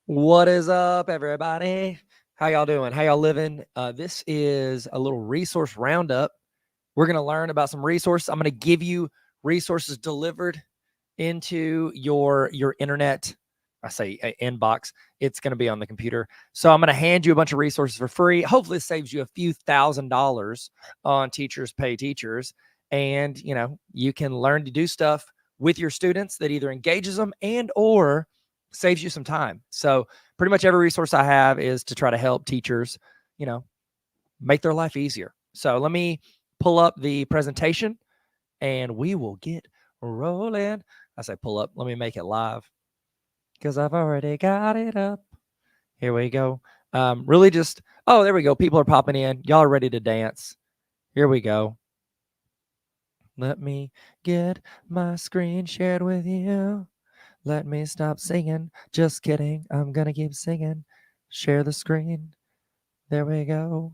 What is up, everybody? How y'all doing? How y'all living? This is a little resource roundup. We're going to learn about some resources. I'm going to give you resources delivered into your internet. I say inbox. It's going to be on the computer. So I'm going to hand you a bunch of resources for free. Hopefully, it saves you a few $1,000s on Teachers Pay Teachers, and you can learn to do stuff with your students that either engages them and or saves you some time. So pretty much every resource I have is to try to help teachers, make their life easier. So let me pull up the presentation and we will get rolling. I say pull up. Let me make it live because I've already got it up. Here we go. Really just, oh, there we go. People are popping in. Y'all are ready to dance. Here we go. Let me get my screen shared with you. Let me stop singing. Just kidding. I'm going to keep singing. Share the screen. There we go.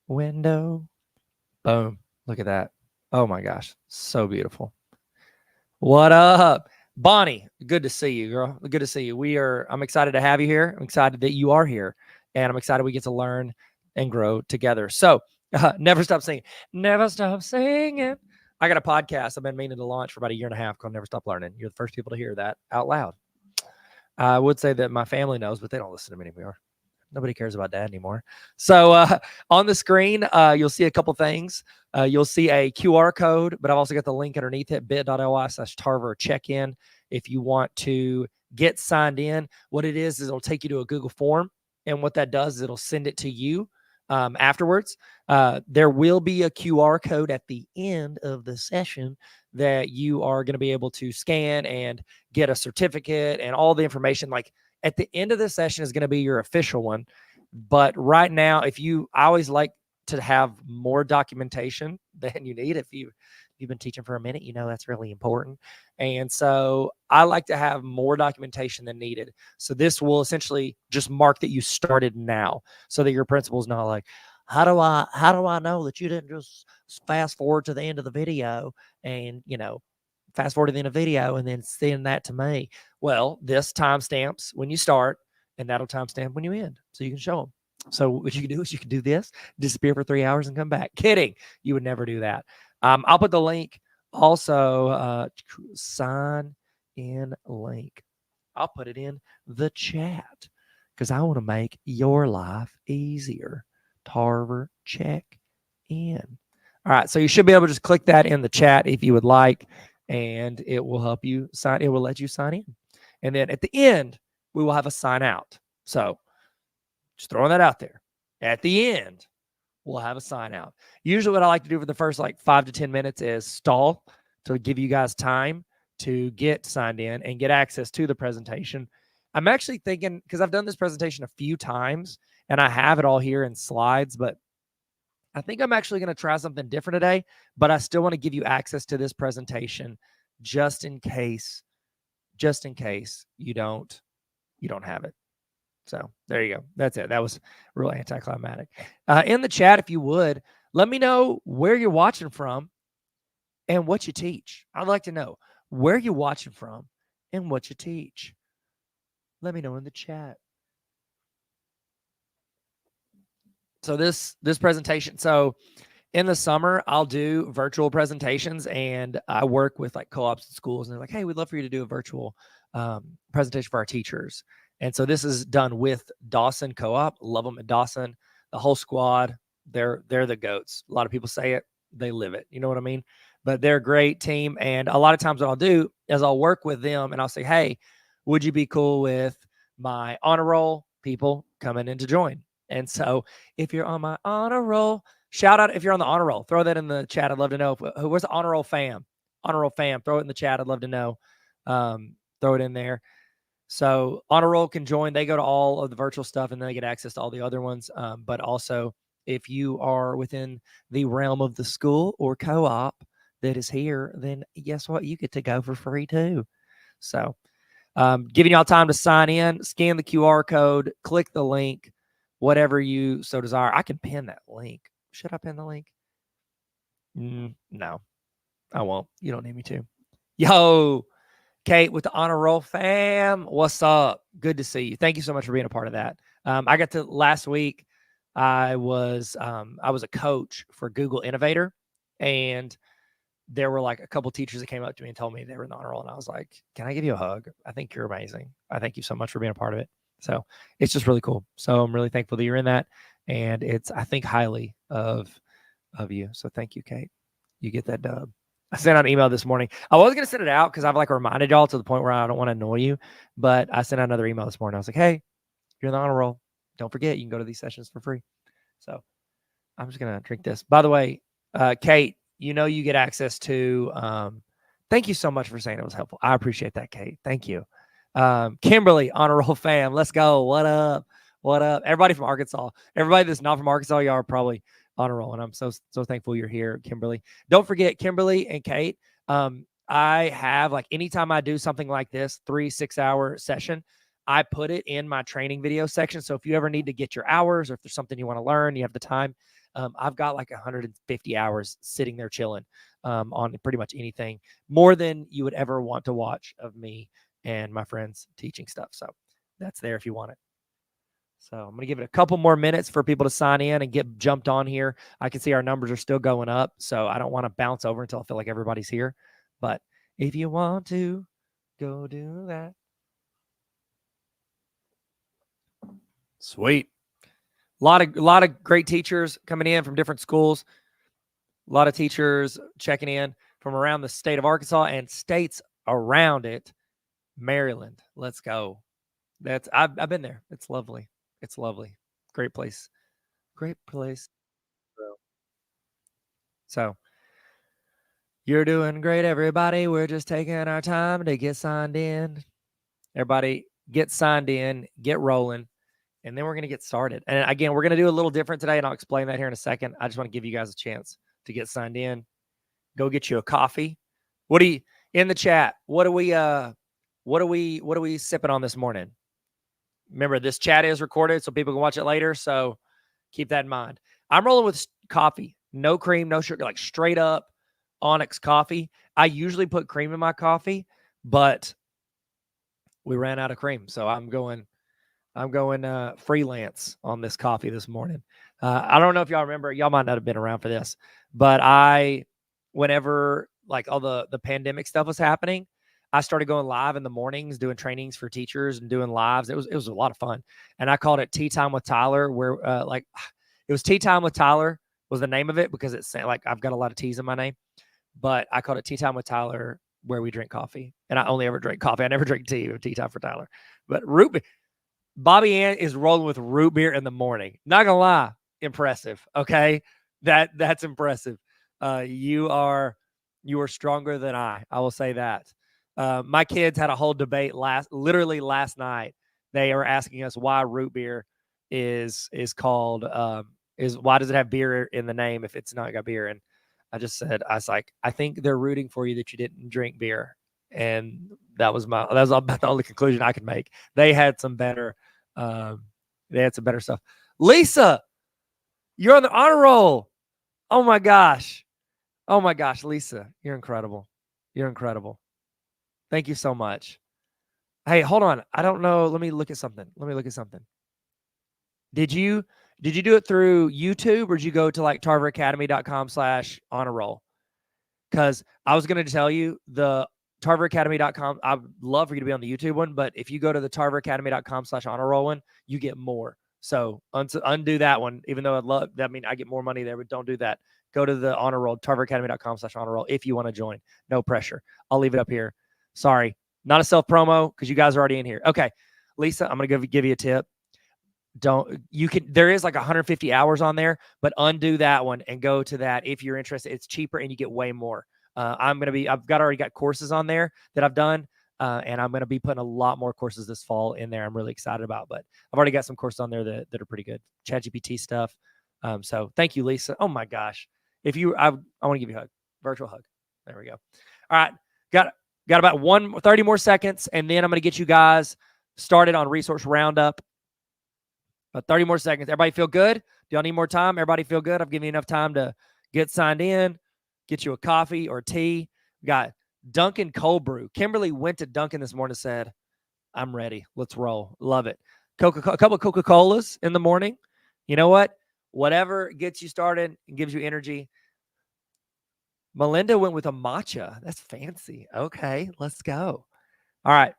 Window. Boom. Look at that. Oh my gosh. So beautiful. What up? Bonnie, good to see you, girl. Good to see you. I'm excited to have you here. I'm excited that you are here. And I'm excited we get to learn and grow together. So never stop singing. Never stop singing. I got a podcast I've been meaning to launch for about a year and a half called Never Stop Learning. You're the first people to hear that out loud. I would say that my family knows, but they don't listen to me anymore. Nobody cares about dad anymore. So on the screen, you'll see a couple things. You'll see a QR code, but I've also got the link underneath it, bit.ly/Tarver check-in. If you want to get signed in, what it is it'll take you to a Google form. And what that does is it'll send it to you afterwards. There will be a QR code at the end of the session that you are going to be able to scan and get a certificate and all the information. Like at the end of the session is going to be your official one. But right now, I always like to have more documentation than you need. If you've been teaching for a minute, that's really important. And so I like to have more documentation than needed. So this will essentially just mark that you started now so that your principal's not like, how do I know that you didn't just fast forward to the end of the video and, fast forward to the end of the video and then send that to me? Well, this timestamps when you start and that'll timestamp when you end. So you can show them. So what you can do is you can do this, disappear for 3 hours and come back. Kidding. You would never do that. I'll put the link also, sign in link. I'll put it in the chat because I want to make your life easier. Tarver check in. All right. So you should be able to just click that in the chat if you would like, and it will help you sign. It will let you sign in. And then at the end, we will have a sign out. So just throwing that out there. At the end, we'll have a sign out. Usually what I like to do for the first 5 to 10 minutes is stall to give you guys time to get signed in and get access to the presentation. I'm actually thinking, because I've done this presentation a few times and I have it all here in slides, but I think I'm actually going to try something different today, but I still want to give you access to this presentation just in case you don't have it. So there you go. That's it. That was really anticlimactic. In the chat, if you would, let me know where you're watching from and what you teach. I'd like to know where you're watching from and what you teach. Let me know in the chat. So this presentation, so in the summer, I'll do virtual presentations, and I work with co-ops and schools, and they're like, hey, we'd love for you to do a virtual presentation for our teachers. And so this is done with Dawson Co-op. Love them at Dawson. The whole squad, they're the goats. A lot of people say it. They live it. You know what I mean? But they're a great team. And a lot of times what I'll do is I'll work with them and I'll say, hey, would you be cool with my honor roll people coming in to join? And so if you're on my honor roll, shout out if you're on the honor roll. Throw that in the chat. I'd love to know. Where's the honor roll fam? Honor roll fam. Throw it in the chat. I'd love to know. Throw it in there. So honor roll can join. They go to all of the virtual stuff and then they get access to all the other ones. But also, if you are within the realm of the school or co-op that is here, then guess what? You get to go for free too. So giving y'all time to sign in, scan the QR code, click the link, whatever you so desire. I can pin that link. Should I pin the link? No, I won't. You don't need me to. Yo, Kate with the Honor Roll fam, what's up? Good to see you. Thank you so much for being a part of that. I got to last week. I was a coach for Google Innovator, and there were like a couple teachers that came up to me and told me they were in the honor roll, and I was like, "Can I give you a hug? I think you're amazing. I thank you so much for being a part of it." So it's just really cool. So I'm really thankful that you're in that, and I think highly of you. So thank you, Kate. You get that dub. I sent out an email this morning. I was gonna send it out because I've like reminded y'all to the point where I don't want to annoy you, but I sent out another email this morning. I was like, "Hey, you're in the honor roll. Don't forget, you can go to these sessions for free." So I'm just gonna drink this. By the way, Kate, you get access to. Thank you so much for saying it was helpful. I appreciate that, Kate. Thank you. Kimberly, honor roll fam, let's go. What up? What up? Everybody from Arkansas. Everybody that's not from Arkansas, y'all are probably honor roll, and I'm so thankful you're here, Kimberly. Don't forget, Kimberly and Kate. I have like anytime I do something like this, 3-6 hour session, I put it in my training video section. So if you ever need to get your hours, or if there's something you want to learn, you have the time. I've got like 150 hours sitting there chilling on pretty much anything, more than you would ever want to watch of me and my friends teaching stuff. So that's there if you want it. So I'm going to give it a couple more minutes for people to sign in and get jumped on here. I can see our numbers are still going up, so I don't want to bounce over until I feel like everybody's here. But if you want to, go do that. Sweet. A lot of great teachers coming in from different schools. A lot of teachers checking in from around the state of Arkansas and states around it. Maryland, let's go. I've been there. It's lovely. It's lovely. Great place. Great place. So you're doing great, everybody. We're just taking our time to get signed in. Everybody get signed in, get rolling. And then we're going to get started. And again, we're going to do a little different today, and I'll explain that here in a second. I just want to give you guys a chance to get signed in. Go get you a coffee. What do you in the chat? What are we sipping on this morning? Remember, this chat is recorded, so people can watch it later. So keep that in mind. I'm rolling with coffee, no cream, no sugar, like straight up Onyx coffee. I usually put cream in my coffee, but we ran out of cream, so I'm going freelance on this coffee this morning. I don't know if y'all remember, y'all might not have been around for this, but whenever like all the pandemic stuff was happening, I started going live in the mornings, doing trainings for teachers and doing lives. It was a lot of fun. And I called it Tea Time with Tyler, where it was Tea Time with Tyler was the name of it, because it's like I've got a lot of T's in my name, but I called it Tea Time with Tyler, where we drink coffee. And I only ever drink coffee. I never drink tea. Tea Time for Tyler. But Bobby Ann is rolling with root beer in the morning. Not gonna lie, impressive. Okay, that's impressive. You are stronger than I will say that. My kids had a whole debate literally last night. They were asking us why root beer is called why does it have beer in the name if it's not got beer? And I just said, I was like, I think they're rooting for you that you didn't drink beer. And that was about the only conclusion I could make. They had some better stuff. Lisa, you're on the honor roll. Oh my gosh, Lisa, you're incredible. You're incredible. Thank you so much. Hey, hold on. I don't know. Let me look at something. Did you do it through YouTube, or did you go to like tarveracademy.com/honor roll? Because I was going to tell you, the tarveracademy.com, I'd love for you to be on the YouTube one, but if you go to the tarveracademy.com/honor roll one, you get more. So undo that one, even though I'd love that. I mean, I get more money there, but don't do that. Go to the honor roll, tarveracademy.com/honor roll if you want to join. No pressure. I'll leave it up here. Sorry, not a self promo because you guys are already in here. Okay, Lisa, I'm going to give you a tip. There is like 150 hours on there, but undo that one and go to that if you're interested. It's cheaper and you get way more. I've already got courses on there that I've done, and I'm going to be putting a lot more courses this fall in there. I'm really excited about, but I've already got some courses on there that are pretty good. ChatGPT stuff. So thank you, Lisa. Oh my gosh. I want to give you a hug, virtual hug. There we go. All right. Got about 30 more seconds, and then I'm going to get you guys started on Resource Roundup. About 30 more seconds. Everybody feel good? Do y'all need more time? Everybody feel good? I've given you enough time to get signed in, get you a coffee or tea. We got Dunkin' cold brew. Kimberly went to Dunkin' this morning and said, I'm ready. Let's roll. Love it. A couple of Coca-Colas in the morning. You know what? Whatever gets you started and gives you energy. Melinda went with a matcha. That's fancy. Okay, let's go. All right.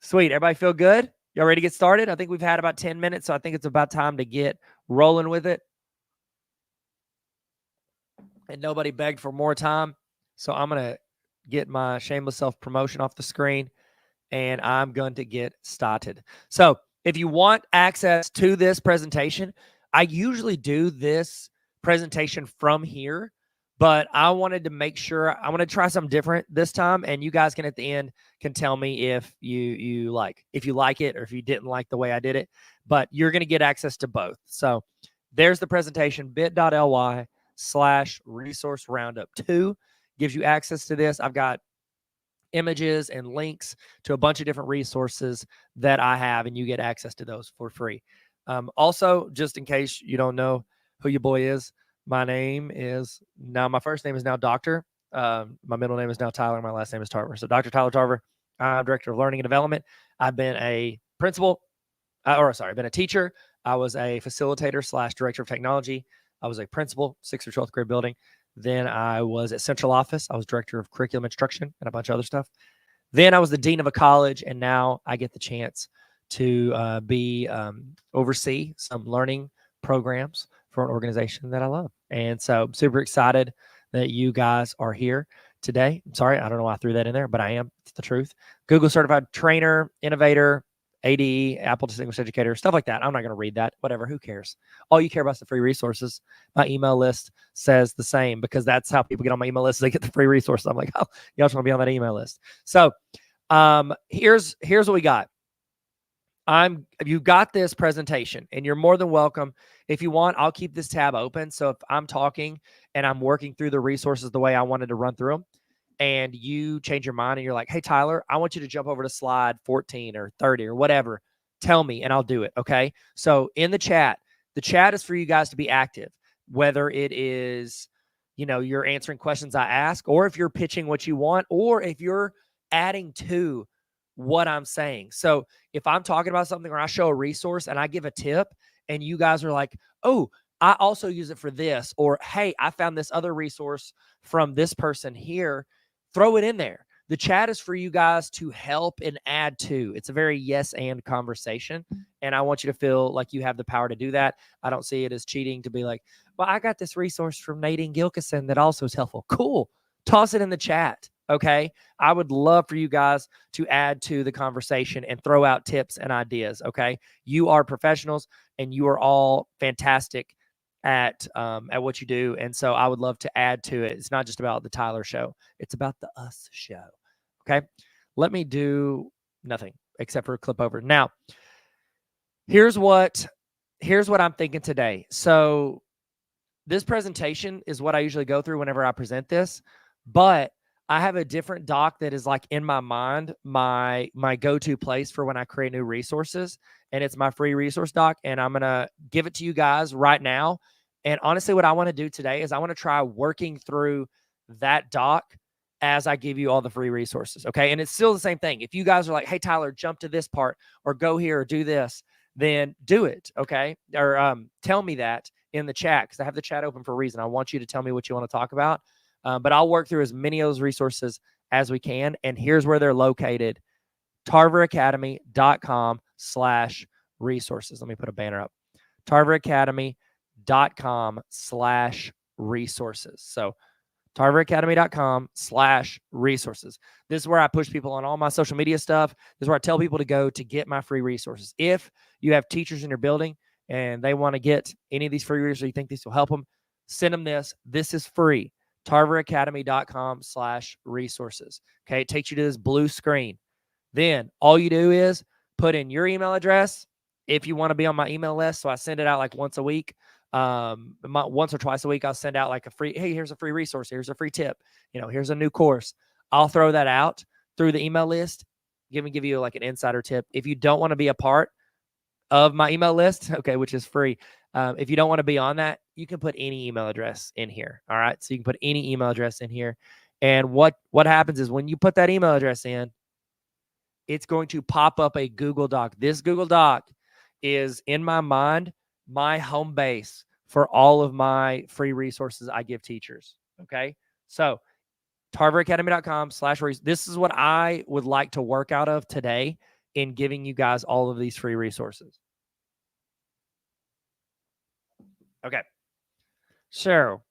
Sweet. Everybody feel good? Y'all ready to get started? I think we've had about 10 minutes, so I think it's about time to get rolling with it. And nobody begged for more time, so I'm going to get my shameless self-promotion off the screen, and I'm going to get started. So if you want access to this presentation, I usually do this presentation from here, but I wanted to make sure I want to try something different this time, and you guys can at the end can tell me if you like it or if you didn't like the way I did it. But you're going to get access to both. So there's the presentation, bit.ly/resource roundup 2 gives you access to this. I've got images and links to a bunch of different resources that I have, and you get access to those for free. Also, just in case you don't know who your boy is, my first name is now Dr. My middle name is now Tyler. My last name is Tarver. So Dr. Tyler Tarver. I'm Director of Learning and Development. I've been a principal, I've been a teacher. I was a facilitator / director of technology. I was a principal, 6th or 12th grade building. Then I was at central office. I was director of curriculum instruction and a bunch of other stuff. Then I was the dean of a college, and now I get the chance to oversee some learning programs for an organization that I love. And so I'm super excited that you guys are here today. I'm sorry, I don't know why I threw that in there, but I am. It's the truth. Google certified trainer, innovator, ADE, Apple Distinguished Educator, stuff like that. I'm not going to read that. Whatever. Who cares? All you care about is the free resources. My email list says the same because that's how people get on my email list. They get the free resources. I'm like, oh, y'all just want to be on that email list. So here's what we got. You got this presentation, and you're more than welcome. If you want, I'll keep this tab open. So if I'm talking and I'm working through the resources the way I wanted to run through them, and you change your mind and you're like, hey, Tyler, I want you to jump over to slide 14 or 30 or whatever, tell me and I'll do it. Okay. So in the chat is for you guys to be active, whether it is, you're answering questions I ask, or if you're pitching what you want, or if you're adding to what I'm saying. So if I'm talking about something or I show a resource and I give a tip and you guys are like, oh, I also use it for this, or, hey, I found this other resource from this person here, throw it in there. The chat is for you guys to help and add to. It's a very yes and conversation, and I want you to feel like you have the power to do that. I don't see it as cheating to be like, well, I got this resource from Nadine Gilkison that also is helpful. Cool. Toss it in the chat, okay? I would love for you guys to add to the conversation and throw out tips and ideas, okay? You are professionals, and you are all fantastic at what you do. And so I would love to add to it. It's not just about the Tyler show. It's about the us show. Okay. Let me do nothing except for clip over. Now, here's what I'm thinking today. So this presentation is what I usually go through whenever I present this, but I have a different doc that is like in my mind, my go-to place for when I create new resources, and it's my free resource doc, and I'm going to give it to you guys right now. And honestly, what I want to do today is I want to try working through that doc as I give you all the free resources, okay? And it's still the same thing. If you guys are like, hey, Tyler, jump to this part or go here or do this, then do it, okay? Or tell me that in the chat, because I have the chat open for a reason. I want you to tell me what you want to talk about. But I'll work through as many of those resources as we can. And here's where they're located: tarveracademy.com/resources. Let me put a banner up. tarveracademy.com/resources. So tarveracademy.com/resources. This is where I push people on all my social media stuff. This is where I tell people to go to get my free resources. If you have teachers in your building and they want to get any of these free resources, you think these will help them, send them this. This is free. tarveracademy.com/resources. Okay, it takes you to this blue screen. Then all you do is put in your email address if you want to be on my email list. So I send it out like once a week. Once or twice a week, I'll send out like a free, hey, here's a free resource. Here's a free tip. Here's a new course. I'll throw that out through the email list. Give you like an insider tip. If you don't want to be a part of my email list, okay, which is free. If you don't want to be on that, you can put any email address in here. All right. So you can put any email address in here, And what happens is when you put that email address in, it's going to pop up a Google Doc. This Google Doc is, in my mind, my home base for all of my free resources I give teachers. Okay. So tarveracademy.com/resources. This is what I would like to work out of today in giving you guys all of these free resources. Okay. So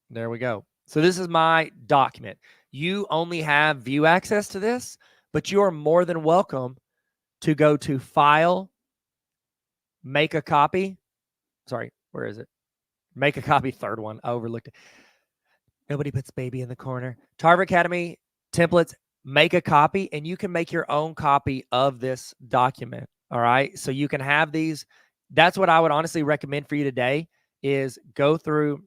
there we go. So this is my document. You only have view access to this, but you are more than welcome to go to File, Make a Copy. Sorry, where is it? Make a Copy, third one. I overlooked it. Nobody puts baby in the corner. Tarver Academy templates, make a copy, and you can make your own copy of this document. All right. So you can have these. That's what I would honestly recommend for you today is go through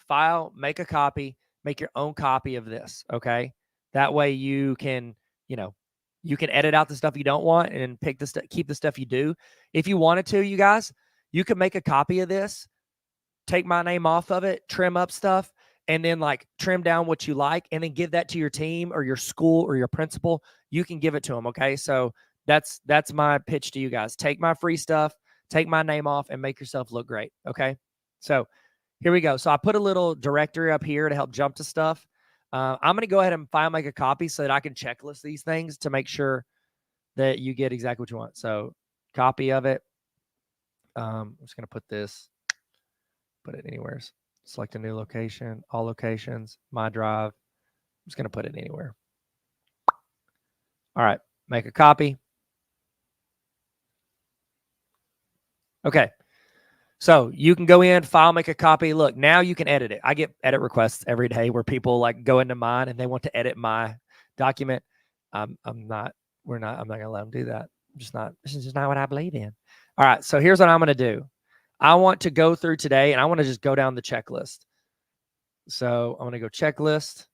File, make a copy, make your own copy of this. Okay. That way you can, you can edit out the stuff you don't want and pick the stuff, keep the stuff you do. If you wanted to, you guys, you could make a copy of this, take my name off of it, trim up stuff, and then like trim down what you like, and then give that to your team or your school or your principal. You can give it to them. Okay. So that's my pitch to you guys. Take my free stuff, take my name off, and make yourself look great. Okay. So here we go. So I put a little directory up here to help jump to stuff. I'm going to go ahead and make a copy so that I can checklist these things to make sure that you get exactly what you want. So copy of it. I'm just going to put it anywhere. Select a new location, all locations, my drive. I'm just going to put it anywhere. All right. Make a copy. Okay. So you can go in, file, make a copy. Look, now you can edit it. I get edit requests every day where people like go into mine and they want to edit my document. I'm not going to let them do that. This is just not what I believe in. All right. So here's what I'm going to do. I want to go through today and I want to just go down the checklist. So I'm going to go checklist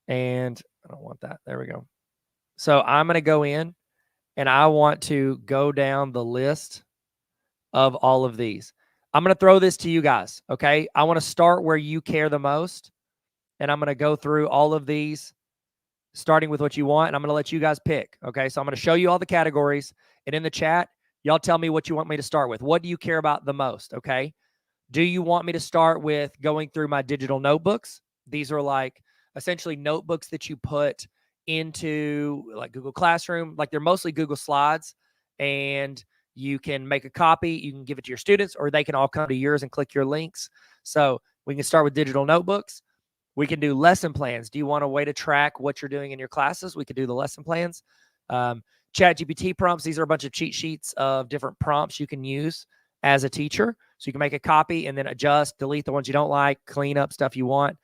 and I don't want that. There we go. So I'm going to go in and I want to go down the list of all of these. I'm going to throw this to you guys. Okay. I want to start where you care the most. And I'm going to go through all of these, starting with what you want. And I'm going to let you guys pick. Okay. So I'm going to show you all the categories. And in the chat, y'all tell me what you want me to start with. What do you care about the most? Okay. Do you want me to start with going through my digital notebooks? These are like essentially notebooks that you put into like Google Classroom. Like they're mostly Google Slides, and you can make a copy. You can give it to your students, or they can all come to yours and click your links. So we can start with digital notebooks. We can do lesson plans. Do you want a way to track what you're doing in your classes? We could do the lesson plans. ChatGPT prompts. These are a bunch of cheat sheets of different prompts you can use as a teacher. So you can make a copy and then adjust, delete the ones you don't like, clean up stuff you want.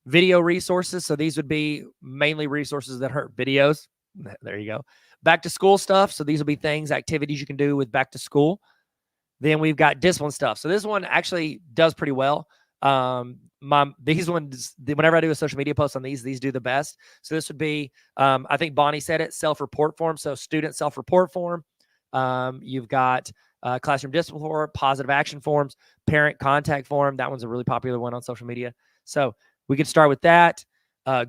Video resources. So these would be mainly resources that are videos. There you go. Back to school stuff. So these will be things, activities you can do with back to school. Then we've got discipline stuff. So this one actually does pretty well. These ones, whenever I do a social media post on these do the best. So this would be, I think Bonnie said it, self-report form. So student self-report form. You've got classroom discipline form, positive action forms, parent contact form. That one's a really popular one on social media. So we could start with that.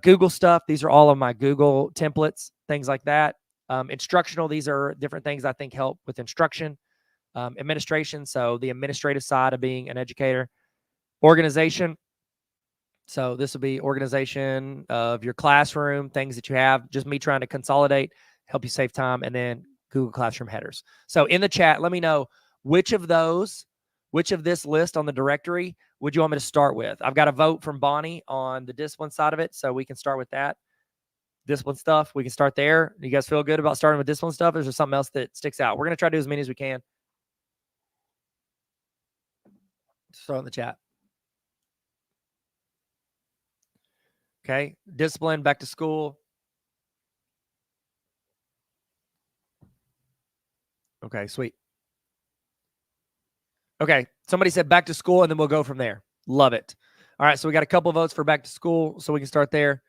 Google stuff. These are all of my Google templates, things like that. Instructional. These are different things I think help with instruction. Administration. So the administrative side of being an educator. Organization. So this will be organization of your classroom, things that you have, just me trying to consolidate, help you save time, and then Google Classroom headers. So in the chat, let me know which of this list on the directory would you want me to start with? I've got a vote from Bonnie on the discipline side of it, so we can start with that. Discipline stuff, we can start there. You guys feel good about starting with discipline stuff? Or is there something else that sticks out? We're going to try to do as many as we can. Start in the chat. Okay, discipline, back to school. Okay, sweet. Okay, somebody said back to school, and then we'll go from there. Love it. All right, so we got a couple votes for back to school, so we can start there.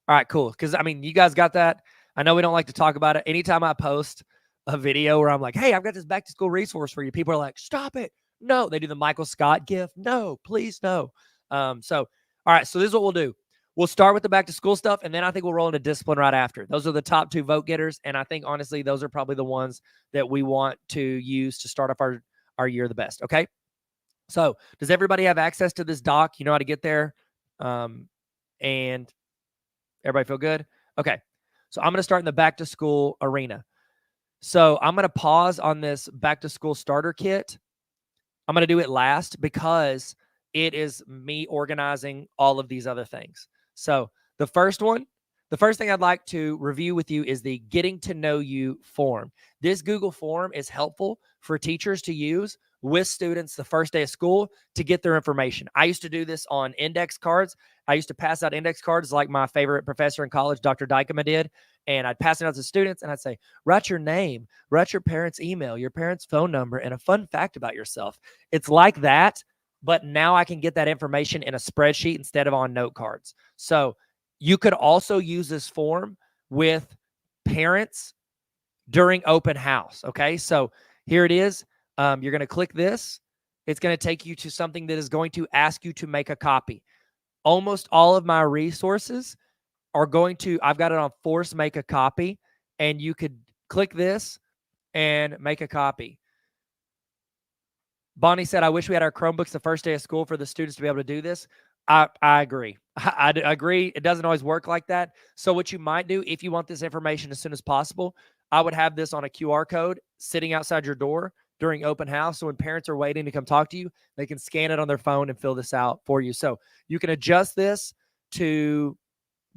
All right, cool. Because, I mean, you guys got that. I know we don't like to talk about it. Anytime I post a video where I'm like, hey, I've got this back to school resource for you, people are like, stop it. No, they do the Michael Scott gif. No, please, no. So, all All right, so this is what we'll do. We'll start with the back to school stuff, and then I think we'll roll into discipline right after. Those are the top 2 vote getters, and I think, honestly, those are probably the ones that we want to use to start off our year the best, okay? So does everybody have access to this doc? You know how to get there? And everybody feel good? Okay. So I'm going to start in the back to school arena. So I'm going to pause on this back to school starter kit. I'm going to do it last because it is me organizing all of these other things. So the first thing I'd like to review with you is the getting to know you form. This Google form is helpful for teachers to use with students the first day of school to get their information. I used to do this on index cards. I used to pass out index cards like my favorite professor in college, Dr. Dykema, did. And I'd pass it out to students and I'd say, write your name, write your parents' email, your parents' phone number, and a fun fact about yourself. It's like that, but now I can get that information in a spreadsheet instead of on note cards. So you could also use this form with parents during open house, okay? So here it is. You're going to click this. It's going to take you to something that is going to ask you to make a copy. Almost all of my resources are going to, I've got it on force make a copy, and you could click this and make a copy. Bonnie said, I wish we had our Chromebooks the first day of school for the students to be able to do this. I agree. I agree. It doesn't always work like that. So what you might do, if you want this information as soon as possible, I would have this on a QR code sitting outside your door during open house. So when parents are waiting to come talk to you, they can scan it on their phone and fill this out for you. So you can adjust this to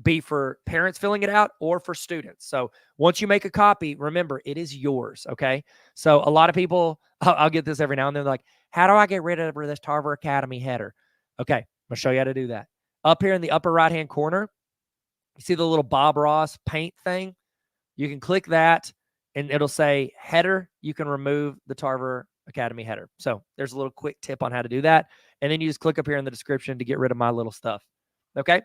be for parents filling it out or for students. So once you make a copy, remember, it is yours, okay? So a lot of people, I'll get this every now and then, like, how do I get rid of this Tarver Academy header? Okay, I'm going to show you how to do that. Up here in the upper right-hand corner, you see the little Bob Ross paint thing? You can click that, and it'll say header. You can remove the Tarver Academy header. So there's a little quick tip on how to do that. And then you just click up here in the description to get rid of my little stuff, okay?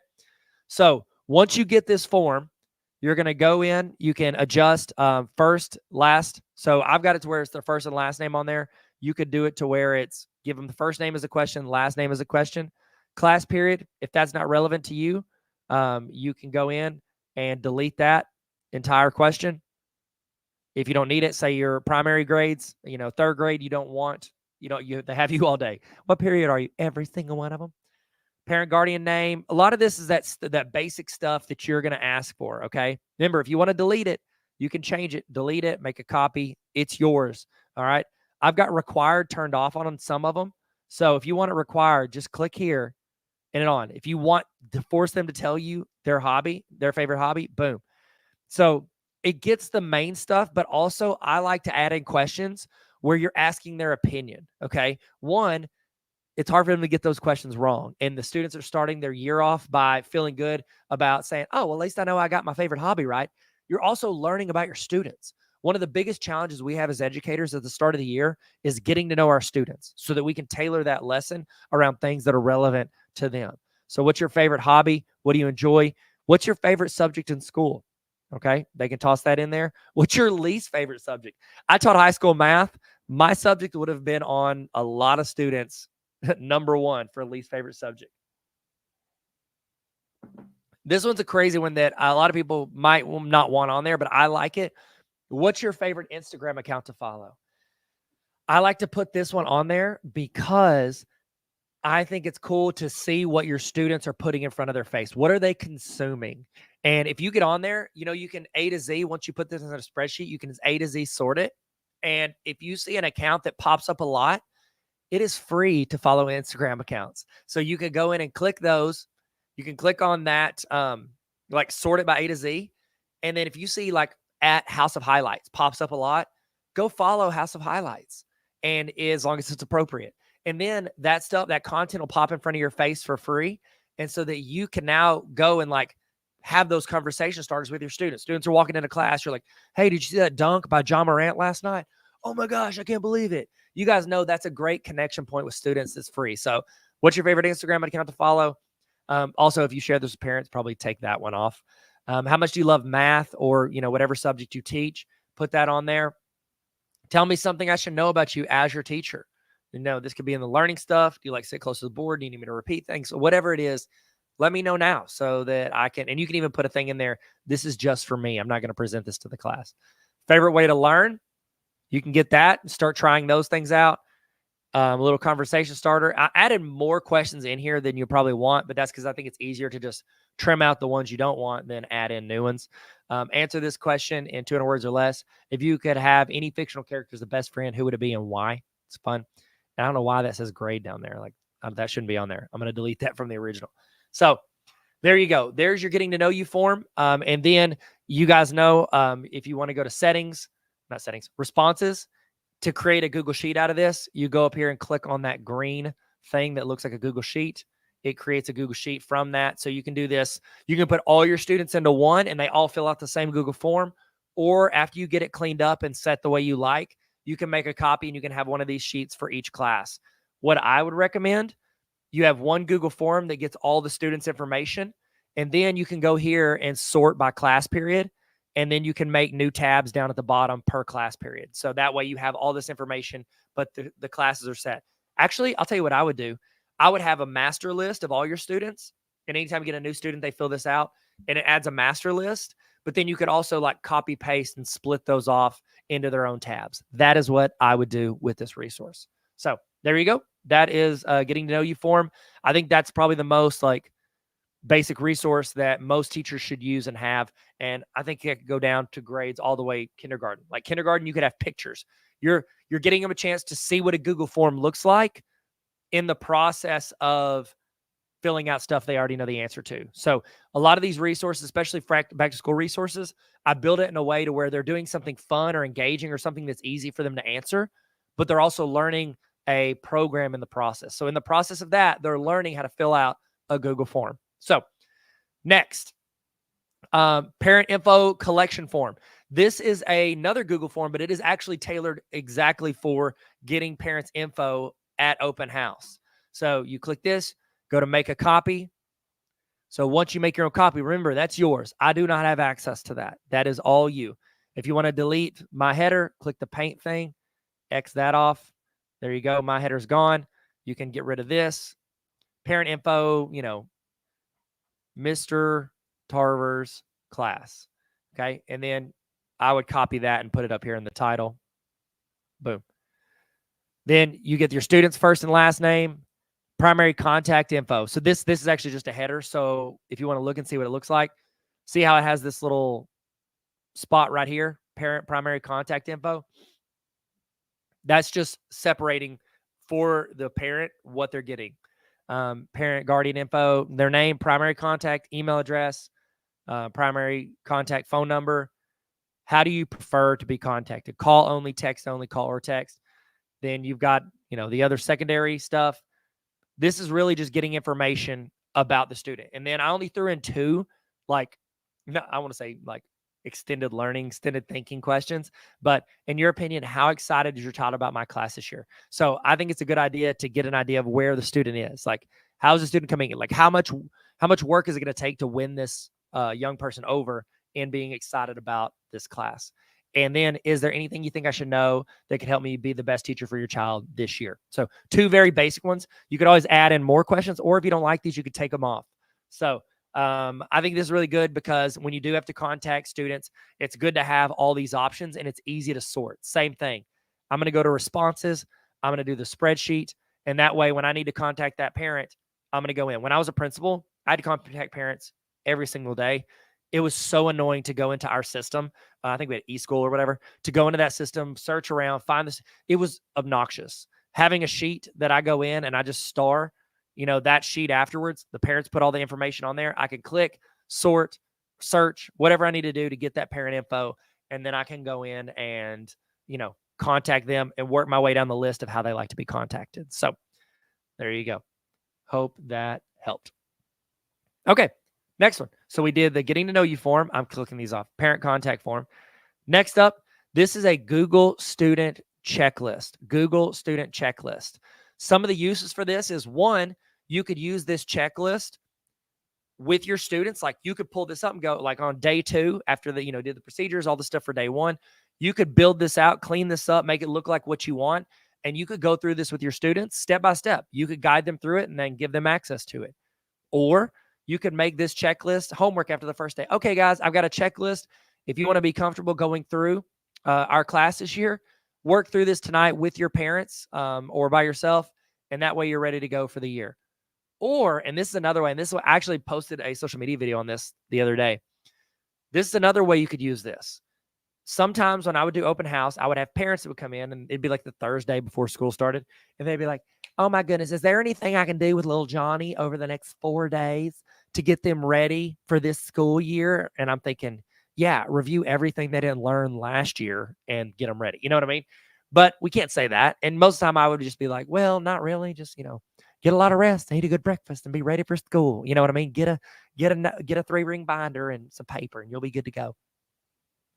So once you get this form, you're going to go in. You can adjust first, last. So I've got it to where it's their first and last name on there. You could do it to where it's give them the first name as a question, last name as a question. Class period, if that's not relevant to you, you can go in and delete that entire question. If you don't need it, say your primary grades, third grade, you don't want, they have you all day. What period are you? Every single one of them. Parent guardian name. A lot of this is that basic stuff that you're going to ask for, okay? Remember, if you want to delete it, you can change it, delete it, make a copy. It's yours, all right? I've got required turned off on some of them. So if you want it required, just click here and it on. If you want to force them to tell you their hobby, their favorite hobby, boom. So it gets the main stuff, but also I like to add in questions where you're asking their opinion, okay? One, it's hard for them to get those questions wrong. And the students are starting their year off by feeling good about saying, oh, well, at least I know I got my favorite hobby right. You're also learning about your students. One of the biggest challenges we have as educators at the start of the year is getting to know our students so that we can tailor that lesson around things that are relevant to them. So what's your favorite hobby? What do you enjoy? What's your favorite subject in school? Okay, they can toss that in there. What's your least favorite subject? I taught high school math. My subject would have been on a lot of students' number one for least favorite subject. This one's a crazy one that a lot of people might not want on there, but I like it. What's your favorite Instagram account to follow? I like to put this one on there because I think it's cool to see what your students are putting in front of their face. What are they consuming? And if you get on there, you can A to Z, once you put this in a spreadsheet, you can A to Z sort it. And if you see an account that pops up a lot, it is free to follow Instagram accounts. So you can go in and click those. You can click on that, like sort it by A to Z. And then if you see like at House of Highlights pops up a lot, go follow House of Highlights. And as long as it's appropriate. And then that stuff, that content will pop in front of your face for free. And so that you can now go and like have those conversation starters with your students. Students are walking into class. You're like, hey, did you see that dunk by John Morant last night? Oh my gosh, I can't believe it. You guys know that's a great connection point with students that's free. So what's your favorite Instagram account to follow? Also, if you share this with parents, probably take that one off. How much do you love math or, whatever subject you teach? Put that on there. Tell me something I should know about you as your teacher. This could be in the learning stuff. Do you like sit close to the board? Do you need me to repeat things? So whatever it is, let me know now so that I can, and you can even put a thing in there. This is just for me. I'm not going to present this to the class. Favorite way to learn, you can get that and start trying those things out. A little conversation starter. I added more questions in here than you probably want, but that's because I think it's easier to just trim out the ones you don't want than add in new ones. Answer this question in 200 words or less. If you could have any fictional character as a best friend, who would it be and why? It's fun. And I don't know why that says grade down there. Like that shouldn't be on there. I'm going to delete that from the original. So there you go. There's your getting to know you form. And then you guys know if you want to go to responses, to create a Google Sheet out of this, you go up here and click on that green thing that looks like a Google Sheet. It creates a Google Sheet from that. So you can do this. You can put all your students into one and they all fill out the same Google form. Or after you get it cleaned up and set the way you like, you can make a copy and you can have one of these sheets for each class. What I would recommend, you have one Google form that gets all the students' information. And then you can go here and sort by class period. And then you can make new tabs down at the bottom per class period. So that way you have all this information, but the classes are set. Actually, I'll tell you what I would do. I would have a master list of all your students. And anytime you get a new student, they fill this out and it adds a master list. But then you could also like copy paste and split those off into their own tabs. That is what I would do with this resource. So there you go. That is getting to know you form. I think that's probably the most like basic resource that most teachers should use and have. And I think it could go down to grades all the way kindergarten. Like kindergarten, you could have pictures. You're getting them a chance to see what a Google form looks like in the process of filling out stuff they already know the answer to. So a lot of these resources, especially back to school resources, I build it in a way to where they're doing something fun or engaging or something that's easy for them to answer, but they're also learning a program in the process. So in the process of that, they're learning how to fill out a Google form. So next, parent info collection form. This is another Google form, but it is actually tailored exactly for getting parents' info at open house. So you click this, go to make a copy. So once you make your own copy, remember, that's yours. I do not have access to that. That is all you. If you want to delete my header, click the paint thing, X that off. There you go. My header's gone. You can get rid of this. Parent info, Mr. Tarver's class. Okay. And then I would copy that and put it up here in the title. Boom. Then you get your student's first and last name, primary contact info. So this is actually just a header. So if you want to look and see what it looks like, see how it has this little spot right here, parent primary contact info. That's just separating for the parent what they're getting. Parent guardian info, their name, primary contact, email address, primary contact phone number. How do you prefer to be contacted? Call only, text only, call or text. Then you've got, the other secondary stuff. This is really just getting information about the student. And then I only threw in two, extended learning, extended thinking questions. But in your opinion, how excited is your child about my class this year? So I think it's a good idea to get an idea of where the student is. Like, how's the student coming in? Like, how much work is it going to take to win this young person over and being excited about this class? And then, is there anything you think I should know that could help me be the best teacher for your child this year? So two very basic ones. You could always add in more questions, or if you don't like these, you could take them off. So I think this is really good because when you do have to contact students, it's good to have all these options and it's easy to sort. Same thing. I'm going to go to responses. I'm going to do the spreadsheet. And that way, when I need to contact that parent, I'm going to go in. When I was a principal, I had to contact parents every single day. It was so annoying to go into our system. I think we had eSchool or whatever, to go into that system, search around, find this. It was obnoxious. Having a sheet that I go in and I just star, that sheet afterwards, the parents put all the information on there. I can click, sort, search, whatever I need to do to get that parent info. And then I can go in and, contact them and work my way down the list of how they like to be contacted. So there you go. Hope that helped. Okay. Next one. So we did the getting to know you form. I'm clicking these off. Parent contact form. Next up, this is a Google student checklist. Google student checklist. Some of the uses for this is, one, you could use this checklist with your students. Like, you could pull this up and go, like, on day 2 after the, did the procedures, all the stuff for day 1. You could build this out, clean this up, make it look like what you want. And you could go through this with your students step by step. You could guide them through it and then give them access to it. Or You could make this checklist homework after the first day. Okay, guys, I've got a checklist. If you want to be comfortable going through our class this year, work through this tonight with your parents or by yourself, and that way you're ready to go for the year. Or, and this is another way, and this is what I actually posted a social media video on this the other day. This is another way you could use this. Sometimes when I would do open house, I would have parents that would come in, and it'd be like the Thursday before school started, and they'd be like, oh my goodness, is there anything I can do with little Johnny over the next 4 days to get them ready for this school year? And I'm thinking, yeah, review everything they didn't learn last year and get them ready. You know what I mean? But we can't say that. And most of the time I would just be like, well, not really. Just, get a lot of rest, eat a good breakfast, and be ready for school. You know what I mean? Get a 3-ring binder and some paper, and you'll be good to go.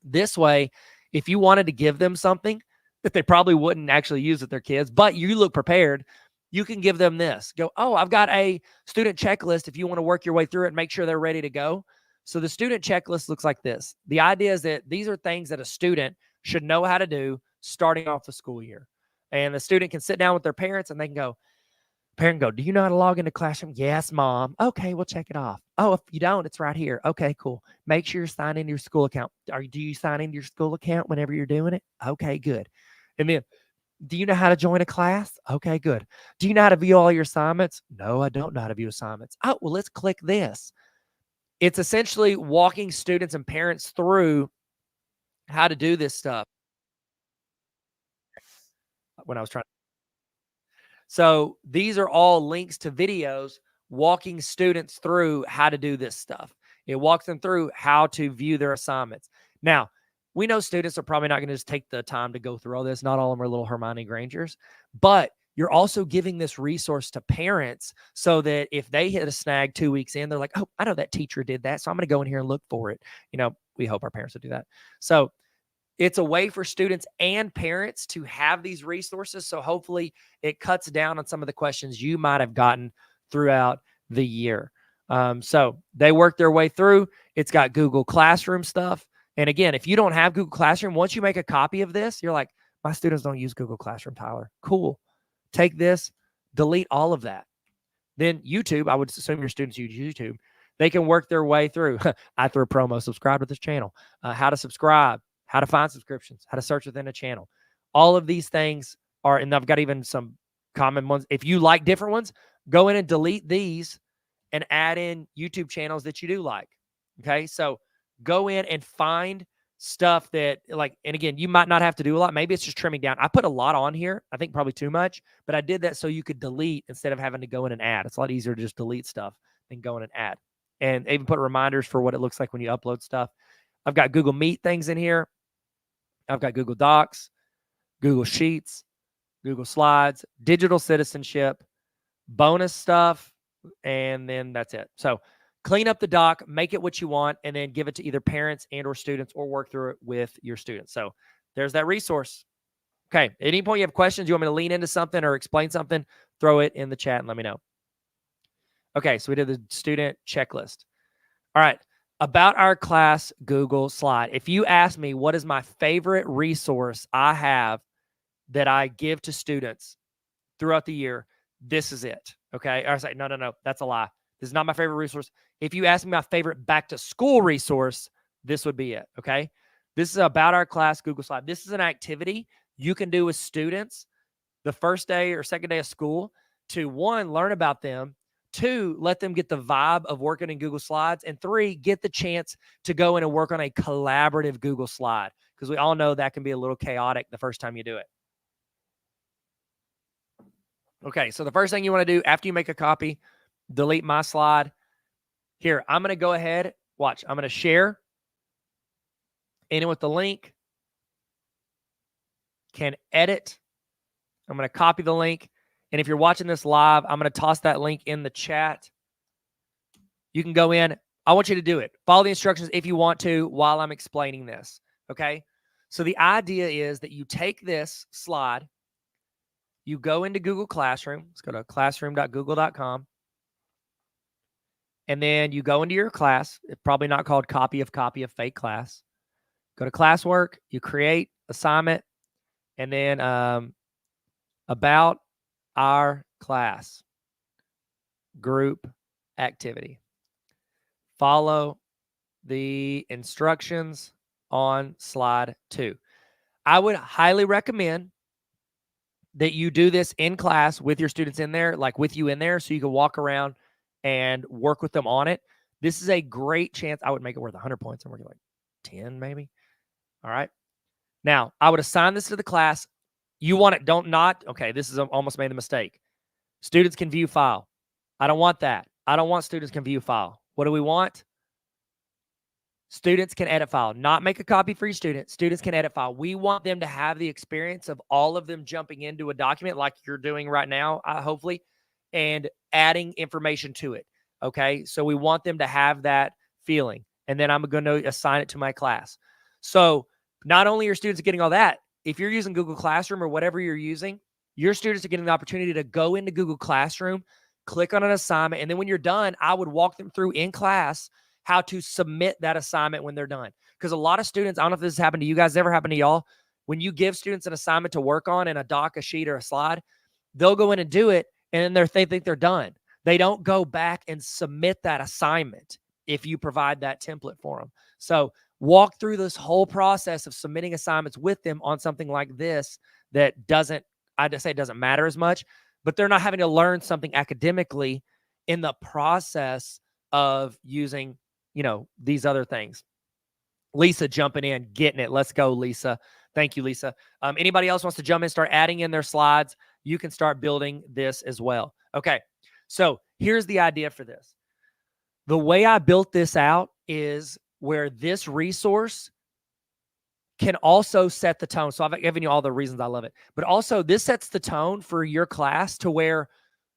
This way, if you wanted to give them something that they probably wouldn't actually use with their kids, but you look prepared, you can give them this. Go, oh, I've got a student checklist if you want to work your way through it and make sure they're ready to go. So the student checklist looks like this. The idea is that these are things that a student should know how to do starting off the school year. And the student can sit down with their parents and they can go, parent go, do you know how to log into Classroom? Yes, mom. Okay, we'll check it off. Oh, if you don't, it's right here. Okay, cool. Make sure you're signing into your school account. Do you sign into your school account whenever you're doing it? Okay, good. And then, do you know how to join a class? Okay, good. Do you know how to view all your assignments? No, I don't know how to view assignments. Oh, well, let's click this. It's essentially walking students and parents through how to do this stuff. When I was trying. So these are all links to videos walking students through how to do this stuff. It walks them through how to view their assignments. Now, we know students are probably not going to just take the time to go through all this. Not all of them are little Hermione Grangers, but you're also giving this resource to parents so that if they hit a snag 2 weeks in, they're like, oh, I know that teacher did that, so I'm going to go in here and look for it. We hope our parents would do that. So it's a way for students and parents to have these resources. So hopefully it cuts down on some of the questions you might have gotten throughout the year. So they work their way through. It's got Google Classroom stuff. And again, if you don't have Google Classroom, once you make a copy of this, you're like, my students don't use Google Classroom, Tyler. Cool. Take this, delete all of that. Then YouTube, I would assume your students use YouTube. They can work their way through. I threw a promo, subscribe to this channel, how to subscribe, how to find subscriptions, how to search within a channel. All of these things are, and I've got even some common ones. If you like different ones, go in and delete these and add in YouTube channels that you do like. Okay. So go in and find stuff that and again, you might not have to do a lot. Maybe it's just trimming down. I put a lot on here. I think probably too much, but I did that so you could delete instead of having to go in and add. It's a lot easier to just delete stuff than go in and add. And even put reminders for what it looks like when you upload stuff. I've got Google Meet things in here. I've got Google Docs, Google Sheets, Google Slides, digital citizenship, bonus stuff, and then that's it. So clean up the doc, make it what you want, and then give it to either parents and or students or work through it with your students. So there's that resource. Okay, at any point you have questions, you want me to lean into something or explain something, throw it in the chat and let me know. Okay, so we did the student checklist. All right. About our class Google slide. If you ask me what is my favorite resource I have that I give to students throughout the year, this is it. Okay. I was like, no, that's a lie. This is not my favorite resource. If you ask me my favorite back to school resource, this would be it. Okay. This is about our class Google slide. This is an activity you can do with students the first day or second day of school to, one, learn about them, 2, let them get the vibe of working in Google Slides, and 3, get the chance to go in and work on a collaborative Google slide, because we all know that can be a little chaotic the first time you do it. Okay, so the first thing you want to do after you make a copy, delete my slide. Here, I'm going to go ahead, watch, I'm going to share in with the link, can edit. I'm going to copy the link. And if you're watching this live, I'm going to toss that link in the chat. You can go in. I want you to do it. Follow the instructions if you want to while I'm explaining this. Okay. So the idea is that you take this slide, you go into Google Classroom. Let's go to classroom.google.com. And then you go into your class. It's probably not called copy of fake class. Go to classwork. You create assignment. And then about our class group activity. Follow the instructions on slide 2. I would highly recommend that you do this in class with your students in there, like with you in there, so you can walk around and work with them on it. This is a great chance. I would make it worth 100 points. I'm working like 10 maybe. All right. Now, I would assign this to the class. You want it, okay, this is almost made the mistake. Students can view file. I don't want that. I don't want students can view file. What do we want? Students can edit file, not make a copy for your student. Students can edit file. We want them to have the experience of all of them jumping into a document like you're doing right now, hopefully, and adding information to it. Okay, so we want them to have that feeling. And then I'm going to assign it to my class. So not only are students getting all that, if you're using Google Classroom or whatever you're using, your students are getting the opportunity to go into Google Classroom, click on an assignment, and then when you're done, I would walk them through in class how to submit that assignment when they're done. Because a lot of students, I don't know if this has happened to you guys, ever happened to y'all, when you give students an assignment to work on in a doc, a sheet, or a slide, they'll go in and do it, and then they think they're done. They don't go back and submit that assignment if you provide that template for them. So walk through this whole process of submitting assignments with them on something like this that doesn't, I just say it doesn't matter as much, but they're not having to learn something academically in the process of using, these other things. Lisa jumping in, getting it. Let's go, Lisa. Thank you, Lisa. Anybody else wants to jump in, start adding in their slides, you can start building this as well. Okay, so here's the idea for this. The way I built this out is where this resource can also set the tone. So I've given you all the reasons I love it. But also this sets the tone for your class to where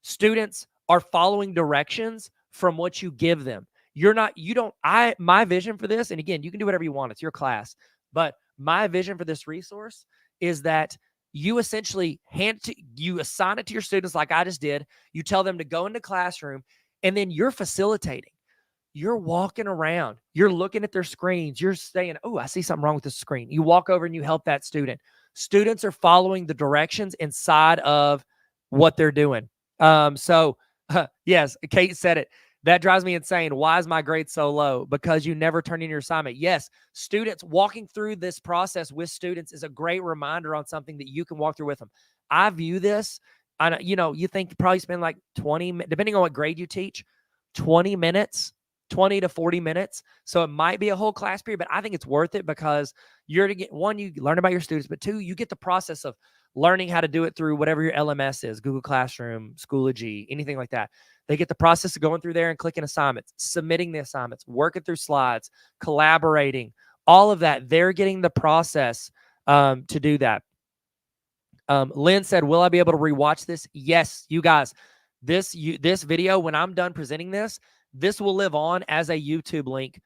students are following directions from what you give them. My vision for this, and again, you can do whatever you want. It's your class. But my vision for this resource is that you essentially you assign it to your students like I just did. You tell them to go into classroom, and then you're facilitating. You're walking around. You're looking at their screens. You're saying, oh, I see something wrong with the screen. You walk over and you help that student. Students are following the directions inside of what they're doing. Yes, Kate said it. That drives me insane. Why is my grade so low? Because you never turn in your assignment. Yes, students walking through this process with students is a great reminder on something that you can walk through with them. I view this, you think you probably spend like 20, depending on what grade you teach, 20 to 40 minutes. So it might be a whole class period, but I think it's worth it because you're to get, one, you learn about your students, but two, you get the process of learning how to do it through whatever your LMS is, Google Classroom, Schoology, anything like that. They get the process of going through there and clicking assignments, submitting the assignments, working through slides, collaborating, all of that. They're getting the process to do that. Lynn said, will I be able to rewatch this? Yes, you guys, this video, when I'm done presenting this will live on as a YouTube link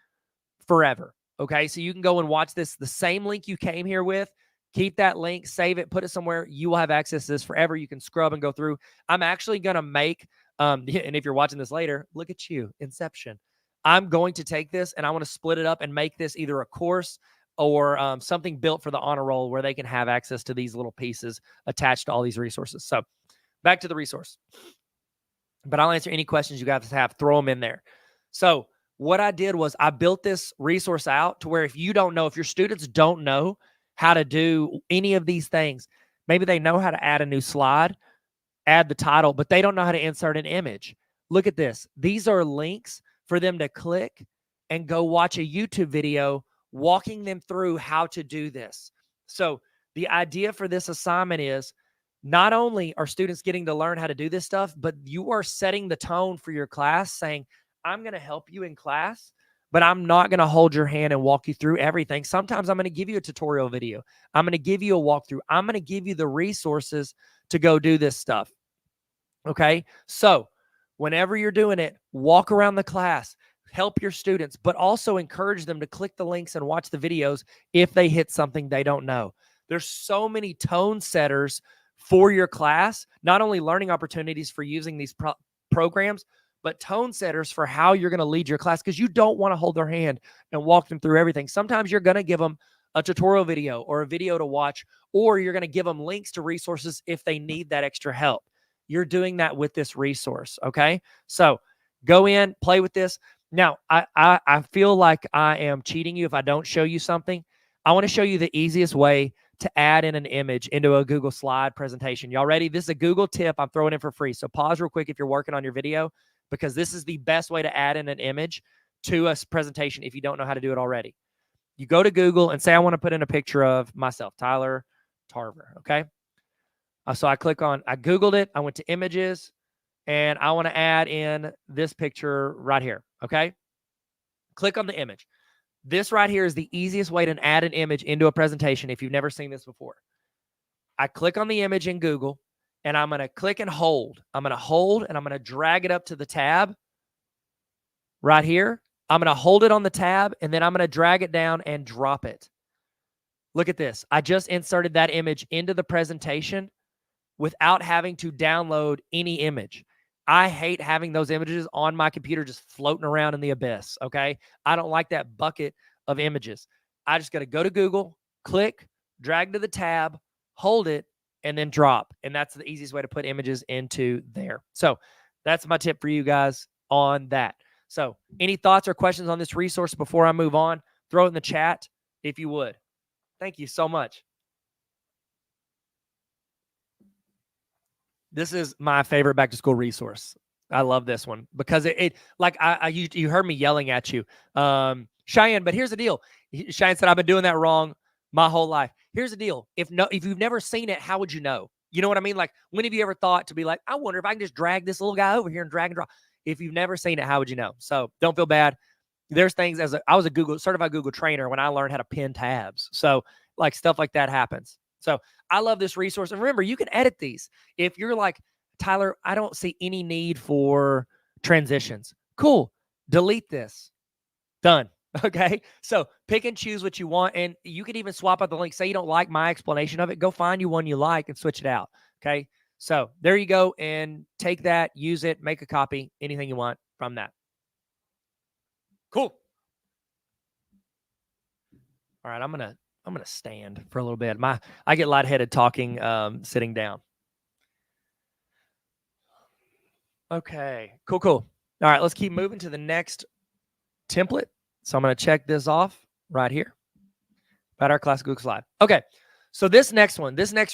forever. Okay, so you can go and watch this, the same link you came here with. Keep that link, save it, put it somewhere. You will have access to this forever. You can scrub and go through. I'm actually going to make, and if you're watching this later, look at you, Inception. I'm going to take this and I want to split it up and make this either a course or something built for the honor roll where they can have access to these little pieces attached to all these resources. So back to the resource. But I'll answer any questions you guys have. Throw them in there. So what I did was I built this resource out to where if your students don't know how to do any of these things, maybe they know how to add a new slide, add the title, but they don't know how to insert an image. Look at this. These are links for them to click and go watch a YouTube video walking them through how to do this. So the idea for this assignment is not only are students getting to learn how to do this stuff, but you are setting the tone for your class saying, I'm going to help you in class, but I'm not going to hold your hand and walk you through everything. Sometimes I'm going to give you a tutorial video. I'm going to give you a walkthrough. I'm going to give you the resources to go do this stuff. Okay. So whenever you're doing it, walk around the class, help your students, but also encourage them to click the links and watch the videos if they hit something they don't know. There's so many tone setters for your class, not only learning opportunities for using these programs, but tone setters for how you're going to lead your class, because you don't want to hold their hand and walk them through everything. Sometimes you're going to give them a tutorial video or a video to watch, or you're going to give them links to resources if they need that extra help. You're doing that with this resource, okay? So go in, play with this. Now, I feel like I am cheating you if I don't show you something. I want to show you the easiest way to add in an image into a Google slide presentation. Y'all ready? This is a Google tip I'm throwing in for free. So pause real quick if you're working on your video, because this is the best way to add in an image to a presentation if you don't know how to do it already. You go to Google and say, I want to put in a picture of myself, Tyler Tarver, okay? So I Googled it. I went to images, and I want to add in this picture right here, okay? Click on the image. This right here is the easiest way to add an image into a presentation if you've never seen this before. I click on the image in Google, and I'm going to click and hold. I'm going to hold, and I'm going to drag it up to the tab right here. I'm going to hold it on the tab, and then I'm going to drag it down and drop it. Look at this. I just inserted that image into the presentation without having to download any image. I hate having those images on my computer just floating around in the abyss, okay? I don't like that bucket of images. I just got to go to Google, click, drag to the tab, hold it, and then drop. And that's the easiest way to put images into there. So that's my tip for you guys on that. So any thoughts or questions on this resource before I move on? Throw it in the chat if you would. Thank you so much. This is my favorite back to school resource. I love this one because you heard me yelling at you, Cheyenne. But here's the deal. Cheyenne said I've been doing that wrong my whole life. Here's the deal. If you've never seen it, how would you know? You know what I mean? Like, when have you ever thought to be like, I wonder if I can just drag this little guy over here and drag and drop? If you've never seen it, how would you know? So don't feel bad. There's things I was a certified Google trainer when I learned how to pin tabs. So like stuff like that happens. So I love this resource. And remember, you can edit these. If you're like, Tyler, I don't see any need for transitions. Cool. Delete this. Done. Okay. So pick and choose what you want. And you can even swap out the link. Say you don't like my explanation of it. Go find you one you like and switch it out. Okay. So there you go. And take that, use it, make a copy, anything you want from that. Cool. All right. I'm going to stand for a little bit. I get lightheaded talking, sitting down. Okay, cool. All right, let's keep moving to the next template. So I'm going to check this off right here about our classic Google slide. Okay, so this next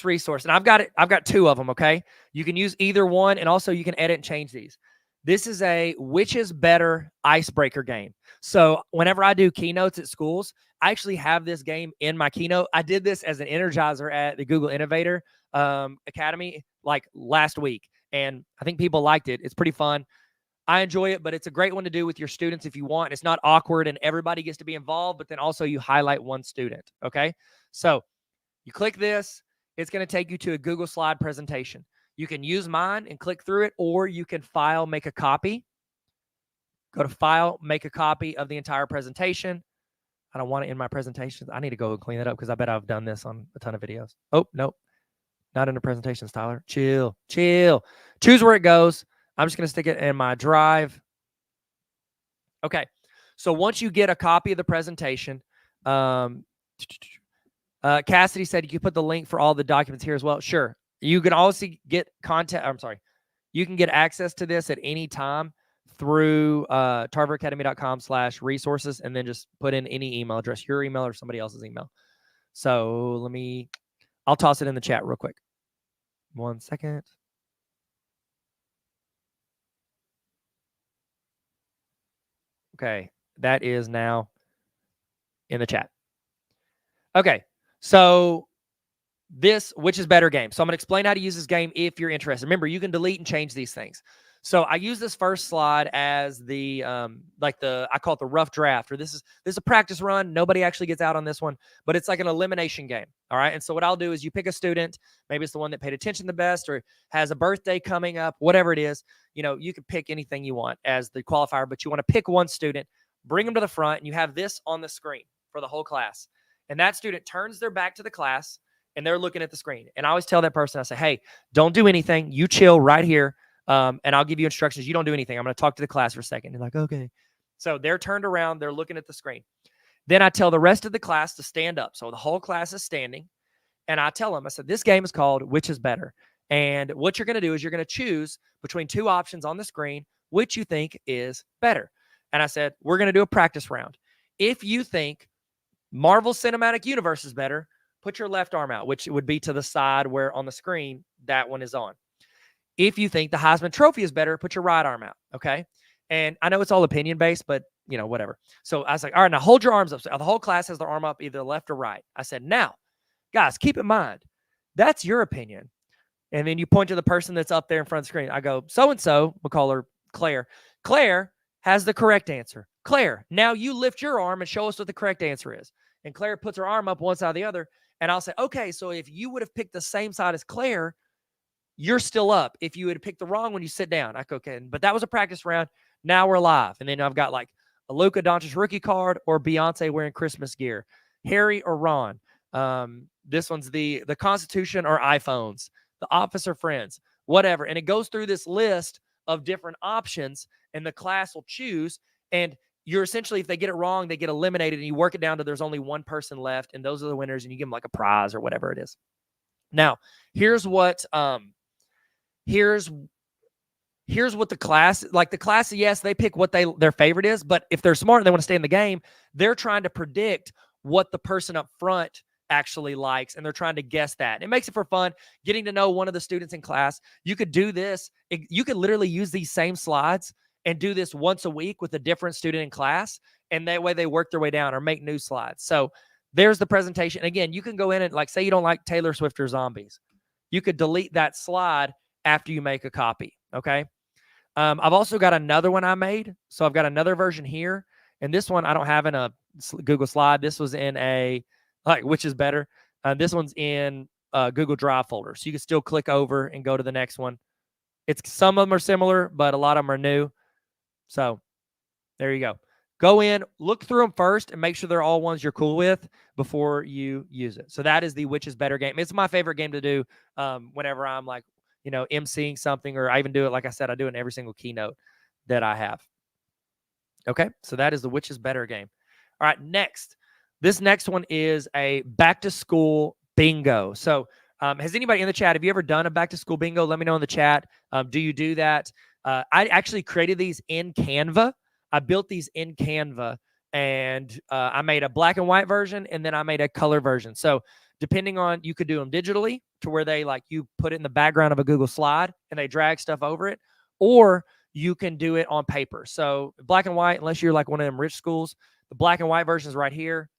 resource, and I've got two of them, okay? You can use either one, and also you can edit and change these. This is a which is better icebreaker game. So whenever I do keynotes at schools, I actually have this game in my keynote. I did this as an energizer at the Google Innovator Academy like last week, and I think people liked it. It's pretty fun. I enjoy it, but it's a great one to do with your students if you want. It's not awkward and everybody gets to be involved, but then also you highlight one student, okay? So you click this. It's going to take you to a Google slide presentation. You can use mine and click through it, or you can file, make a copy. Go to file, make a copy of the entire presentation. I don't want it in my presentations. I need to go and clean that up because I bet I've done this on a ton of videos. Oh, nope. Not in the presentations, Tyler. Chill. Choose where it goes. I'm just going to stick it in my drive. Okay. So once you get a copy of the presentation, Cassidy said you can put the link for all the documents here as well. Sure. You can also get you can get access to this at any time through tarveracademy.com/resources, and then just put in any email address, your email or somebody else's email. So I'll toss it in the chat real quick. 1 second. Okay, that is now in the chat. Okay, so this which is better game. So I'm going to explain how to use this game if you're interested. Remember, you can delete and change these things. So I use this first slide as the I call it the rough draft, or this is a practice run. Nobody actually gets out on this one, but it's like an elimination game. All right. And so what I'll do is you pick a student, maybe it's the one that paid attention the best or has a birthday coming up, whatever it is. You know, you can pick anything you want as the qualifier, but you want to pick one student, bring them to the front, and you have this on the screen for the whole class. And that student turns their back to the class and they're looking at the screen. And I always tell that person, I say, hey, don't do anything. You chill right here. And I'll give you instructions. You don't do anything. I'm going to talk to the class for a second. They're like, okay. So they're turned around. They're looking at the screen. Then I tell the rest of the class to stand up. So the whole class is standing. And I tell them, I said, this game is called Which is Better. And what you're going to do is you're going to choose between two options on the screen, which you think is better. And I said, we're going to do a practice round. If you think Marvel Cinematic Universe is better, put your left arm out, which would be to the side where on the screen that one is on. If you think the Heisman Trophy is better, put your right arm out, okay? And I know it's all opinion-based, but, whatever. So I was like, all right, now hold your arms up. So the whole class has their arm up either left or right. I said, now, guys, keep in mind, that's your opinion. And then you point to the person that's up there in front of the screen. I go, so-and-so, we'll call her Claire. Claire has the correct answer. Claire, now you lift your arm and show us what the correct answer is. And Claire puts her arm up one side or the other. And I'll say, okay, so if you would have picked the same side as Claire, you're still up. If you had picked the wrong one, you sit down. I go, okay. But that was a practice round. Now we're live. And then I've got like a Luka Doncic rookie card or Beyonce wearing Christmas gear. Harry or Ron. This one's the Constitution or iPhones. The Office or Friends. Whatever. And it goes through this list of different options, and the class will choose. And you're essentially, if they get it wrong, they get eliminated, and you work it down to there's only one person left, and those are the winners, and you give them like a prize or whatever it is. Now, here's what here's what the class, yes, they pick what their favorite is, but if they're smart and they want to stay in the game, they're trying to predict what the person up front actually likes, and they're trying to guess that. It makes it for fun, getting to know one of the students in class. You could do this. You could literally use these same slides and do this once a week with a different student in class, and that way they work their way down or make new slides. So there's the presentation. Again, you can go in and, like, say you don't like Taylor Swift or zombies. You could delete that slide after you make a copy, okay? I've also got another one I made. So I've got another version here, and this one I don't have in a Google slide. This was in a, which is better. This one's in a Google Drive folder. So you can still click over and go to the next one. Some of them are similar, but a lot of them are new. So there you go. Go in, look through them first, and make sure they're all ones you're cool with before you use it. So that is the Which is Better game. It's my favorite game to do whenever I'm like, emceeing something, or I even do it, like I said, I do it in every single keynote that I have. Okay, so that is the Which is Better game. All right, next. This next one is a back-to-school bingo. So has anybody in the chat, have you ever done a back-to-school bingo? Let me know in the chat. Do you do that? I actually created these in Canva. I built these in Canva, and I made a black and white version, and then I made a color version. So depending on, you could do them digitally to where they, like, you put it in the background of a Google slide and they drag stuff over it, or you can do it on paper. So black and white, unless you're like one of them rich schools, the black and white version is right here.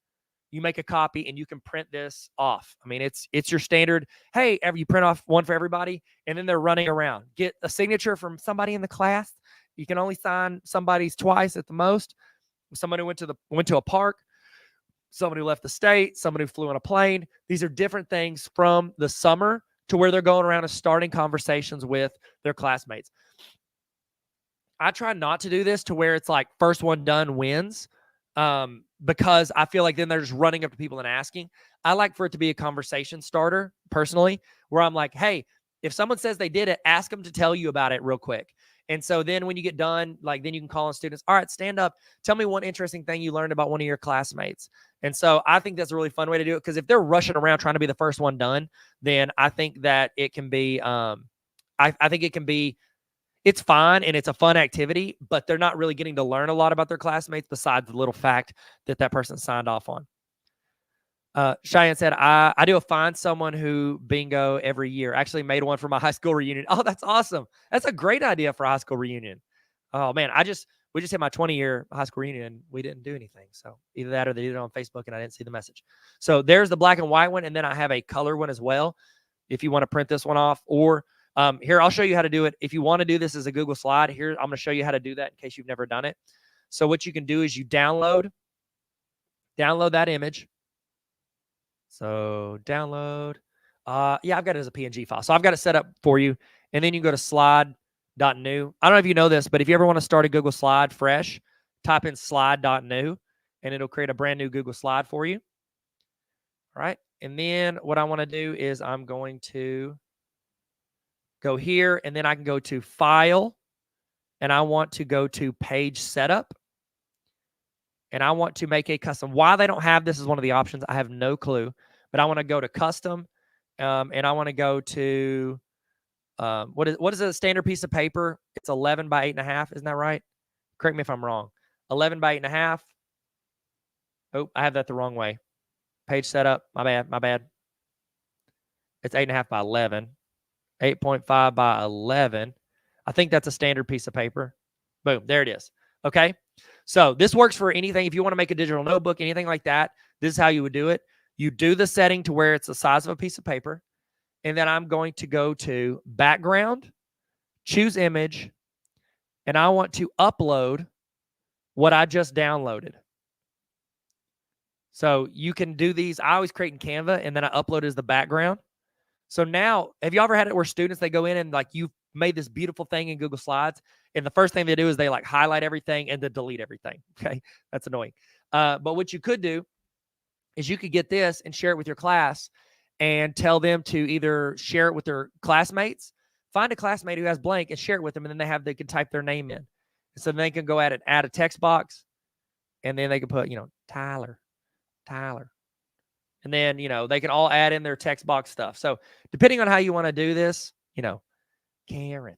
You make a copy and you can print this off. I mean, it's your standard, hey, you print off one for everybody, and then they're running around. Get a signature from somebody in the class. You can only sign somebody's twice at the most. Somebody who went to a park, somebody who left the state, somebody who flew on a plane. These are different things from the summer to where they're going around and starting conversations with their classmates. I try not to do this to where it's like first one done wins, because I feel like then they're just running up to people and asking. I like for it to be a conversation starter, personally, where I'm like, hey, if someone says they did it, ask them to tell you about it real quick. And so then when you get done, then you can call on students. All right, stand up. Tell me one interesting thing you learned about one of your classmates. And so I think that's a really fun way to do it, because if they're rushing around trying to be the first one done, then I think that it can be, I think it can be, it's fine and it's a fun activity, but they're not really getting to learn a lot about their classmates besides the little fact that person signed off on. Cheyenne said, I do a Find Someone Who bingo every year. Actually made one for my high school reunion. Oh, that's awesome. That's a great idea for a high school reunion. Oh, man, we just hit my 20-year high school reunion, and we didn't do anything. So either that or they did it on Facebook and I didn't see the message. So there's the black and white one, and then I have a color one as well if you want to print this one off. Or here, I'll show you how to do it. If you want to do this as a Google slide, here, I'm going to show you how to do that in case you've never done it. So what you can do is you download that image. So download. Yeah, I've got it as a PNG file. So I've got it set up for you. And then you go to slide.new. I don't know if you know this, but if you ever want to start a Google slide fresh, type in slide.new, and it'll create a brand new Google slide for you. All right. And then what I want to do is I'm going to go here, and then I can go to File, and I want to go to Page Setup. And I want to make a custom. Why they don't have this is one of the options. I have no clue. But I want to go to Custom, and I want to go to what is a standard piece of paper? It's 11 by 8.5. Isn't that right? Correct me if I'm wrong. 11 by 8.5. Oh, I have that the wrong way. Page setup. My bad. It's 8.5 by 11. 8.5 by 11. I think that's a standard piece of paper. Boom, there it is. Okay. So this works for anything. If you want to make a digital notebook, anything like that, this is how you would do it. You do the setting to where it's the size of a piece of paper. And then I'm going to go to background, choose image, and I want to upload what I just downloaded. So you can do these. I always create in Canva, and then I upload as the background. So now, have you ever had it where students, they go in and like you've made this beautiful thing in Google Slides, and the first thing they do is they like highlight everything and then delete everything. Okay, that's annoying. But what you could do is you could get this and share it with your class and tell them to either share it with their classmates, find a classmate who has blank and share it with them, and then they can type their name in. And so they can go at it, add a text box, and then they can put, Tyler. And then, they can all add in their text box stuff. So depending on how you want to do this, Karen,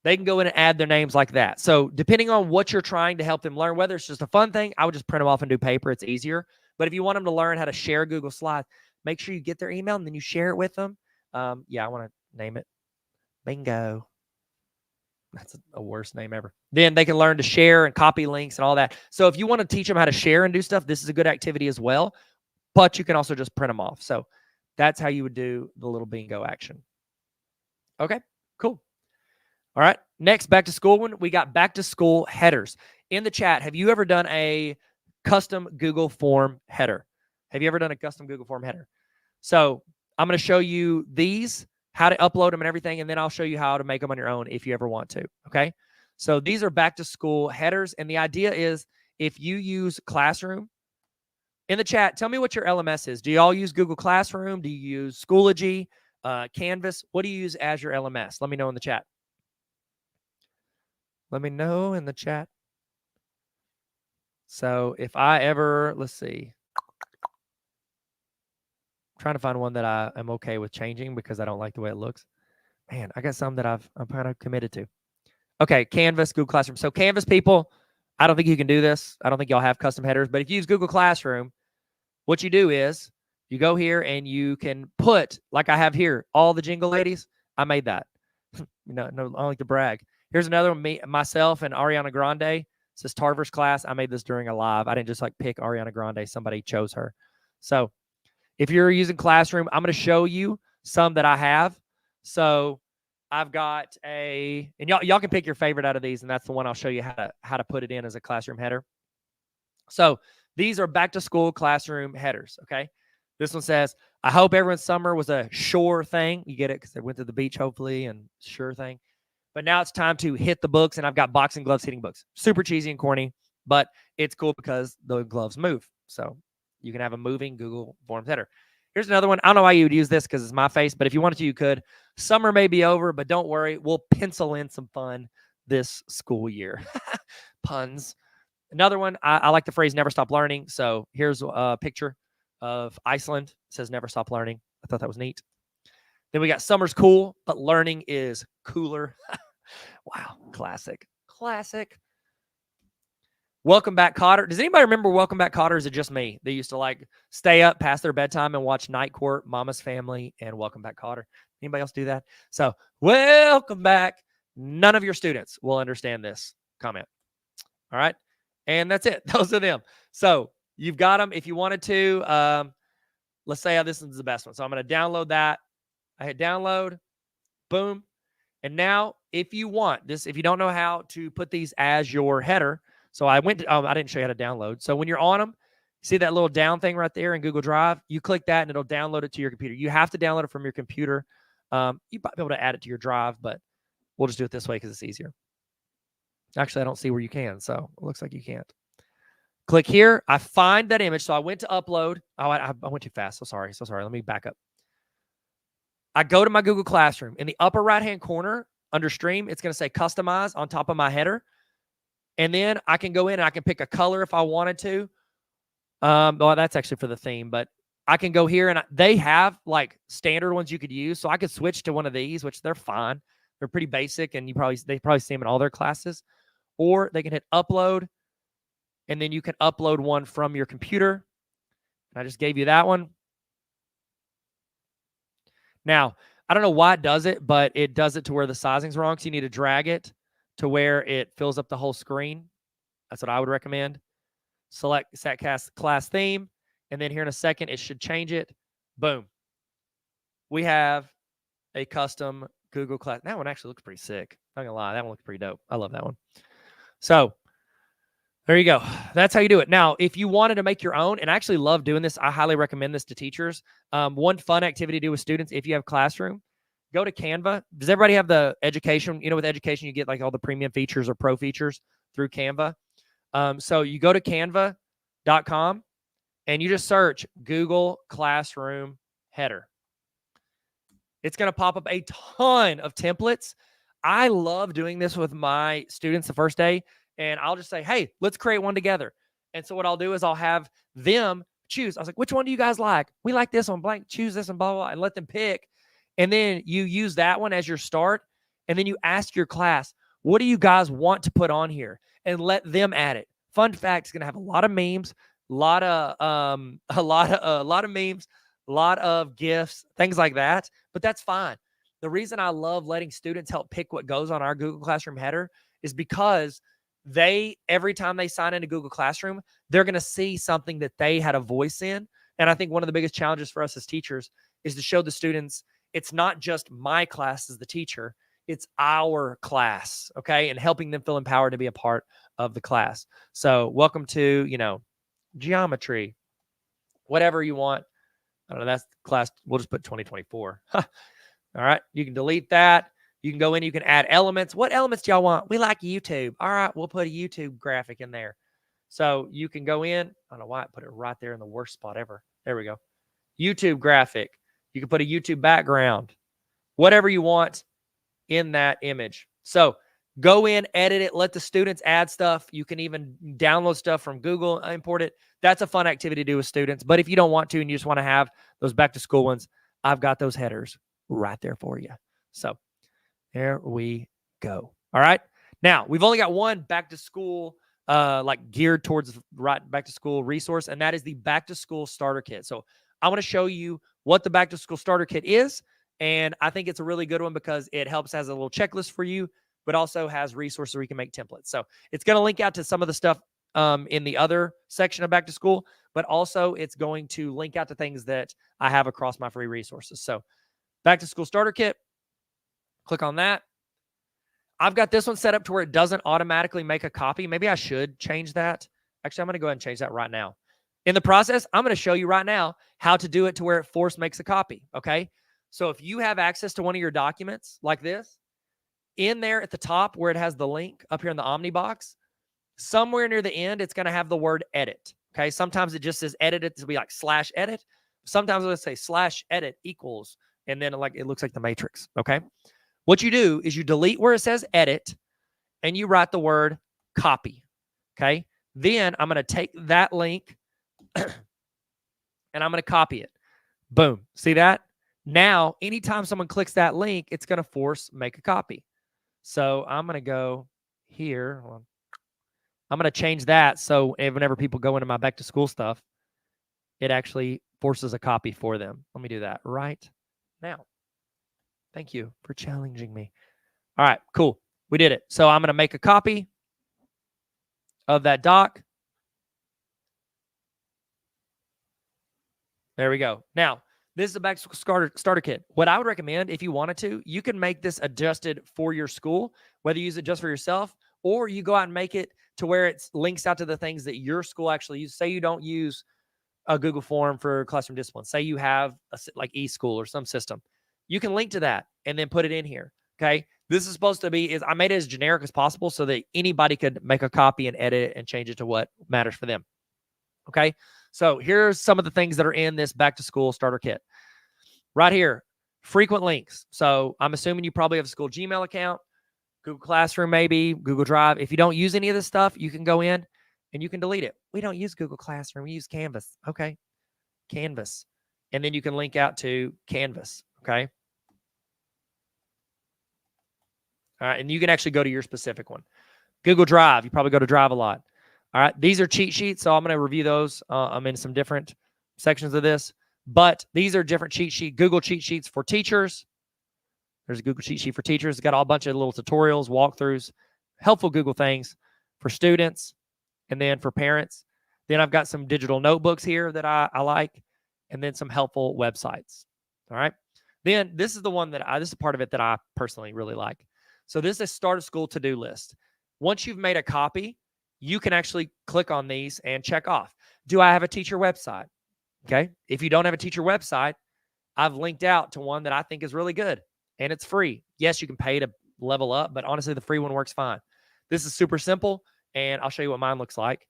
they can go in and add their names like that. So depending on what you're trying to help them learn, whether it's just a fun thing, I would just print them off and do paper. It's easier. But if you want them to learn how to share Google Slides, make sure you get their email and then you share it with them. I want to name it Bingo. That's a worst name ever. Then they can learn to share and copy links and all that. So if you want to teach them how to share and do stuff, this is a good activity as well. But you can also just print them off. So that's how you would do the little bingo action. Okay, cool. All right, next back to school one. We got back to school headers. In the chat, have you ever done a custom Google form header? Have you ever done a custom Google form header? So I'm going to show you these, how to upload them and everything, and then I'll show you how to make them on your own if you ever want to, okay? So these are back to school headers, and the idea is if you use Classroom, in the chat, tell me what your LMS is. Do you all use Google Classroom? Do you use Schoology, Canvas? What do you use as your LMS? Let me know in the chat. Let me know in the chat. So if I ever, let's see. I'm trying to find one that I am okay with changing because I don't like the way it looks. Man, I got some that I'm kind of committed to. Okay, Canvas, Google Classroom. So Canvas people, I don't think you can do this. I don't think y'all have custom headers. But if you use Google Classroom, what you do is you go here and you can put, like I have here, all the jingle ladies. I made that. No, I don't like to brag. Here's another one, myself and Ariana Grande. It says Tarver's class. I made this during a live. I didn't just like pick Ariana Grande. Somebody chose her. So if you're using Classroom, I'm going to show you some that I have. So I've got and y'all can pick your favorite out of these, and that's the one I'll show you how to put it in as a classroom header. So these are back to school classroom headers, okay? This one says, I hope everyone's summer was a sure thing. You get it because they went to the beach, hopefully, and sure thing. But now it's time to hit the books, and I've got boxing gloves hitting books. Super cheesy and corny, but it's cool because the gloves move. So you can have a moving Google Forms header. Here's another one. I don't know why you would use this because it's my face, but if you wanted to, you could. Summer may be over, but don't worry. We'll pencil in some fun this school year. Puns. Another one, I like the phrase never stop learning. So here's a picture of Iceland. It says never stop learning. I thought that was neat. Then we got summer's cool, but learning is cooler. Wow. Classic. Welcome Back, Cotter. Does anybody remember Welcome Back, Cotter? Is it just me? They used to like stay up past their bedtime and watch Night Court, Mama's Family, and Welcome Back, Cotter. Anybody else do that? So welcome back. None of your students will understand this comment. All right. And that's it. Those are them. So you've got them. If you wanted to, let's say this is the best one. So I'm going to download that. I hit download. Boom. And now if you want this, if you don't know how to put these as your header, so I went to, I didn't show you how to download. So when you're on them, see that little down thing right there in Google Drive? You click that and it'll download it to your computer. You have to download it from your computer. You might be able to add it to your drive, but we'll just do it this way because it's easier. Actually, I don't see where you can, so it looks like you can't. Click here. I find that image. So I went to upload. Oh, I went too fast. So sorry. Let me back up. I go to my Google Classroom. In the upper right-hand corner under Stream, it's going to say Customize on top of my header. And then I can go in and I can pick a color if I wanted to. Well, that's actually for the theme, but I can go here and they have like standard ones you could use. So I could switch to one of these, which they're fine. They're pretty basic, and they probably see them in all their classes. or they can hit upload, and then you can upload one from your computer. I just gave you that one. Now, I don't know why it does it, but it does it to where the sizing's wrong. So you need to drag it to where it fills up the whole screen. That's what I would recommend. Select set class theme. And then here in a second, it should change it. Boom. We have a custom Google class. That one actually looks pretty sick. Not gonna lie, that one looks pretty dope. I love that one. So there you go. That's how you do it. Now, if you wanted to make your own, and I actually love doing this, I highly recommend this to teachers. One fun activity to do with students, if you have Classroom, go to Canva. Does everybody have the education? You know, with education, you get like all the premium features or pro features through Canva. So you go to canva.com and you just search Google Classroom header. It's going to pop up a ton of templates. I love doing this with my students the first day, and I'll just say, hey, let's create one together. And so what I'll do is I'll have them choose. I was like, which one do you guys like? We like this one, blank, choose this one, blah, blah, blah, and let them pick. And then you use that one as your start. And then you ask your class, what do you guys want to put on here? And let them add it. Fun fact, it's going to have a lot of memes, a lot of memes, a lot of GIFs, things like that. But that's fine. The reason I love letting students help pick what goes on our Google Classroom header is because every time they sign into Google Classroom, they're going to see something that they had a voice in. And I think one of the biggest challenges for us as teachers is to show the students it's not just my class as the teacher, it's our class, okay? And helping them feel empowered to be a part of the class. So welcome to, geometry, whatever you want. I don't know, that's class. We'll just put 2024. All right, you can delete that. You can go in, you can add elements. What elements do y'all want? We like YouTube. All right, we'll put a YouTube graphic in there. So you can go in. I don't know why I put it right there in the worst spot ever. There we go. YouTube graphic. You can put a YouTube background, whatever you want in that image. So go in, edit it, let the students add stuff. You can even download stuff from Google, import it. That's a fun activity to do with students. But if you don't want to and you just want to have those back to school ones, I've got those headers right there for you. So there we go. All right. Now, we've only got one back to school, like geared towards right back to school resource, and that is the back to school starter kit. So I want to show you what the back to school starter kit is. And I think it's a really good one because it helps as a little checklist for you, but also has resources where you can make templates. So it's going to link out to some of the stuff in the other section of back to school, but also it's going to link out to things that I have across my free resources. So back to school starter kit, click on that. I've got this one set up to where it doesn't automatically make a copy. Maybe I should change that. Actually, I'm going to go ahead and change that right now. In the process, I'm going to show you right now how to do it to where it force makes a copy. Okay. So if you have access to one of your documents like this, in there at the top where it has the link up here in the Omni box, somewhere near the end, it's going to have the word edit. Okay. Sometimes it just says edit. It'll be like /edit. Sometimes it'll say /edit equals, and then it looks like the matrix. Okay. What you do is you delete where it says edit and you write the word copy. Okay. Then I'm going to take that link and I'm going to copy it. Boom. See that? Now, anytime someone clicks that link, it's going to force make a copy. So I'm going to go here. I'm going to change that. So whenever people go into my back to school stuff, it actually forces a copy for them. Let me do that right now. Thank you for challenging me. All right, cool. We did it. So I'm going to make a copy of that doc. There we go. Now, this is a back to school starter kit. What I would recommend, if you wanted to, you can make this adjusted for your school, whether you use it just for yourself or you go out and make it to where it links out to the things that your school actually uses. Say you don't use a Google form for classroom discipline. Say you have like eSchool or some system. You can link to that and then put it in here. Okay. This is supposed to be, I made it as generic as possible so that anybody could make a copy and edit it and change it to what matters for them. Okay. So here's some of the things that are in this back to school starter kit. Right here, frequent links. So I'm assuming you probably have a school Gmail account, Google Classroom, maybe Google Drive. If you don't use any of this stuff, you can go in and you can delete it. We don't use Google Classroom. We use Canvas. Okay. Canvas. And then you can link out to Canvas. Okay. All right. And you can actually go to your specific one. Google Drive, you probably go to Drive a lot. All right, these are cheat sheets, so I'm going to review those. I'm in some different sections of this, but these are different Google cheat sheets for teachers. There's a Google cheat sheet for teachers. It's got all a bunch of little tutorials, walkthroughs, helpful Google things for students, and then for parents. Then I've got some digital notebooks here that I like, and then some helpful websites. All right. Then this is the one this is part of it that I personally really like. So this is a start of school to-do list. Once you've made a copy, you can actually click on these and check off. Do I have a teacher website? Okay. If you don't have a teacher website, I've linked out to one that I think is really good, and it's free. Yes, you can pay to level up, but honestly, the free one works fine. This is super simple, and I'll show you what mine looks like.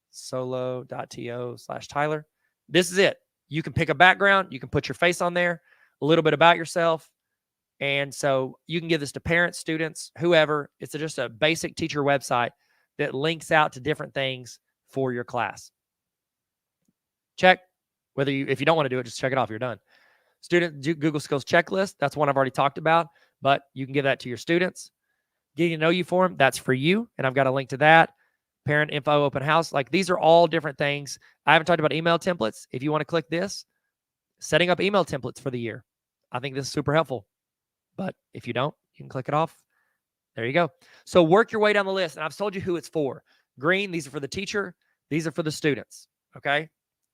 Solo.to/Tyler. This is it. You can pick a background. You can put your face on there, a little bit about yourself. And so you can give this to parents, students, whoever. It's just a basic teacher website that links out to different things for your class. Check. If you don't want to do it, just check it off. You're done. Student Google Skills Checklist. That's one I've already talked about, but you can give that to your students. Getting to know you form. That's for you. And I've got a link to that. Parent info, open house. Like, these are all different things. I haven't talked about email templates. If you want to click this, setting up email templates for the year. I think this is super helpful. But if you don't, you can click it off. There you go. So work your way down the list. And I've told you who it's for. Green, these are for the teacher. These are for the students. Okay.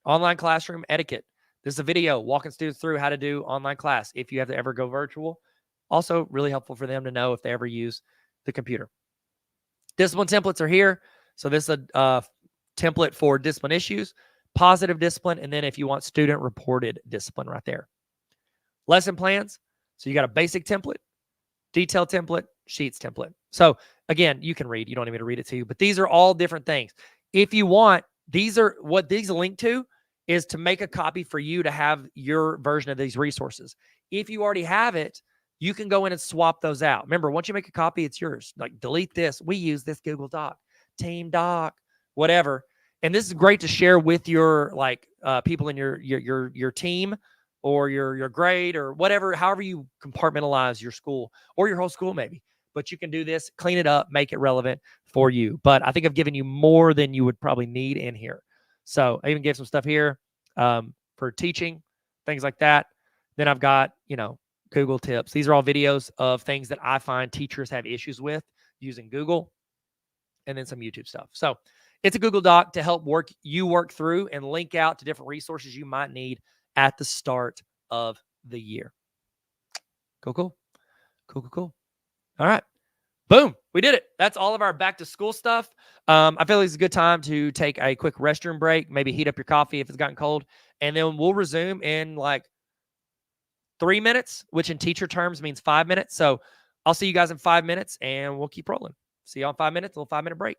Online classroom etiquette. This is a video walking students through how to do online class if you have to ever go virtual. Also, really helpful for them to know if they ever use the computer. Discipline templates are here. So this is a template for discipline issues, positive discipline, and then if you want student-reported discipline right there. Lesson plans. So you got a basic template, detailed template, sheets template. So again, you can read. You don't need me to read it to you, but these are all different things. If you want, what these link to is to make a copy for you to have your version of these resources. If you already have it, you can go in and swap those out. Remember, once you make a copy, it's yours. Like, delete this. We use this Google Doc, Team Doc, whatever. And this is great to share with your people in your team or your grade or whatever, however you compartmentalize your school or your whole school maybe. But you can do this, clean it up, make it relevant for you. But I think I've given you more than you would probably need in here. So I even gave some stuff here for teaching, things like that. Then I've got, Google tips. These are all videos of things that I find teachers have issues with using Google, and then some YouTube stuff. So it's a Google Doc to help work through and link out to different resources you might need at the start of the year. Cool. All right. Boom. We did it. That's all of our back to school stuff. I feel like it's a good time to take a quick restroom break, maybe heat up your coffee if it's gotten cold, and then we'll resume in 3 minutes, which in teacher terms means 5 minutes. So I'll see you guys in 5 minutes, and we'll keep rolling. See you in 5 minutes, a little 5-minute break.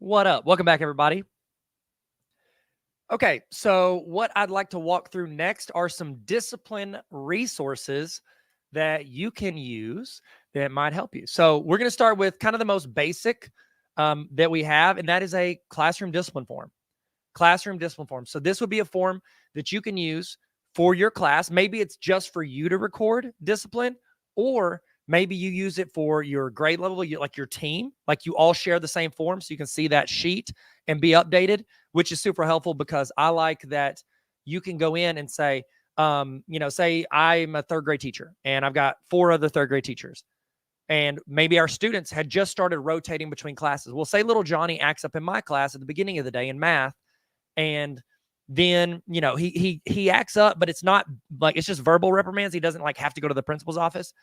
What up? Welcome back, everybody. Okay, so what I'd like to walk through next are some discipline resources that you can use that might help you. So we're going to start with kind of the most basic that we have, and that is a classroom discipline form. Classroom discipline form. So this would be a form that you can use for your class. Maybe it's just for you to record discipline, or maybe you use it for your grade level, like your team, like you all share the same form so you can see that sheet and be updated, which is super helpful because I like that you can go in and say, say I'm a third grade teacher and I've got 4 other third grade teachers. And maybe our students had just started rotating between classes. Well, say little Johnny acts up in my class at the beginning of the day in math, and then he acts up, but it's not like it's just verbal reprimands. He doesn't like have to go to the principal's office.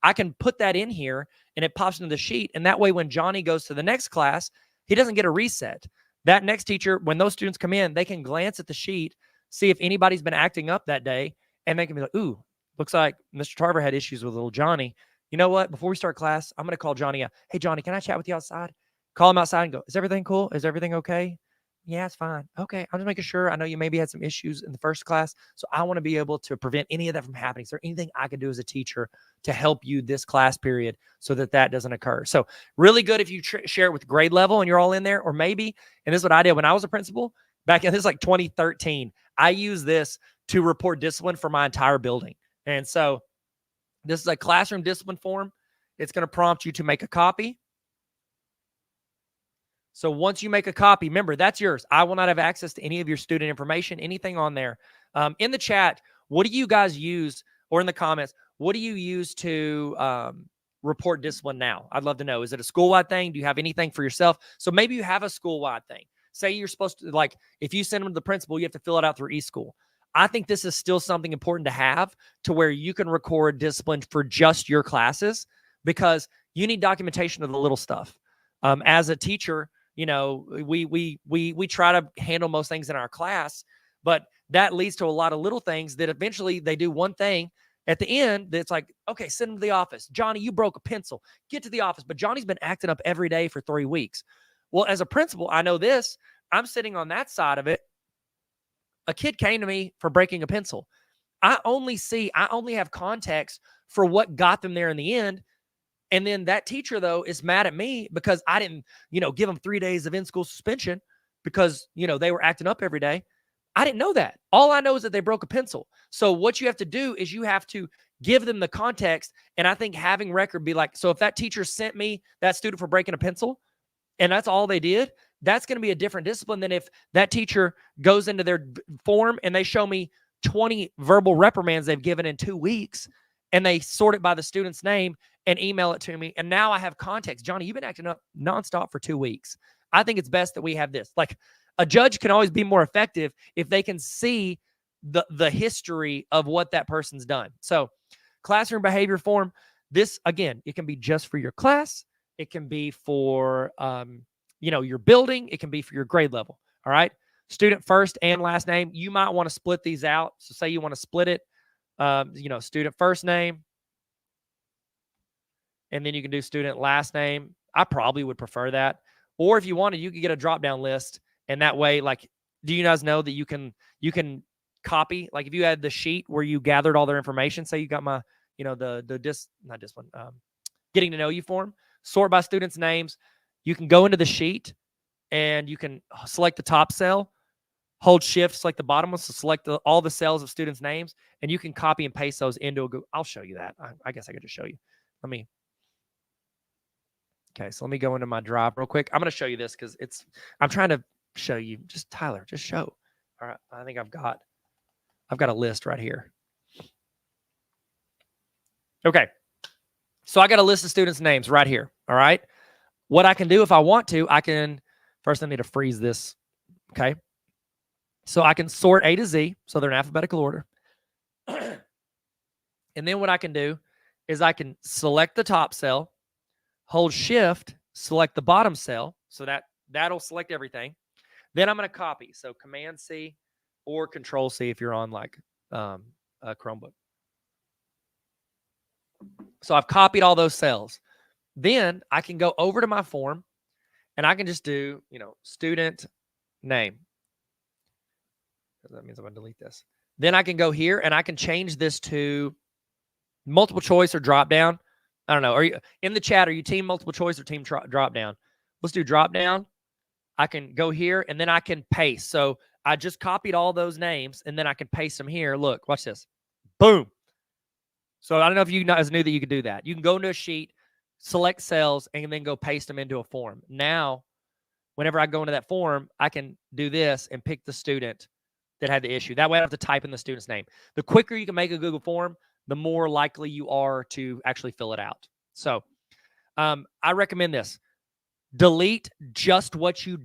I can put that in here and it pops into the sheet. And that way, when Johnny goes to the next class, he doesn't get a reset. That next teacher, when those students come in, they can glance at the sheet, see if anybody's been acting up that day, and they can be like, ooh, looks like Mr. Tarver had issues with little Johnny. You know what? Before we start class, I'm going to call Johnny up. Hey, Johnny, can I chat with you outside? Call him outside and go, is everything cool? Is everything okay? Yeah, it's fine. Okay, I'm just making sure. I know you maybe had some issues in the first class, so I want to be able to prevent any of that from happening. Is there anything I can do as a teacher to help you this class period so that that doesn't occur? So really good if you share it with grade level and you're all in there, or maybe, and this is what I did when I was a principal back in this like 2013, I used this to report discipline for my entire building. And so this is a classroom discipline form. It's going to prompt you to make a copy. So once you make a copy, remember, that's yours. I will not have access to any of your student information, anything on there. In the chat, what do you guys use, or in the comments, what do you use to report discipline now? I'd love to know. Is it a school-wide thing? Do you have anything for yourself? So maybe you have a school-wide thing. Say you're supposed to, like, if you send them to the principal, you have to fill it out through eSchool. I think this is still something important to have, to where you can record discipline for just your classes, because you need documentation of the little stuff. As a teacher, we try to handle most things in our class, but that leads to a lot of little things that eventually they do one thing at the end that's like, okay, send him to the office. Johnny, you broke a pencil. Get to the office. But Johnny's been acting up every day for 3 weeks. Well, as a principal, I know this. I'm sitting on that side of it. A kid came to me for breaking a pencil. I only have context for what got them there in the end. And then that teacher, though, is mad at me because I didn't, give them 3 days of in-school suspension because, they were acting up every day. I didn't know that. All I know is that they broke a pencil. So what you have to do is you have to give them the context. And I think having record be like, so if that teacher sent me that student for breaking a pencil and that's all they did, that's going to be a different discipline than if that teacher goes into their form and they show me 20 verbal reprimands they've given in 2 weeks and they sort it by the student's name and email it to me. And now I have context. Johnny, you've been acting up nonstop for 2 weeks. I think it's best that we have this. Like, a judge can always be more effective if they can see the history of what that person's done. So classroom behavior form, this, again, it can be just for your class. It can be for, your building. It can be for your grade level. All right. Student first and last name. You might want to split these out. So say you want to split it, student first name, and then you can do student last name. I probably would prefer that. Or if you wanted, you could get a drop-down list. And that way, like, do you guys know that you can copy, like if you had the sheet where you gathered all their information, say you got my, getting to know you form, sort by students' names. You can go into the sheet and you can select the top cell, hold shift, select the bottom one, so select all the cells of students' names, and you can copy and paste those into a Google. I'll show you that. I guess I could just show you. Okay, so let me go into my drive real quick. I'm going to show you this because I'm trying to show you. Just Tyler, just show. All right, I think I've got a list right here. Okay, so I got a list of students' names right here. All right, what I can do if I want to, first I need to freeze this. Okay, so I can sort A to Z, so they're in alphabetical order. And then what I can do is I can select the top cell, hold shift, select the bottom cell, so that'll select everything. Then I'm going to copy. So Command C or Control C if you're on like a Chromebook. So I've copied all those cells. Then I can go over to my form And I can just do, student name. That means I'm going to delete this. Then I can go here and I can change this to multiple choice or drop down. I don't know. Are you in the chat? Are you team multiple choice or team drop down? Let's do drop down. I can go here and then I can paste. So I just copied all those names and then I can paste them here. Look, watch this. Boom. So I don't know if you guys knew that you could do that. You can go into a sheet, select cells, and then go paste them into a form. Now, whenever I go into that form, I can do this and pick the student that had the issue. That way I don't have to type in the student's name. The quicker you can make a Google form, the more likely you are to actually fill it out. So I recommend this. Delete just what you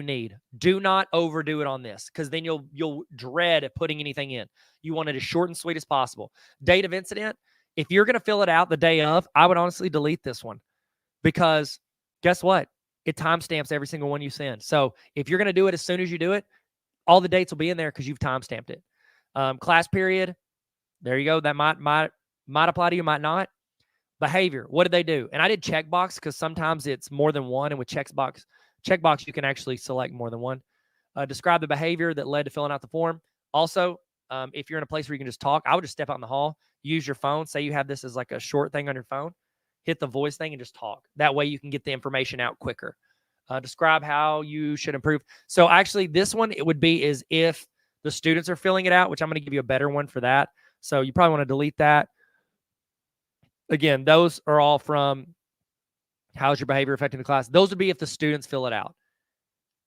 need. Do not overdo it on this, because then you'll dread putting anything in. You want it as short and sweet as possible. Date of incident, if you're going to fill it out the day of, I would honestly delete this one, because guess what? It timestamps every single one you send. So if you're going to do it as soon as you do it, all the dates will be in there because you've timestamped it. Class period, there you go. That might apply to you, might not. Behavior, what did they do? And I did checkbox because sometimes it's more than one, and with checkbox you can actually select more than one. Describe the behavior that led to filling out the form. Also, if you're in a place where you can just talk, I would just step out in the hall, use your phone. Say you have this as like a short thing on your phone, hit the voice thing and just talk. That way you can get the information out quicker. Describe how you should improve. So actually this one, it would be is if the students are filling it out, which I'm going to give you a better one for that. So you probably want to delete that. Again, those are all from how's your behavior affecting the class. Those would be if the students fill it out.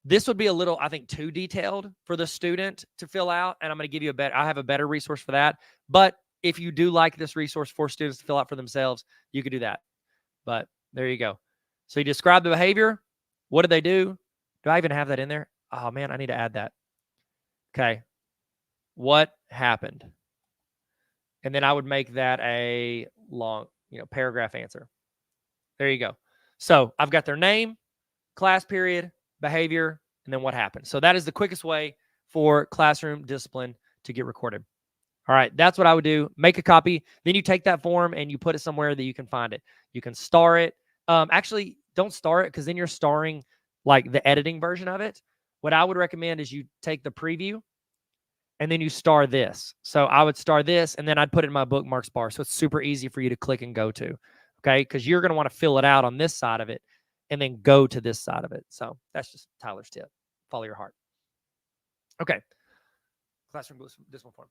This would be a little, I think, too detailed for the student to fill out, and I'm going to give you I have a better resource for that. But if you do like this resource for students to fill out for themselves, you could do that. But there you go. So you describe the behavior. What did they do? Do I even have that in there? Oh, man, I need to add that. Okay. What happened? And then I would make that a long, paragraph answer. There you go. So I've got their name, class period, behavior, and then what happened. So that is the quickest way for classroom discipline to get recorded. All right, that's what I would do. Make a copy. Then you take that form and you put it somewhere that you can find it. You can star it. Actually, don't star it, because then you're starring like the editing version of it. What I would recommend is you take the preview and then you star this. So I would star this, and then I'd put it in my bookmarks bar. So it's super easy for you to click and go to, okay? Because you're going to want to fill it out on this side of it and then go to this side of it. So that's just Tyler's tip. Follow your heart. Okay. Classroom discipline form.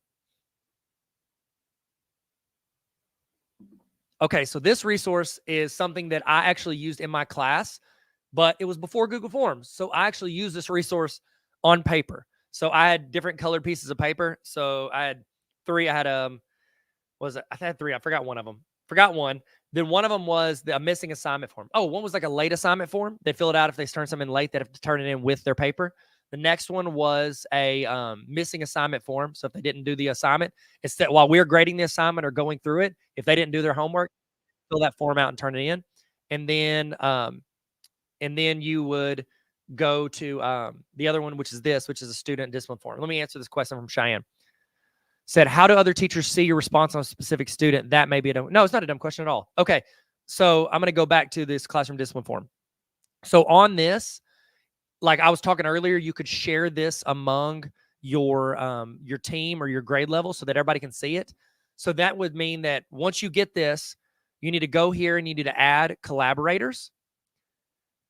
Okay, so this resource is something that I actually used in my class, but it was before Google Forms. So I actually used this resource on paper. So I had different colored pieces of paper. So I had three. I had I had three. I forgot one of them. Forgot one. Then one of them was the missing assignment form. Oh, one was like a late assignment form. They fill it out if they turn something late. They have to turn it in with their paper. The next one was a missing assignment form. So if they didn't do the assignment, it's that while we're grading the assignment or going through it, if they didn't do their homework, fill that form out and turn it in. And then you would go to the other one, which is a student discipline form. Let me answer this question from Cheyenne. Said, how do other teachers see your response on a specific student? That may be no, it's not a dumb question at all. Okay, so I'm going to go back to this classroom discipline form. So on this, like I was talking earlier, you could share this among your team or your grade level so that everybody can see it. So that would mean that once you get this, you need to go here and you need to add collaborators.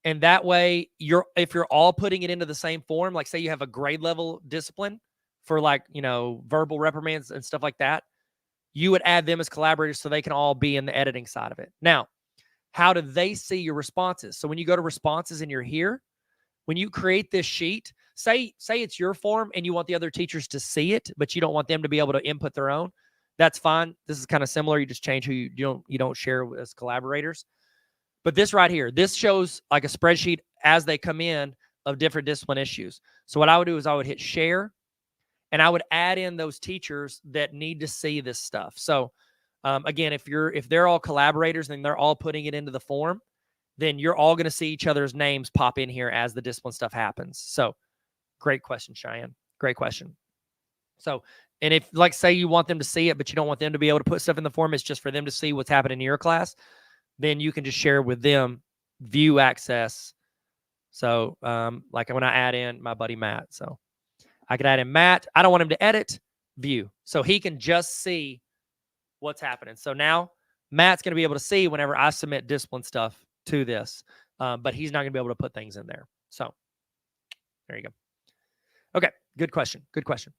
And that way, if you're all putting it into the same form, like say you have a grade level discipline for like, verbal reprimands and stuff like that, you would add them as collaborators so they can all be in the editing side of it. Now, how do they see your responses? So when you go to responses and you're here, when you create this sheet, say it's your form and you want the other teachers to see it, but you don't want them to be able to input their own, that's fine. This is kind of similar. You just change who you don't share as collaborators. But this right here, this shows like a spreadsheet as they come in of different discipline issues. So what I would do is I would hit share, and I would add in those teachers that need to see this stuff. So again, if they're all collaborators and they're all putting it into the form, then you're all going to see each other's names pop in here as the discipline stuff happens. So great question, Cheyenne. Great question. So, and if like say you want them to see it, but you don't want them to be able to put stuff in the form, it's just for them to see what's happening in your class, then you can just share with them, view access, So like when I add in my buddy Matt, so I could add in Matt. I don't want him to edit, view. So he can just see what's happening. So now Matt's going to be able to see whenever I submit discipline stuff to this, but he's not going to be able to put things in there. So there you go. Okay, good question. Good question.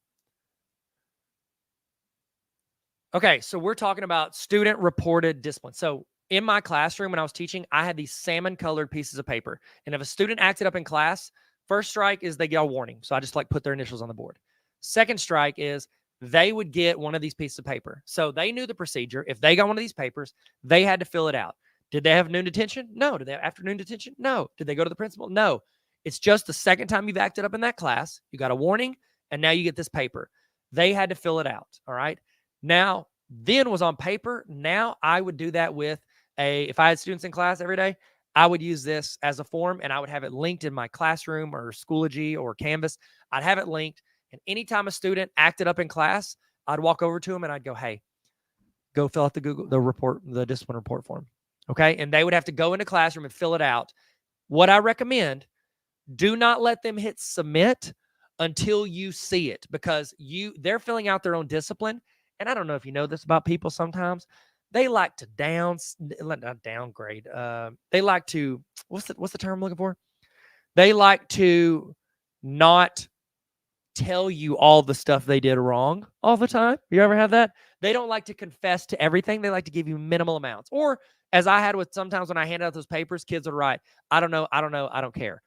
Okay, so we're talking about student-reported discipline. So in my classroom when I was teaching, I had these salmon-colored pieces of paper. And if a student acted up in class, first strike is they get a warning. So I just like put their initials on the board. Second strike is they would get one of these pieces of paper. So they knew the procedure. If they got one of these papers, they had to fill it out. Did they have noon detention? No. Did they have afternoon detention? No. Did they go to the principal? No. It's just the second time you've acted up in that class, you got a warning, and now you get this paper. They had to fill it out, all right? Now, then was on paper. Now I would do that with if I had students in class every day, I would use this as a form and I would have it linked in my classroom or Schoology or Canvas. I'd have it linked. And anytime a student acted up in class, I'd walk over to them and I'd go, hey, go fill out the discipline report form. Okay. And they would have to go into classroom and fill it out. What I recommend, do not let them hit submit until you see it, because they're filling out their own discipline. And I don't know if you know this about people sometimes. They like to not downgrade. They like to, what's the term I'm looking for? They like to not tell you all the stuff they did wrong all the time. You ever have that? They don't like to confess to everything. They like to give you minimal amounts. Or as I had with sometimes when I handed out those papers, kids would write, I don't know, I don't care.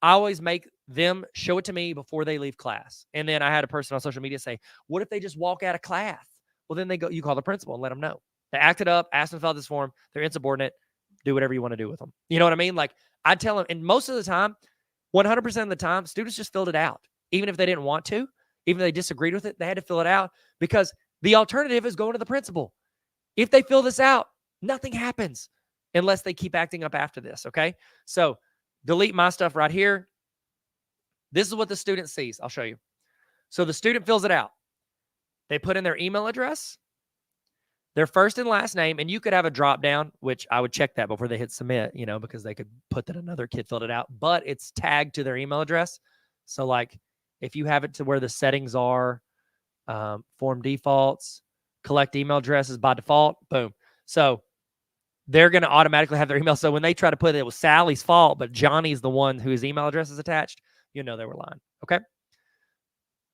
I always make them show it to me before they leave class. And then I had a person on social media say, what if they just walk out of class? Well, then you call the principal and let them know. They acted up, asked them to fill out this form. They're insubordinate. Do whatever you want to do with them. You know what I mean? Like I tell them, and most of the time, 100% of the time, students just filled it out. Even if they didn't want to, even if they disagreed with it, they had to fill it out because the alternative is going to the principal. If they fill this out, nothing happens unless they keep acting up after this, okay? So delete my stuff right here. This is what the student sees. I'll show you. So the student fills it out. They put in their email address, their first and last name, and you could have a drop down, which I would check that before they hit submit, because they could put that another kid filled it out, but it's tagged to their email address. So like if you have it to where the settings are, form defaults, collect email addresses by default, boom. So they're going to automatically have their email. So when they try to put it was Sally's fault, but Johnny's the one whose email address is attached, they were lying. Okay. All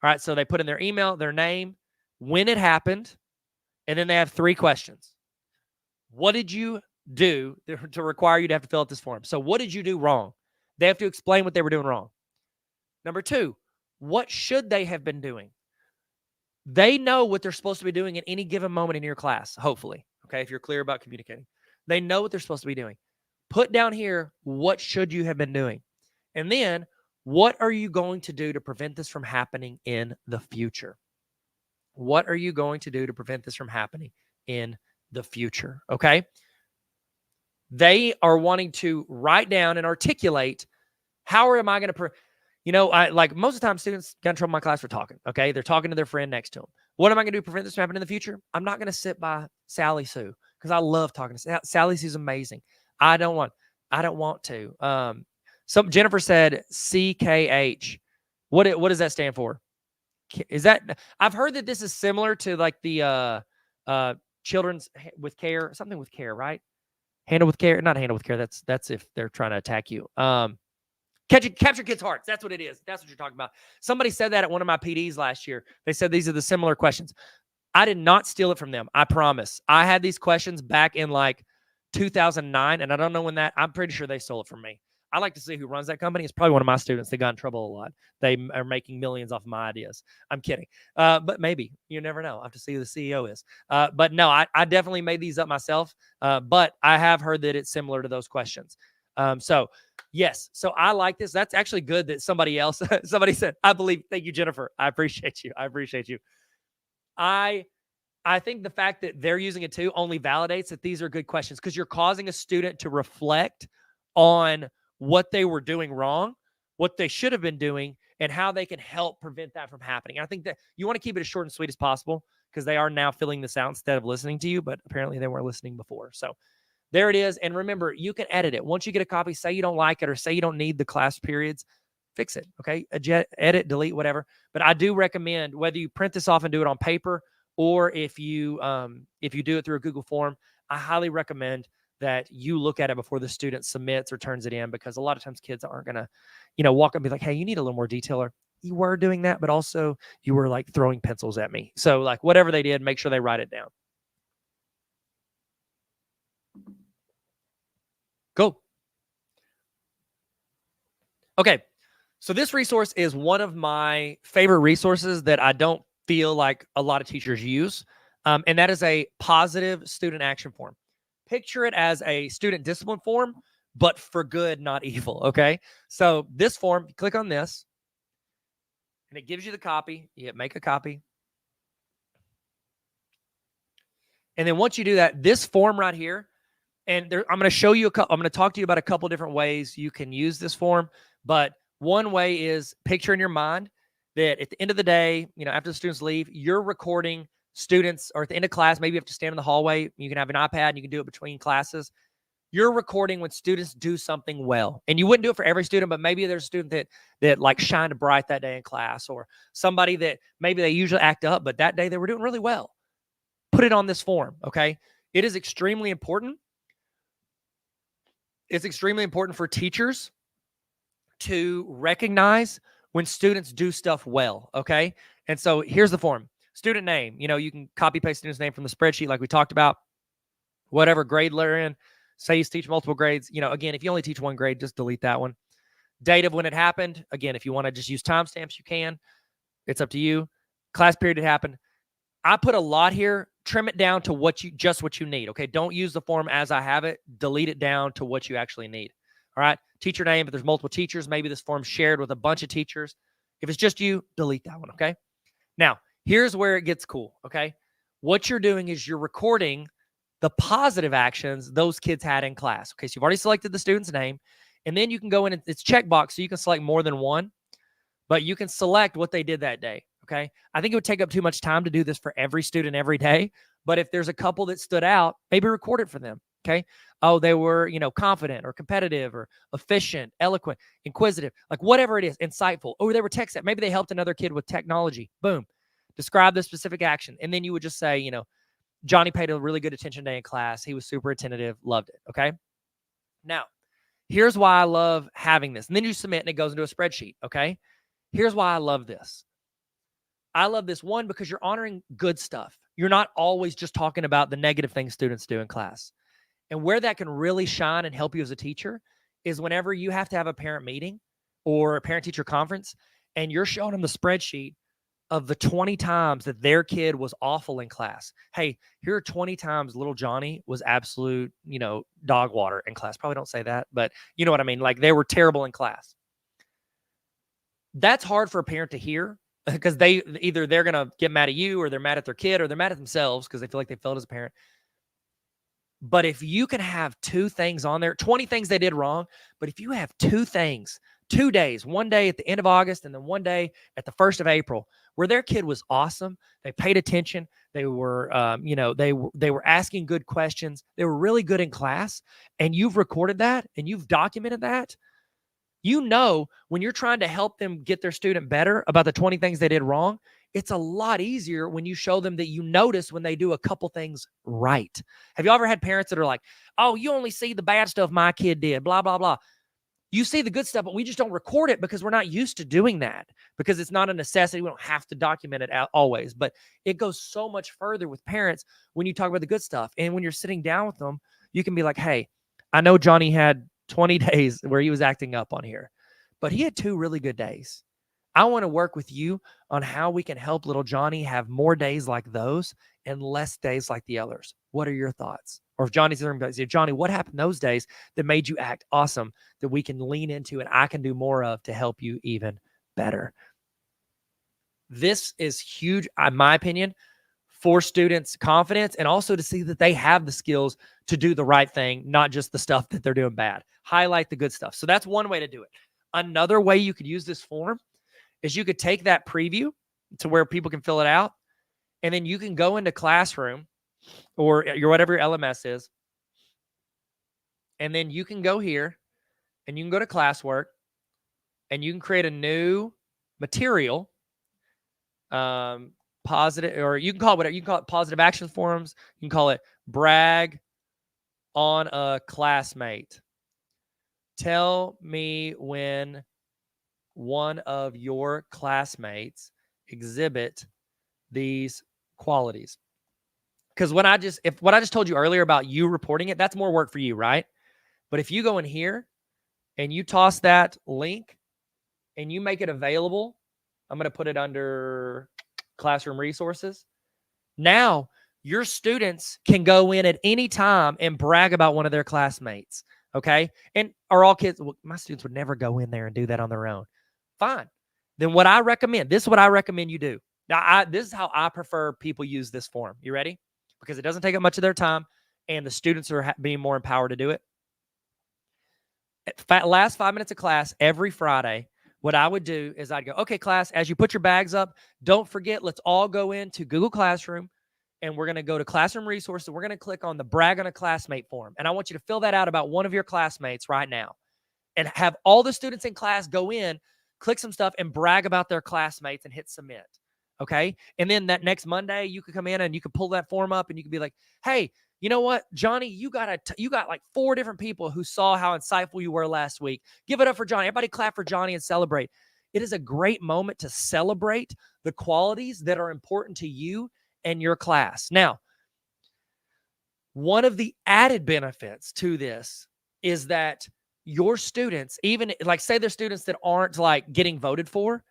right. So they put in their email, their name, when it happened, and then they have 3 questions. What did you do to require you to have to fill out this form? So what did you do wrong? They have to explain what they were doing wrong. Number 2, what should they have been doing? They know what they're supposed to be doing at any given moment in your class, hopefully. Okay, if you're clear about communicating. They know what they're supposed to be doing. Put down here, what should you have been doing? And then, what are you going to do to prevent this from happening in the future? What are you going to do to prevent this from happening in the future? Okay. They are wanting to write down and articulate, how am I going to, I like most of the time students got in trouble in my class for talking. Okay. They're talking to their friend next to them. What am I going to do to prevent this from happening in the future? I'm not going to sit by Sally Sue because I love talking to Sally Sue's amazing. I don't want to. Jennifer said CKH. What does that stand for? Is that, I've heard that this is similar to like the children's with care, something with care, right? Handle with care, not handle with care. That's if they're trying to attack you. Capture kids' hearts. That's what it is. That's what you're talking about. Somebody said that at one of my PDs last year. They said these are the similar questions. I did not steal it from them. I promise. I had these questions back in like 2009, and I don't know when I'm pretty sure they stole it from me. I like to see who runs that company. It's probably one of my students that got in trouble a lot. They are making millions off of my ideas. I'm kidding. But maybe. You never know. I have to see who the CEO is. But no, I definitely made these up myself. But I have heard that it's similar to those questions. So yes. So I like this. That's actually good that somebody said, I believe. Thank you, Jennifer. I appreciate you. I think the fact that they're using it too only validates that these are good questions, because you're causing a student to reflect on what they were doing wrong, what they should have been doing, and how they can help prevent that from happening. I think that you want to keep it as short and sweet as possible, because they are now filling this out instead of listening to you, but apparently they weren't listening before. So There it is. And remember, you can edit it. Once you get a copy, say you don't like it or say you don't need the class periods, fix it. Okay. Edit, delete, whatever. But I do recommend whether you print this off and do it on paper or if you do it through a Google form, I highly recommend that you look at it before the student submits or turns it in, because a lot of times kids aren't going to, walk up and be like, hey, you need a little more detail, or you were doing that, but also you were like throwing pencils at me. So like whatever they did, make sure they write it down. Cool. Okay. So this resource is one of my favorite resources that I don't feel like a lot of teachers use. And that is a positive student action form. Picture it as a student discipline form, but for good, not evil. Okay. So this form, you click on this and it gives you the copy. You hit make a copy. And then once you do that, this form right here, and I'm going to show you I'm going to talk to you about a couple different ways you can use this form. But one way is picture in your mind that at the end of the day, after the students leave, you're recording students, or at the end of class, maybe you have to stand in the hallway. You can have an iPad and you can do it between classes. You're recording when students do something well. And you wouldn't do it for every student, but maybe there's a student that like shined bright that day in class, or somebody that maybe they usually act up, but that day they were doing really well. Put it on this form, okay? It is extremely important. It's extremely important for teachers to recognize when students do stuff well, okay? And so here's the form. Student name, you can copy paste student's name from the spreadsheet like we talked about. Whatever grade they're in. Say you teach multiple grades. Again, if you only teach one grade, just delete that one. Date of when it happened. Again, if you want to just use timestamps, you can. It's up to you. Class period it happened. I put a lot here. Trim it down to what you need. Okay. Don't use the form as I have it. Delete it down to what you actually need. All right. Teacher name. If there's multiple teachers, maybe this form's shared with a bunch of teachers. If it's just you, delete that one. Okay. Now, here's where it gets cool. Okay. What you're doing is you're recording the positive actions those kids had in class. Okay. So you've already selected the student's name, and then you can go in and it's checkbox. So you can select more than one, but you can select what they did that day. Okay. I think it would take up too much time to do this for every student every day. But if there's a couple that stood out, maybe record it for them. Okay. Oh, they were, confident or competitive or efficient, eloquent, inquisitive, like whatever it is, insightful. Or they were tech savvy. Maybe they helped another kid with technology. Boom. Describe the specific action. And then you would just say, Johnny paid a really good attention today in class. He was super attentive, loved it. Okay. Now, here's why I love having this. And then you submit and it goes into a spreadsheet. Okay. Here's why I love this. I love this, one, because you're honoring good stuff. You're not always just talking about the negative things students do in class. And where that can really shine and help you as a teacher is whenever you have to have a parent meeting or a parent-teacher conference, and you're showing them the spreadsheet of the 20 times that their kid was awful in class. Hey, here are 20 times little Johnny was absolute, dog water in class. Probably don't say that, but you know what I mean? Like they were terrible in class. That's hard for a parent to hear, because they're going to get mad at you, or they're mad at their kid, or they're mad at themselves because they feel like they failed as a parent. But if you can have 2 things on there, 20 things they did wrong, but if you have 2 things, 2 days, one day at the end of August and then one day at the 1st of April, where their kid was awesome, they paid attention, they were, they were asking good questions, they were really good in class, and you've recorded that and you've documented that, when you're trying to help them get their student better about the 20 things they did wrong, it's a lot easier when you show them that you notice when they do a couple things right. Have you ever had parents that are like, oh, you only see the bad stuff my kid did, blah, blah, blah. You see the good stuff, but we just don't record it because we're not used to doing that, because it's not a necessity. We don't have to document it always, but it goes so much further with parents when you talk about the good stuff. And when you're sitting down with them, you can be like, hey, I know Johnny had 20 days where he was acting up on here, but he had 2 really good days. I want to work with you on how we can help little Johnny have more days like those and less days like the others. What are your thoughts? Or if Johnny's there, say, Johnny, what happened those days that made you act awesome that we can lean into and I can do more of to help you even better? This is huge, in my opinion, for students' confidence, and also to see that they have the skills to do the right thing, not just the stuff that they're doing bad. Highlight the good stuff. So that's one way to do it. Another way you could use this form is you could take that preview to where people can fill it out, and then you can go into Classroom or your whatever your LMS is, And then you can go here and you can go to classwork and you can create a new material, positive, or you can call it whatever. You can call it positive action forums. You can call it brag on a classmate. Tell me when one of your classmates exhibit these qualities. Because what I just told you earlier about you reporting it, that's more work for you, right? But if you go in here and you toss that link and you make it available, I'm going to put it under classroom resources. Now your students can go in at any time and brag about one of their classmates. Okay. And are all kids, well, my students would never go in there and do that on their own. Fine. Then what I recommend, this is what I recommend you do. Now, this is how I prefer people use this form. You ready? Because it doesn't take up much of their time and the students are being more empowered to do it. Last 5 minutes of class every Friday, what I would do is I'd go, okay, class, as you put your bags up, don't forget, let's all go into Google Classroom and we're going to go to Classroom Resources. We're going to click on the Brag on a Classmate form. And I want you to fill that out about one of your classmates right now and have all the students in class go in, click some stuff and brag about their classmates and hit submit. Okay. And then that next Monday, you could come in and you could pull that form up and you could be like, hey, you know what, Johnny, you got like 4 different people who saw how insightful you were last week. Give it up for Johnny. Everybody clap for Johnny and celebrate. It is a great moment to celebrate the qualities that are important to you and your class. Now, one of the added benefits to this is that your students, even like say they're students that aren't like getting voted for,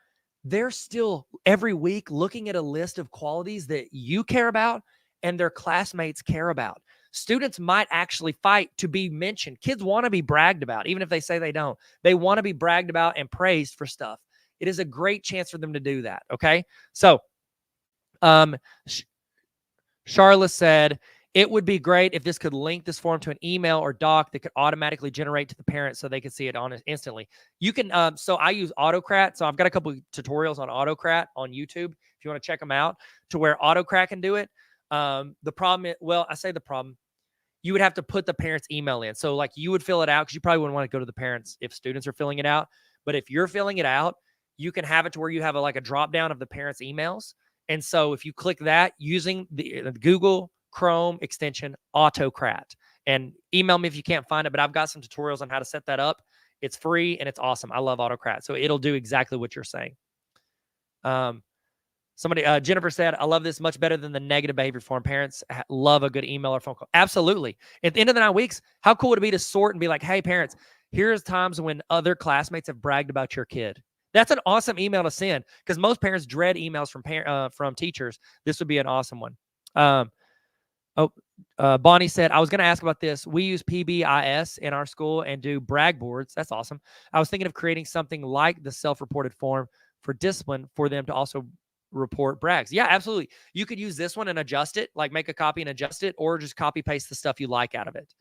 they're still every week looking at a list of qualities that you care about and their classmates care about. Students might actually fight to be mentioned. Kids want to be bragged about, even if they say they don't. They want to be bragged about and praised for stuff. It is a great chance for them to do that, okay? So, Charlotte said, it would be great if this could link this form to an email or doc that could automatically generate to the parents so they could see it on it instantly. You can, so I use Autocrat. So I've got a couple of tutorials on Autocrat on YouTube if you want to check them out, to where Autocrat can do it. The problem is, well, I say the problem, you would have to put the parents' email in. So like you would fill it out because you probably wouldn't want to go to the parents if students are filling it out. But if you're filling it out, you can have it to where you have like a drop down of the parents' emails. And so if you click that using the Google Chrome extension, Autocrat, and email me if you can't find it, but I've got some tutorials on how to set that up. It's free and it's awesome. I love Autocrat. So it'll do exactly what you're saying. Jennifer said, I love this much better than the negative behavior form. Parents love a good email or phone call. Absolutely. At the end of the 9 weeks, how cool would it be to sort and be like, hey, parents, here's times when other classmates have bragged about your kid. That's an awesome email to send because most parents dread emails from teachers. This would be an awesome one. Bonnie said, I was going to ask about this. We use PBIS in our school and do brag boards. That's awesome. I was thinking of creating something like the self-reported form for discipline for them to also report brags. Yeah, absolutely. You could use this one and adjust it, like make a copy and adjust it, or just copy paste the stuff you like out of it.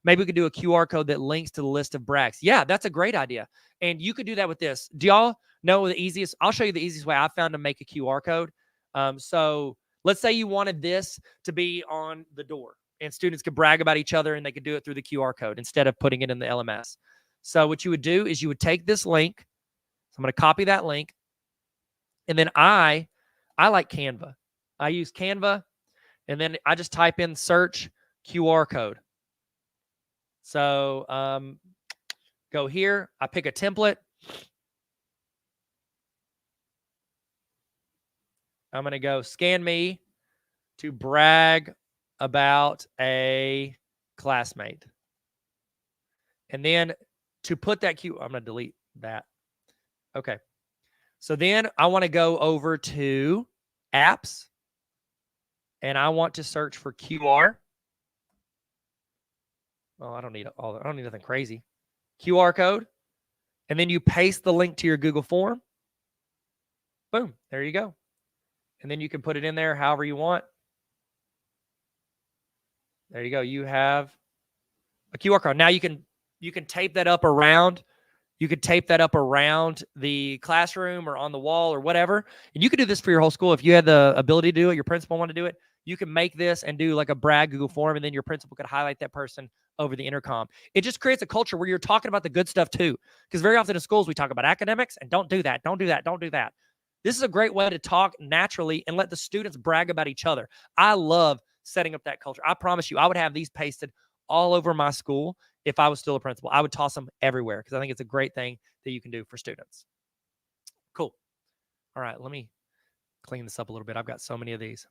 Maybe we could do a QR code that links to the list of brags. Yeah, that's a great idea. And you could do that with this. Do y'all know the easiest? I'll show you the easiest way I found to make a QR code. So let's say you wanted this to be on the door and students could brag about each other and they could do it through the QR code instead of putting it in the LMS. So what you would do is you would take this link. So I'm going to copy that link. And then I like Canva. I use Canva. And then I just type in search QR code. So go here. I pick a template. I'm going to go scan me to brag about a classmate. And then to put that I'm going to delete that. Okay. So then I want to go over to apps and I want to search for QR. Well, I don't need nothing crazy. QR code. And then you paste the link to your Google form. Boom. There you go. And then you can put it in there however you want. There you go. You have a QR code. Now you can tape that up around. You could tape that up around the classroom or on the wall or whatever. And you could do this for your whole school. If you had the ability to do it, your principal wanted to do it, you can make this and do like a brag Google form. And then your principal could highlight that person, over the intercom. It just creates a culture where you're talking about the good stuff too. Because very often in schools, we talk about academics and don't do that, don't do that, don't do that. This is a great way to talk naturally and let the students brag about each other. I love setting up that culture. I promise you, I would have these pasted all over my school if I was still a principal. I would toss them everywhere because I think it's a great thing that you can do for students. Cool. All right, let me clean this up a little bit. I've got so many of these.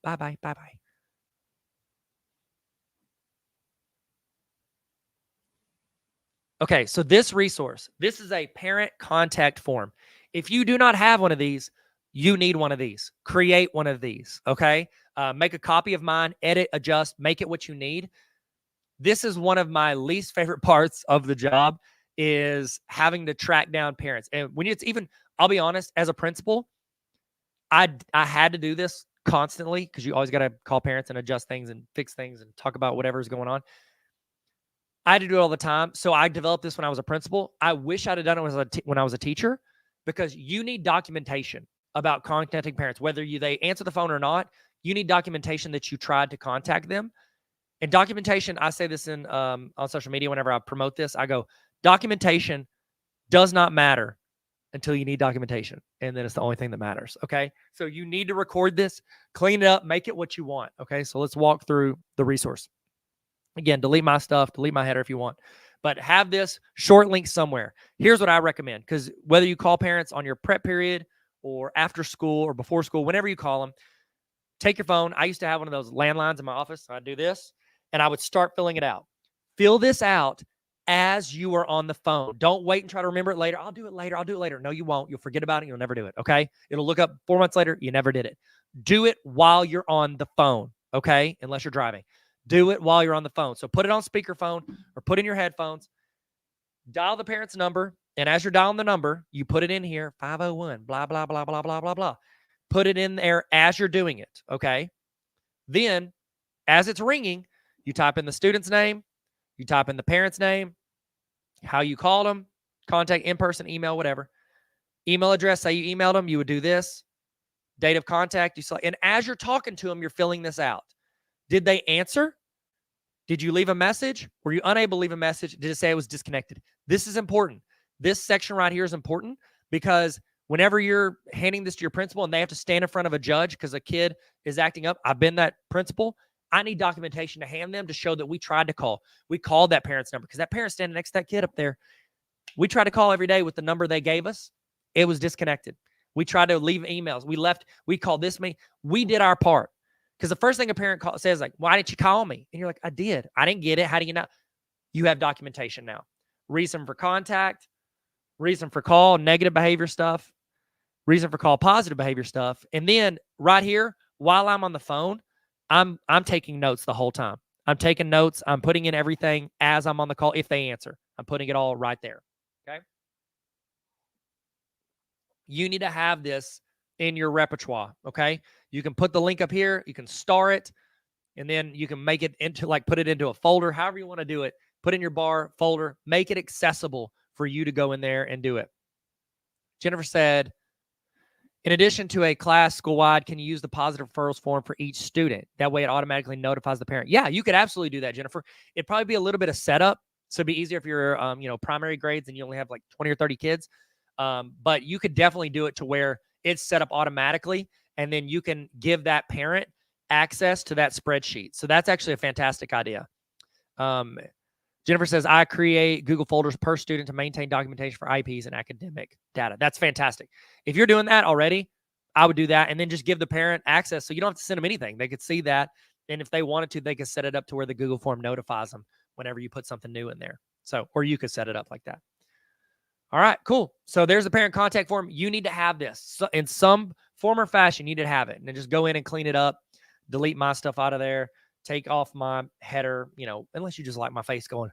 Bye-bye, bye-bye. Okay, so this resource, this is a parent contact form. If you do not have one of these, you need one of these. Create one of these, okay? Make a copy of mine, edit, adjust, make it what you need. This is one of my least favorite parts of the job is having to track down parents. And when it's even, I'll be honest, as a principal, I had to do this constantly because you always got to call parents and adjust things and fix things and talk about whatever's going on. I had to do it all the time. So I developed this when I was a principal. I wish I'd have done it when I was a teacher because you need documentation about contacting parents, whether they answer the phone or not. You need documentation that you tried to contact them. And documentation, I say this in on social media whenever I promote this, I go, documentation does not matter until you need documentation. And then it's the only thing that matters, okay? So you need to record this, clean it up, make it what you want, okay? So let's walk through the resource. Again, delete my stuff, delete my header if you want. But have this short link somewhere. Here's what I recommend, because whether you call parents on your prep period or after school or before school, whenever you call them, take your phone. I used to have one of those landlines in my office. So I'd do this, and I would start filling it out. Fill this out as you are on the phone. Don't wait and try to remember it later. I'll do it later. I'll do it later. No, you won't. You'll forget about it. You'll never do it, okay? It'll look up 4 months later. You never did it. Do it while you're on the phone, okay? Unless you're driving. Do it while you're on the phone. So put it on speakerphone or put in your headphones. Dial the parent's number, and as you're dialing the number, you put it in here, 501, blah, blah, blah, blah, blah, blah, blah. Put it in there as you're doing it, okay? Then, as it's ringing, you type in the student's name, you type in the parent's name, how you called them, contact, in-person, email, whatever. Email address, say you emailed them, you would do this. Date of contact, you select, and as you're talking to them, you're filling this out. Did they answer? Did you leave a message? Were you unable to leave a message? Did it say it was disconnected? This is important. This section right here is important because whenever you're handing this to your principal and they have to stand in front of a judge because a kid is acting up, I've been that principal. I need documentation to hand them to show that we tried to call. We called that parent's number because that parent's standing next to that kid up there. We tried to call every day with the number they gave us. It was disconnected. We tried to leave emails. We called this me. We did our part. Because the first thing a parent says, like, why didn't you call me? And you're like, I did. I didn't get it. How do you know? You have documentation now. Reason for contact, reason for call, negative behavior stuff, reason for call, positive behavior stuff. And then right here, while I'm on the phone, I'm taking notes the whole time. I'm taking notes. I'm putting in everything as I'm on the call. If they answer, I'm putting it all right there. Okay. You need to have this in your repertoire. Okay. You can put the link up here. You can star it, and then you can make it into put it into a folder, however you want to do it. Put in your bar folder, make it accessible for you to go in there and do it. Jennifer said, in addition to a class school-wide, can you use the positive referrals form for each student? That way it automatically notifies the parent. Yeah, you could absolutely do that, Jennifer. It'd probably be a little bit of setup. So it'd be easier if you're, primary grades and you only have like 20 or 30 kids. But you could definitely do it to where it's set up automatically. And then you can give that parent access to that spreadsheet. So that's actually a fantastic idea. Jennifer says, I create Google folders per student to maintain documentation for IEPs and academic data. That's fantastic. If you're doing that already, I would do that and then just give the parent access so you don't have to send them anything. They could see that. And if they wanted to, they could set it up to where the Google form notifies them whenever you put something new in there. So, or you could set it up like that. All right, cool. So there's the parent contact form. You need to have this. So in some form or fashion, you need to have it. And then just go in and clean it up, delete my stuff out of there, take off my header, unless you just like my face going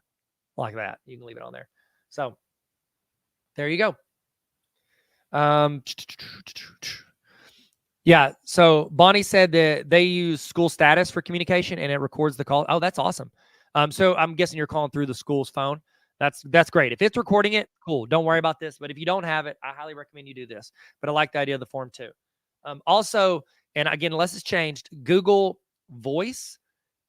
like that. You can leave it on there. So there you go. Yeah, so Bonnie said that they use school status for communication and it records the call. Oh, that's awesome. So I'm guessing you're calling through the school's phone. That's great. If it's recording it, cool. Don't worry about this. But if you don't have it, I highly recommend you do this. But I like the idea of the form too. Also, and again, unless it's changed, Google Voice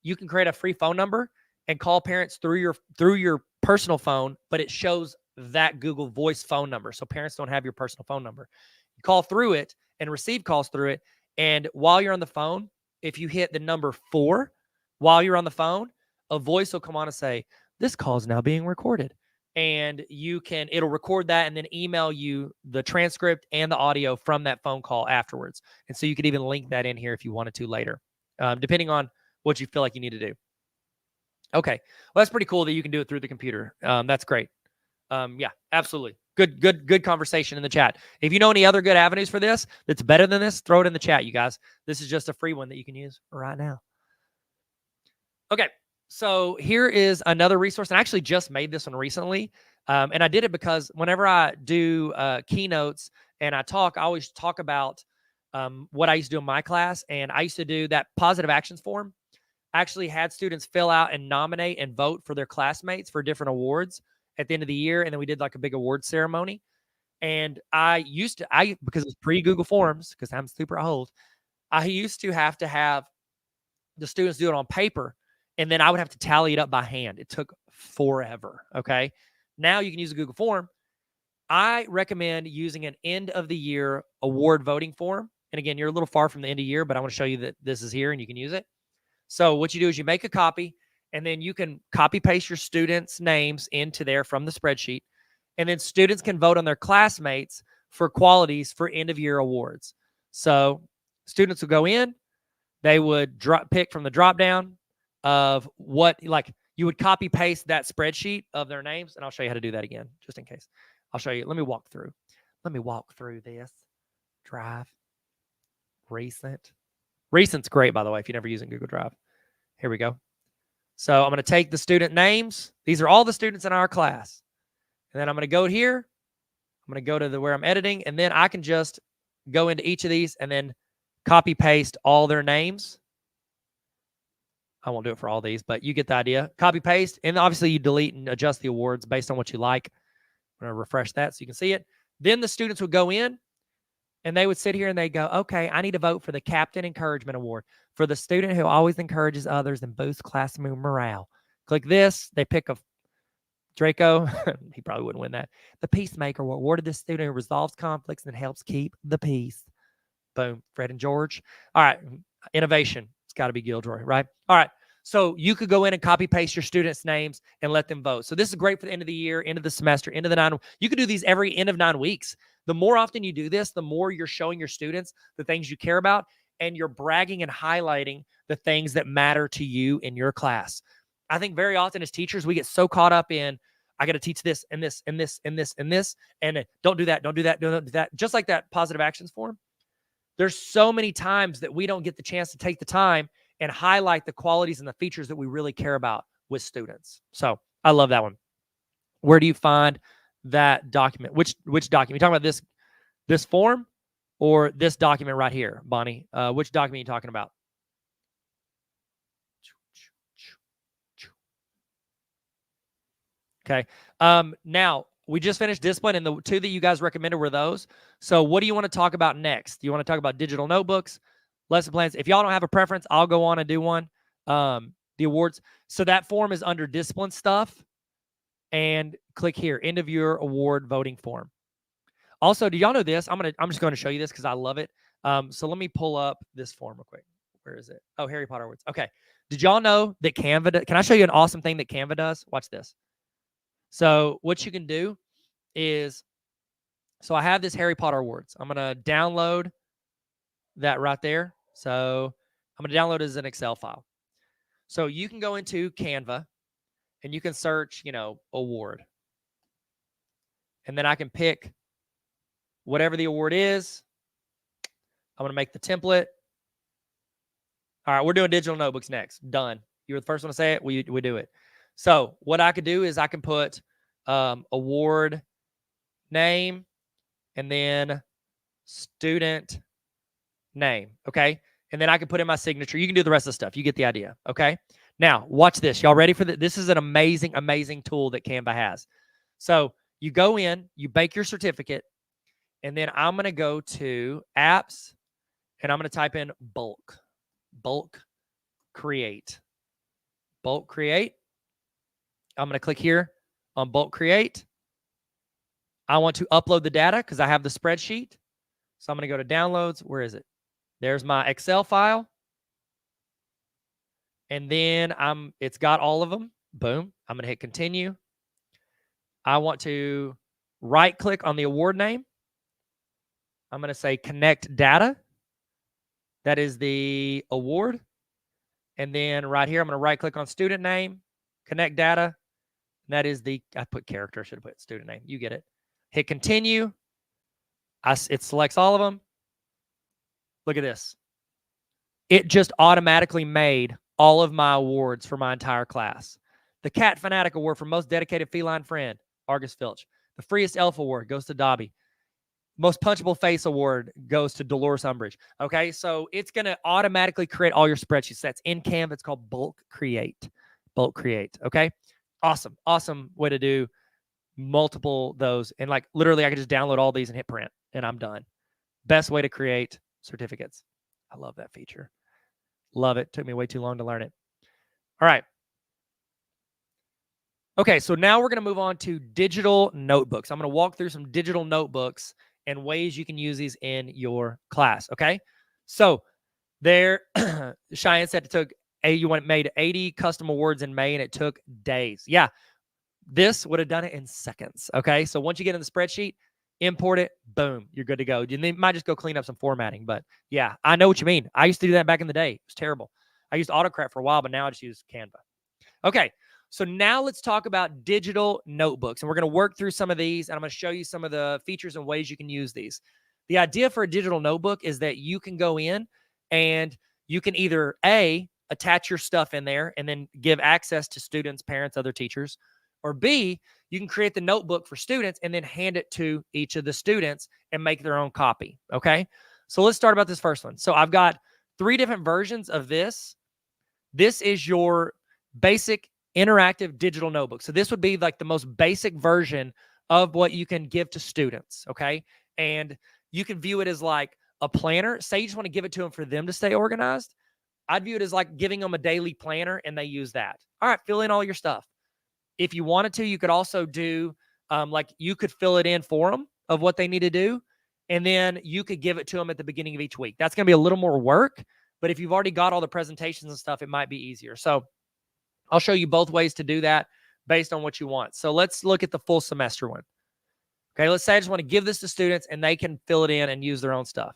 you can create a free phone number and call parents through your personal phone, but it shows that Google Voice phone number. So parents don't have your personal phone number. You call through it and receive calls through it. And while you're on the phone, if you hit the number 4 while you're on the phone, a voice will come on and say, this call is now being recorded. And it'll record that and then email you the transcript and the audio from that phone call afterwards. And so you could even link that in here if you wanted to later, depending on what you feel like you need to do. Okay. Well, that's pretty cool that you can do it through the computer. That's great. Yeah, absolutely. Good conversation in the chat. If you know any other good avenues for this that's better than this, throw it in the chat, you guys. This is just a free one that you can use right now. Okay. So here is another resource. And I actually just made this one recently. And I did it because whenever I do keynotes and I always talk about what I used to do in my class. And I used to do that positive actions form. I actually had students fill out and nominate and vote for their classmates for different awards at the end of the year. And then we did like a big award ceremony. And because it's pre-Google Forms, because I'm super old, I used to have the students do it on paper. And then I would have to tally it up by hand. It took forever. Okay. Now you can use a Google form. I recommend using an end of the year award voting form. And again, you're a little far from the end of year, but I want to show you that this is here and you can use it. So what you do is you make a copy and then you can copy paste your students' names into there from the spreadsheet. And then students can vote on their classmates for qualities for end of year awards. So students will go in, they would pick from the drop down of what, like you would copy paste that spreadsheet of their names. And I'll show you how to do that again, just in case. I'll show you. Let me walk through this. Drive. Recent's great, by the way, if you're never using Google Drive. Here we go. So I'm going to take the student names. These are all the students in our class. And then I'm going to go here. I'm going to go to where I'm editing. And then I can just go into each of these and then copy paste all their names. I won't do it for all these, but you get the idea. Copy paste. And obviously you delete and adjust the awards based on what you like. I'm going to refresh that so you can see it. Then the students would go in and they would sit here and they'd go, okay, I need to vote for the Captain Encouragement Award for the student who always encourages others and boosts classroom morale. Click this. They pick a Draco. He probably wouldn't win that. The Peacemaker Award awarded the student who resolves conflicts and helps keep the peace. Boom. Fred and George. All right. Innovation. It's got to be Gilroy, right? All right. So you could go in and copy paste your students' names and let them vote. So this is great for the end of the year, end of the semester, end of the 9. You could do these every end of 9 weeks. The more often you do this, the more you're showing your students the things you care about, and you're bragging and highlighting the things that matter to you in your class. I think very often as teachers, we get so caught up in, I got to teach this and this and this and this and this, and don't do that, don't do that, don't do that. Just like that positive actions form. There's so many times that we don't get the chance to take the time and highlight the qualities and the features that we really care about with students. So I love that one. Where do you find that document? Which document? You talking about this form or this document right here, Bonnie? Which document are you talking about? Okay. Now we just finished discipline, and the 2 that you guys recommended were those. So what do you want to talk about next? Do you want to talk about digital notebooks, lesson plans? If y'all don't have a preference, I'll go on and do one. The awards. So that form is under discipline stuff. And click here, end of year award voting form. Also, do y'all know this? I'm just going to show you this because I love it. So let me pull up this form real quick. Where is it? Oh, Harry Potter awards. Okay. Did y'all know that Canva can I show you an awesome thing that Canva does? Watch this. So what you can do is, so I have this Harry Potter awards. I'm going to download that right there. So I'm going to download it as an Excel file. So you can go into Canva and you can search, award. And then I can pick whatever the award is. I'm going to make the template. All right, we're doing digital notebooks next. Done. You were the first one to say it. We do it. So what I could do is I can put award name and then student name, okay? And then I can put in my signature. You can do the rest of the stuff. You get the idea, okay? Now, watch this. Y'all ready for this? This is an amazing, amazing tool that Canva has. So you go in, you bake your certificate, and then I'm going to go to apps, and I'm going to type in bulk create. bulk create. I'm going to click here on bulk create. I want to upload the data because I have the spreadsheet. So I'm going to go to downloads. Where is it? There's my Excel file. And then it's got all of them. Boom. I'm going to hit continue. I want to right click on the award name. I'm going to say connect data. That is the award. And then right here, I'm going to right click on student name, connect data. That is I put character, I should have put student name. You get it. Hit continue. It selects all of them. Look at this. It just automatically made all of my awards for my entire class. The Cat Fanatic Award for Most Dedicated Feline Friend, Argus Filch. The Freest Elf Award goes to Dobby. Most Punchable Face Award goes to Dolores Umbridge. Okay, so it's going to automatically create all your spreadsheets. That's in Canva. It's called Bulk Create. Bulk Create, okay? Awesome, awesome way to do multiple those. And like literally I could just download all these and hit print and I'm done. Best way to create certificates. I love that feature. Love it. Took me way too long to learn it. All right. Okay, so now we're going to move on to digital notebooks. I'm going to walk through some digital notebooks and ways you can use these in your class, okay? So there, Cheyenne said you made 80 custom awards in May and it took days. Yeah, this would have done it in seconds, okay? So once you get in the spreadsheet, import it, boom, you're good to go. You might just go clean up some formatting, but yeah, I know what you mean. I used to do that back in the day. It was terrible. I used Autocrat for a while, but now I just use Canva. Okay, so now let's talk about digital notebooks, and we're going to work through some of these, and I'm going to show you some of the features and ways you can use these. The idea for a digital notebook is that you can go in and you can either A, attach your stuff in there and then give access to students, parents, other teachers, or B, you can create the notebook for students and then hand it to each of the students and make their own copy, okay? So let's start about this first one. So I've got 3 different versions of this. This is your basic interactive digital notebook. So this would be like the most basic version of what you can give to students, okay? And you can view it as like a planner. Say you just want to give it to them for them to stay organized. I'd view it as like giving them a daily planner and they use that. All right, fill in all your stuff. If you wanted to, you could also do like you could fill it in for them of what they need to do. And then you could give it to them at the beginning of each week. That's going to be a little more work. But if you've already got all the presentations and stuff, it might be easier. So I'll show you both ways to do that based on what you want. So let's look at the full semester one. Okay, let's say I just want to give this to students and they can fill it in and use their own stuff.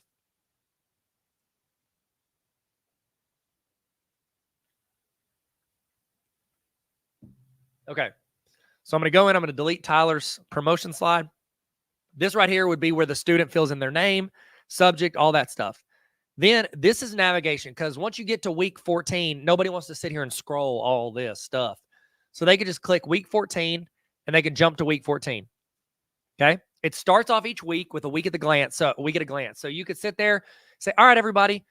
Okay, so I'm going to go in. I'm going to delete Tyler's promotion slide. This right here would be where the student fills in their name, subject, all that stuff. Then this is navigation because once you get to week 14, nobody wants to sit here and scroll all this stuff. So they can just click week 14 and they can jump to week 14. Okay. It starts off each week with a week at a glance. So you could sit there, say, all right, everybody,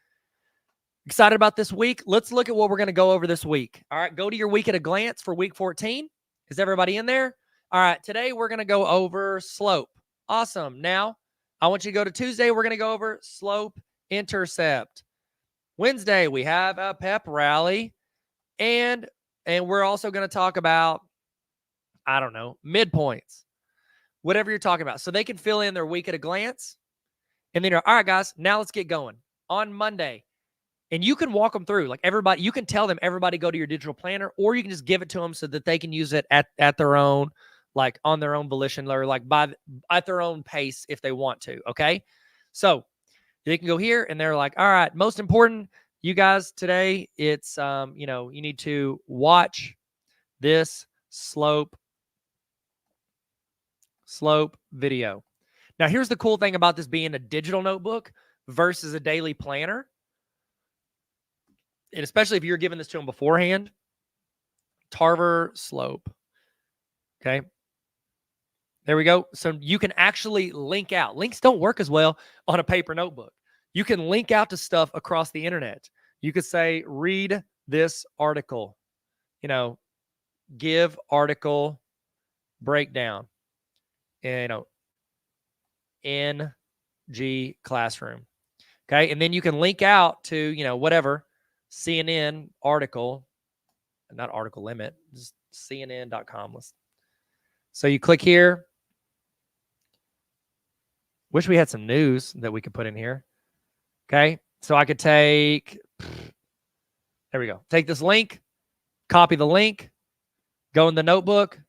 excited about this week. Let's look at what we're going to go over this week. All right. Go to your week at a glance for week 14. Is everybody in there? All right. Today we're going to go over slope. Awesome. Now I want you to go to Tuesday. We're going to go over slope intercept. Wednesday, we have a pep rally. And we're also going to talk about, I don't know, midpoints, whatever you're talking about. So they can fill in their week at a glance. And then, all right, guys, now let's get going. On Monday, and you can walk them through. Like everybody, you can tell them, everybody go to your digital planner, or you can just give it to them so that they can use it at their own, like on their own volition, or like at their own pace if they want to, okay? So they can go here and they're like, all right, most important, you guys, today it's, you need to watch this slope video. Now, here's the cool thing about this being a digital notebook versus a daily planner. And especially if you're giving this to them beforehand, Tarver slope. Okay. There we go. So you can actually link out. Links don't work as well on a paper notebook. You can link out to stuff across the internet. You could say, read this article, give article breakdown, NG classroom. Okay. And then you can link out to, whatever CNN article not article limit, just CNN.com. So you click here. Wish we had some news that we could put in here. Okay. So I could take, there we go. Take this link, copy the link, go in the notebook.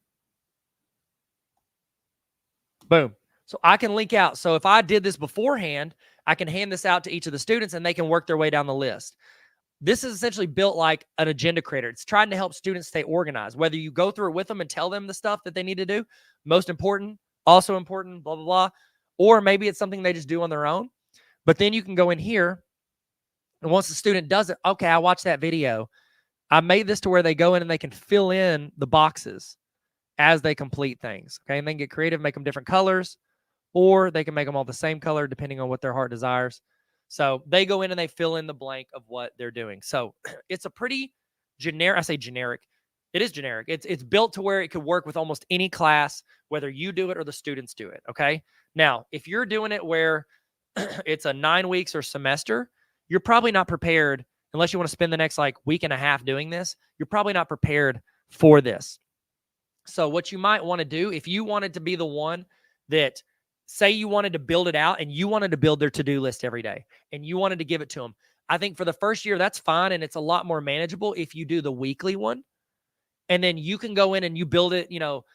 Boom. So I can link out. So if I did this beforehand, I can hand this out to each of the students and they can work their way down the list. This is essentially built like an agenda creator. It's trying to help students stay organized, whether you go through it with them and tell them the stuff that they need to do, most important, also important, blah, blah, blah. Or maybe it's something they just do on their own. But then you can go in here, and once the student does it, okay, I watched that video. I made this to where they go in and they can fill in the boxes as they complete things. Okay, and then get creative, make them different colors, or they can make them all the same color depending on what their heart desires. So they go in and they fill in the blank of what they're doing. So it's a pretty generic, I say generic. It is generic. It's built to where it could work with almost any class, whether you do it or the students do it. Okay. Now, if you're doing it where it's a 9 weeks or semester, you're probably not prepared unless you want to spend the next like week and a half doing this. You're probably not prepared for this. So what you might want to do, if you wanted to be the one that, say you wanted to build it out and you wanted to build their to-do list every day and you wanted to give it to them, I think for the first year, that's fine. And it's a lot more manageable if you do the weekly one. And then you can go in and you build it,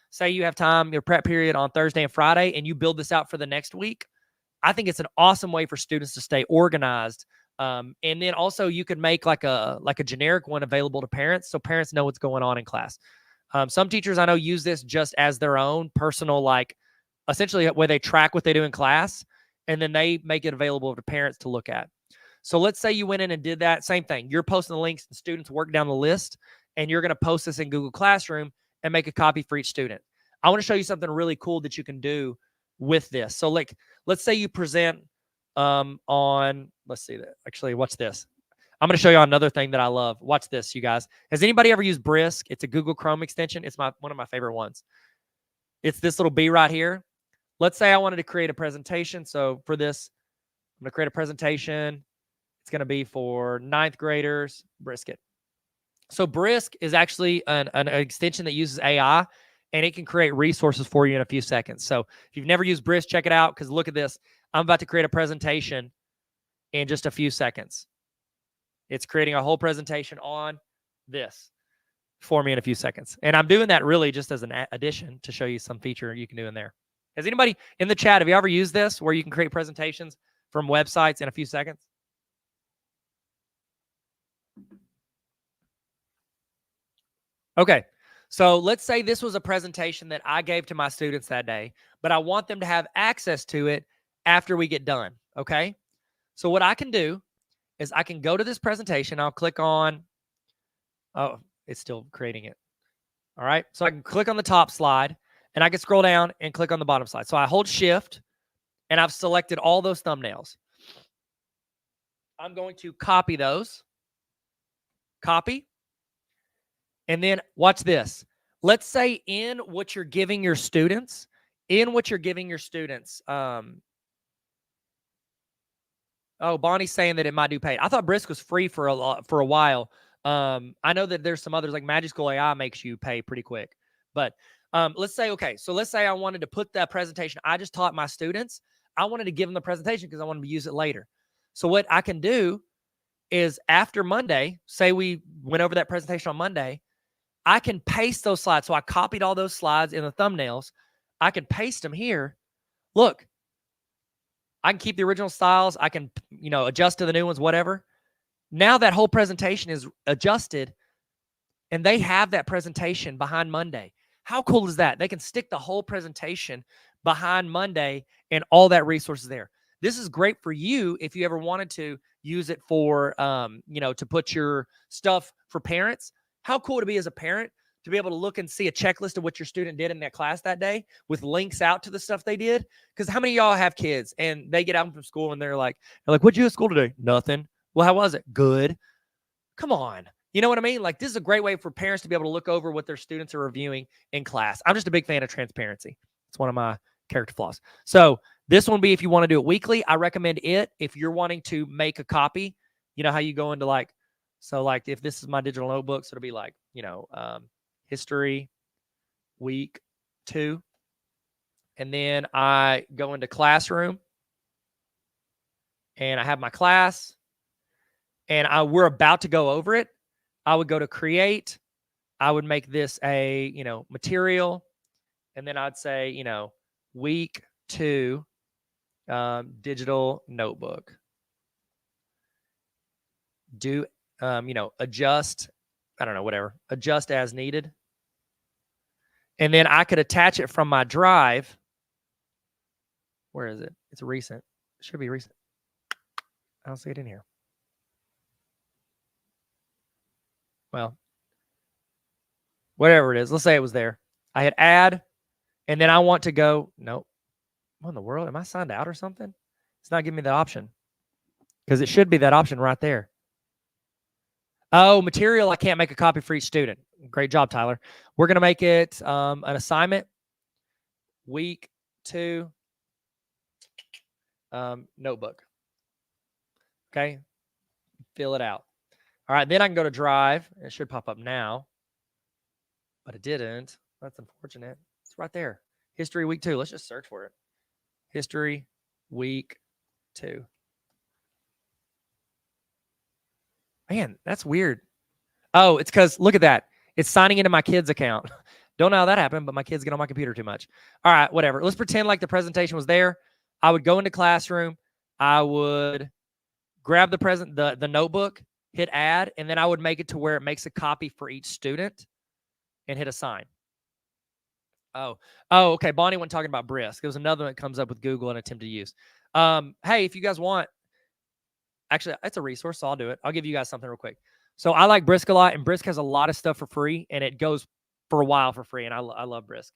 say you have time, your prep period on Thursday and Friday, and you build this out for the next week. I think it's an awesome way for students to stay organized. And then also you could make like a generic one available to parents so parents know what's going on in class. Some teachers I know use this just as their own personal, like essentially where they track what they do in class, and then they make it available to parents to look at. So let's say you went in and did that same thing. You're posting the links and students work down the list, and you're going to post this in Google Classroom and make a copy for each student. I want to show you something really cool that you can do with this. So like, let's say you present on, let's see that. Actually, watch this. I'm going to show you another thing that I love. Watch this, you guys. Has anybody ever used Brisk? It's a Google Chrome extension. It's one of my favorite ones. It's this little B right here. Let's say I wanted to create a presentation. So for this, I'm going to create a presentation. It's going to be for 9th graders, Brisket. So Brisk is actually an extension that uses AI, and it can create resources for you in a few seconds. So if you've never used Brisk, check it out, because look at this. I'm about to create a presentation in just a few seconds. It's creating a whole presentation on this for me in a few seconds. And I'm doing that really just as an addition to show you some feature you can do in there. Has anybody in the chat, have you ever used this where you can create presentations from websites in a few seconds? Okay, so let's say this was a presentation that I gave to my students that day, but I want them to have access to it after we get done, okay? So what I can do is I can go to this presentation. I'll click on, oh, it's still creating it. All right, so I can click on the top slide, and I can scroll down and click on the bottom slide. So I hold Shift, and I've selected all those thumbnails. I'm going to copy those. Copy. And then watch this. Let's say in what you're giving your students, oh, Bonnie's saying that it might do paid. I thought Brisk was free for a while. I know that there's some others like Magic School AI makes you pay pretty quick. But let's say, okay, so let's say I wanted to put that presentation I just taught my students. I wanted to give them the presentation because I wanted to use it later. So what I can do is after Monday, say we went over that presentation on Monday, I can paste those slides. So I copied all those slides in the thumbnails. I can paste them here. Look, I can keep the original styles. I can, adjust to the new ones, whatever. Now that whole presentation is adjusted, and they have that presentation behind Monday. How cool is that? They can stick the whole presentation behind Monday and all that resources there. This is great for you if you ever wanted to use it for, to put your stuff for parents. How cool would it be as a parent to be able to look and see a checklist of what your student did in that class that day with links out to the stuff they did? Because how many of y'all have kids and they get out from school and they're like, what'd you do at school today? Nothing. Well, how was it? Good. Come on. You know what I mean? Like, this is a great way for parents to be able to look over what their students are reviewing in class. I'm just a big fan of transparency. It's one of my character flaws. So this one be if you want to do it weekly. I recommend it if you're wanting to make a copy. You know how you go into like So like if this is my digital notebook, so it'll be like, history week 2. And then I go into classroom and I have my class and we're about to go over it. I would go to create. I would make this a, material. And then I'd say, week 2 digital notebook. Do, adjust, I don't know, whatever, adjust as needed. And then I could attach it from my drive. Where is it? It's recent. It should be recent. I don't see it in here. Well, whatever it is, let's say it was there. I hit add, and then I want to go, nope. What in the world? Am I signed out or something? It's not giving me the option because it should be that option right there. Oh, material, I can't make a copy for each student. Great job, Tyler. We're going to make it an assignment, week 2, notebook. Okay, fill it out. All right, then I can go to Drive. It should pop up now, but it didn't. That's unfortunate. It's right there. History week 2. Let's just search for it. History week 2. Man, that's weird. Oh, it's because look at that. It's signing into my kid's account. Don't know how that happened, but my kids get on my computer too much. All right, whatever. Let's pretend like the presentation was there. I would go into classroom. I would grab the notebook, hit add, and then I would make it to where it makes a copy for each student and hit assign. Oh, okay. Bonnie went talking about Brisk. There's another one that comes up with Google and attempt to use. Hey, if you guys want, actually, it's a resource, so I'll do it. I'll give you guys something real quick. So I like Brisk a lot, and Brisk has a lot of stuff for free, and it goes for a while for free, and I love Brisk.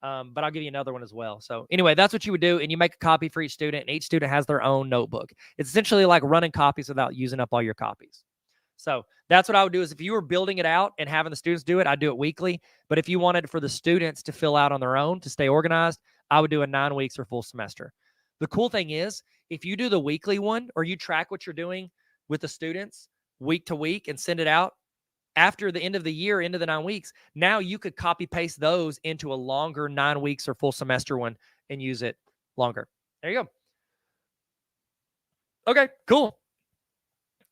But I'll give you another one as well. So anyway, that's what you would do, and you make a copy for each student, and each student has their own notebook. It's essentially like running copies without using up all your copies. So that's what I would do is if you were building it out and having the students do it, I'd do it weekly. But if you wanted for the students to fill out on their own to stay organized, I would do a 9 weeks or full semester. The cool thing is if you do the weekly one or you track what you're doing with the students week to week and send it out after the end of the year, into the 9 weeks, now you could copy paste those into a longer 9 weeks or full semester one and use it longer. There you go. Okay, cool.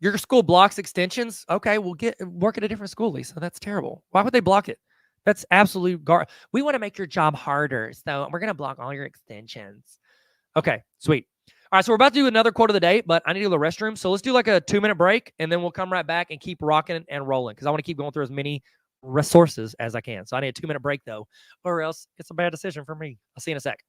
Your school blocks extensions. Okay, we'll work at a different school, Lisa. That's terrible. Why would they block it? That's absolute we want to make your job harder, so we're going to block all your extensions. Okay, sweet. All right, so we're about to do another quote of the day, but I need to go to the restroom. So let's do like a 2-minute break, and then we'll come right back and keep rocking and rolling because I want to keep going through as many resources as I can. So I need a 2-minute break, though, or else it's a bad decision for me. I'll see you in a sec.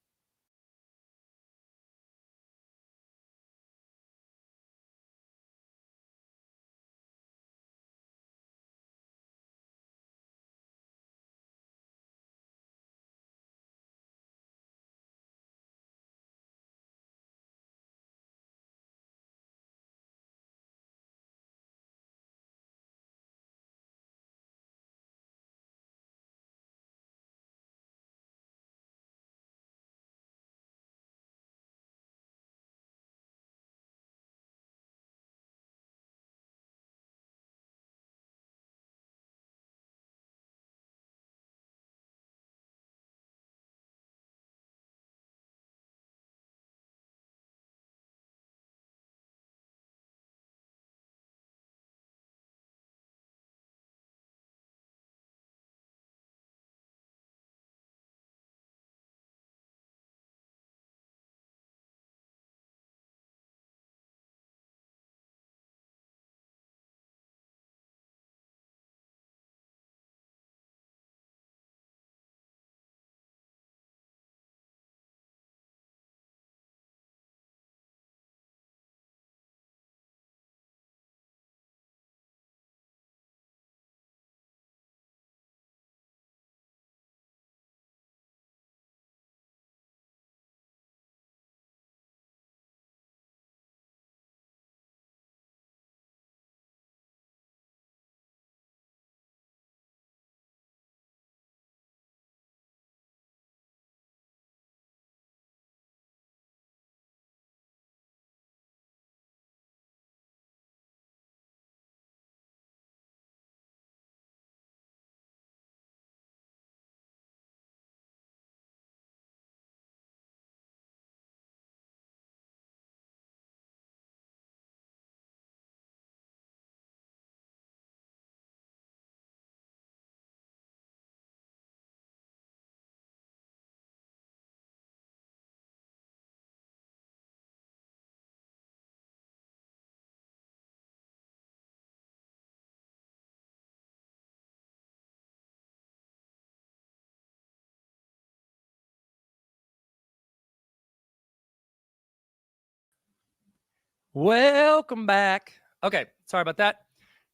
Welcome back. Okay, sorry about that.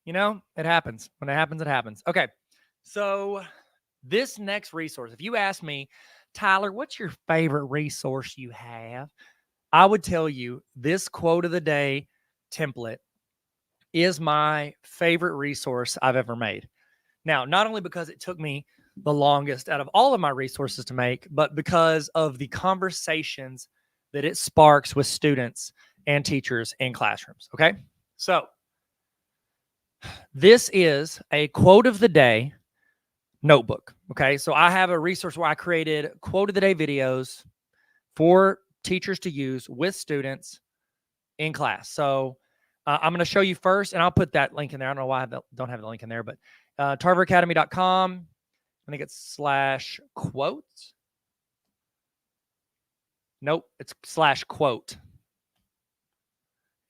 You know, it happens. When it happens, it happens. Okay, so this next resource, if you ask me, Tyler, what's your favorite resource you have? I would tell you this quote of the day template is my favorite resource I've ever made. Now, not only because it took me the longest out of all of my resources to make, but because of the conversations that it sparks with students and teachers in classrooms. Okay. So, this is a quote of the day notebook. Okay. So, I have a resource where I created quote of the day videos for teachers to use with students in class. So, I'm going to show you first, and I'll put that link in there. I don't know why I don't have the link in there, but tarveracademy.com. I think it's /quote. Nope, it's /quote.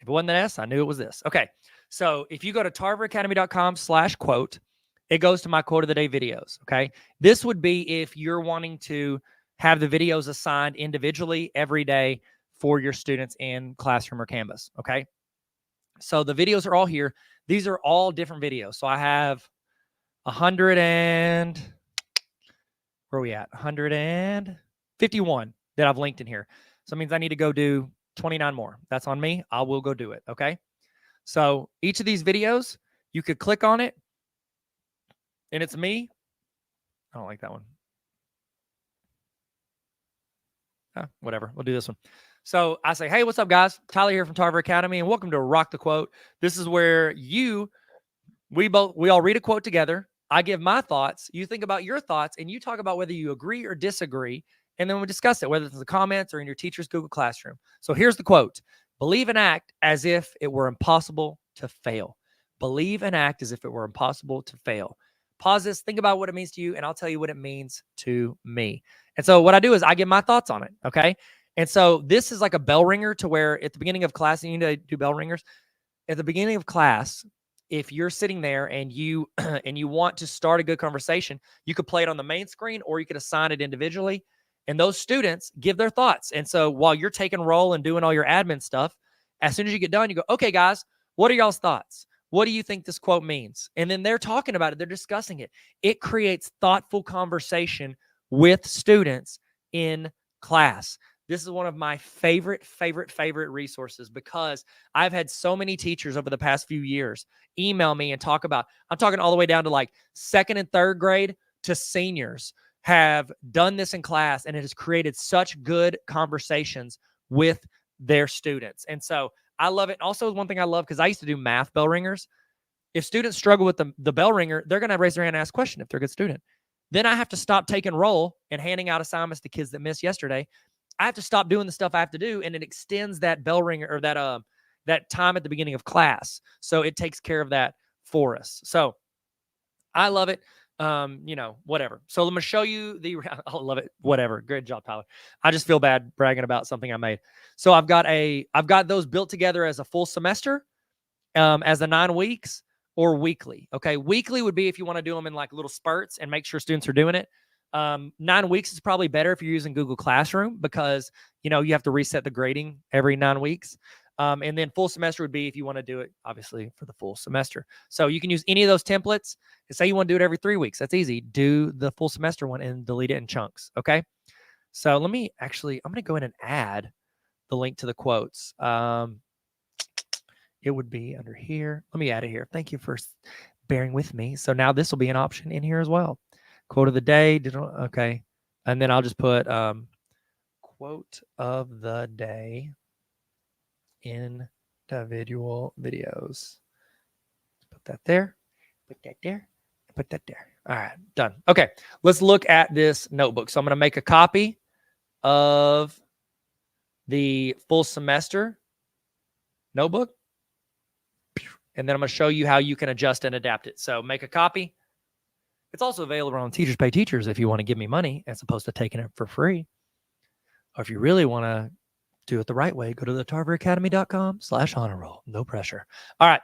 If it wasn't an S, I knew it was this. Okay, so if you go to tarveracademy.com/quote, it goes to my quote of the day videos. Okay, this would be if you're wanting to have the videos assigned individually every day for your students in classroom or Canvas. Okay, so the videos are all here. These are all different videos. So I have 100 and where are we at? 151 that I've linked in here. So it means I need to go do 29 more. That's on me. I will go do it. Okay. So each of these videos, you could click on it and it's me. I don't like that one. Whatever. We'll do this one. So I say, hey, what's up, guys? Tyler here from Tarver Academy, and welcome to Rock the Quote. This is where we all read a quote together. I give my thoughts. You think about your thoughts, and you talk about whether you agree or disagree. And then we discuss it, whether it's in the comments or in your teacher's Google Classroom. So here's the quote. Believe and act as if it were impossible to fail. Believe and act as if it were impossible to fail. Pause this, think about what it means to you, and I'll tell you what it means to me. And so what I do is I give my thoughts on it, okay? And so this is like a bell ringer to where at the beginning of class, you need to do bell ringers. At the beginning of class, if you're sitting there and you and you want to start a good conversation, you could play it on the main screen or you could assign it individually. And those students give their thoughts. And so while you're taking roll and doing all your admin stuff, as soon as you get done, you go, okay, guys, what are y'all's thoughts? What do you think this quote means? And then they're talking about it. They're discussing it. It creates thoughtful conversation with students in class. This is one of my favorite resources because I've had so many teachers over the past few years email me and talk about, I'm talking all the way down to like second and third grade to seniors have done this in class, and it has created such good conversations with their students. And so I love it. Also, one thing I love, because I used to do math bell ringers. If students struggle with the bell ringer, they're going to raise their hand and ask a question if they're a good student. Then I have to stop taking roll and handing out assignments to kids that missed yesterday. I have to stop doing the stuff I have to do, and it extends that bell ringer or that time at the beginning of class. So it takes care of that for us. So I love it. Whatever. So I'm going to show you I love it. Whatever. Great job, Tyler. I just feel bad bragging about something I made. So I've got those built together as a full semester, as the 9 weeks or weekly. Okay. Weekly would be if you want to do them in like little spurts and make sure students are doing it. 9 weeks is probably better if you're using Google Classroom because, you have to reset the grading every 9 weeks. And then full semester would be if you want to do it, obviously, for the full semester. So you can use any of those templates. Say you want to do it every 3 weeks. That's easy. Do the full semester one and delete it in chunks. Okay. So I'm going to go in and add the link to the quotes. It would be under here. Let me add it here. Thank you for bearing with me. So now this will be an option in here as well. Quote of the day. Okay. And then I'll just put quote of the day individual videos. Put that there. Put that there. Put that there. All right. Done. Okay. Let's look at this notebook. So I'm going to make a copy of the full semester notebook. And then I'm going to show you how you can adjust and adapt it. So make a copy. It's also available on Teachers Pay Teachers if you want to give me money as opposed to taking it for free. Or if you really want to do it the right way, go to the tarveracademy.com/honor roll. No pressure. All right,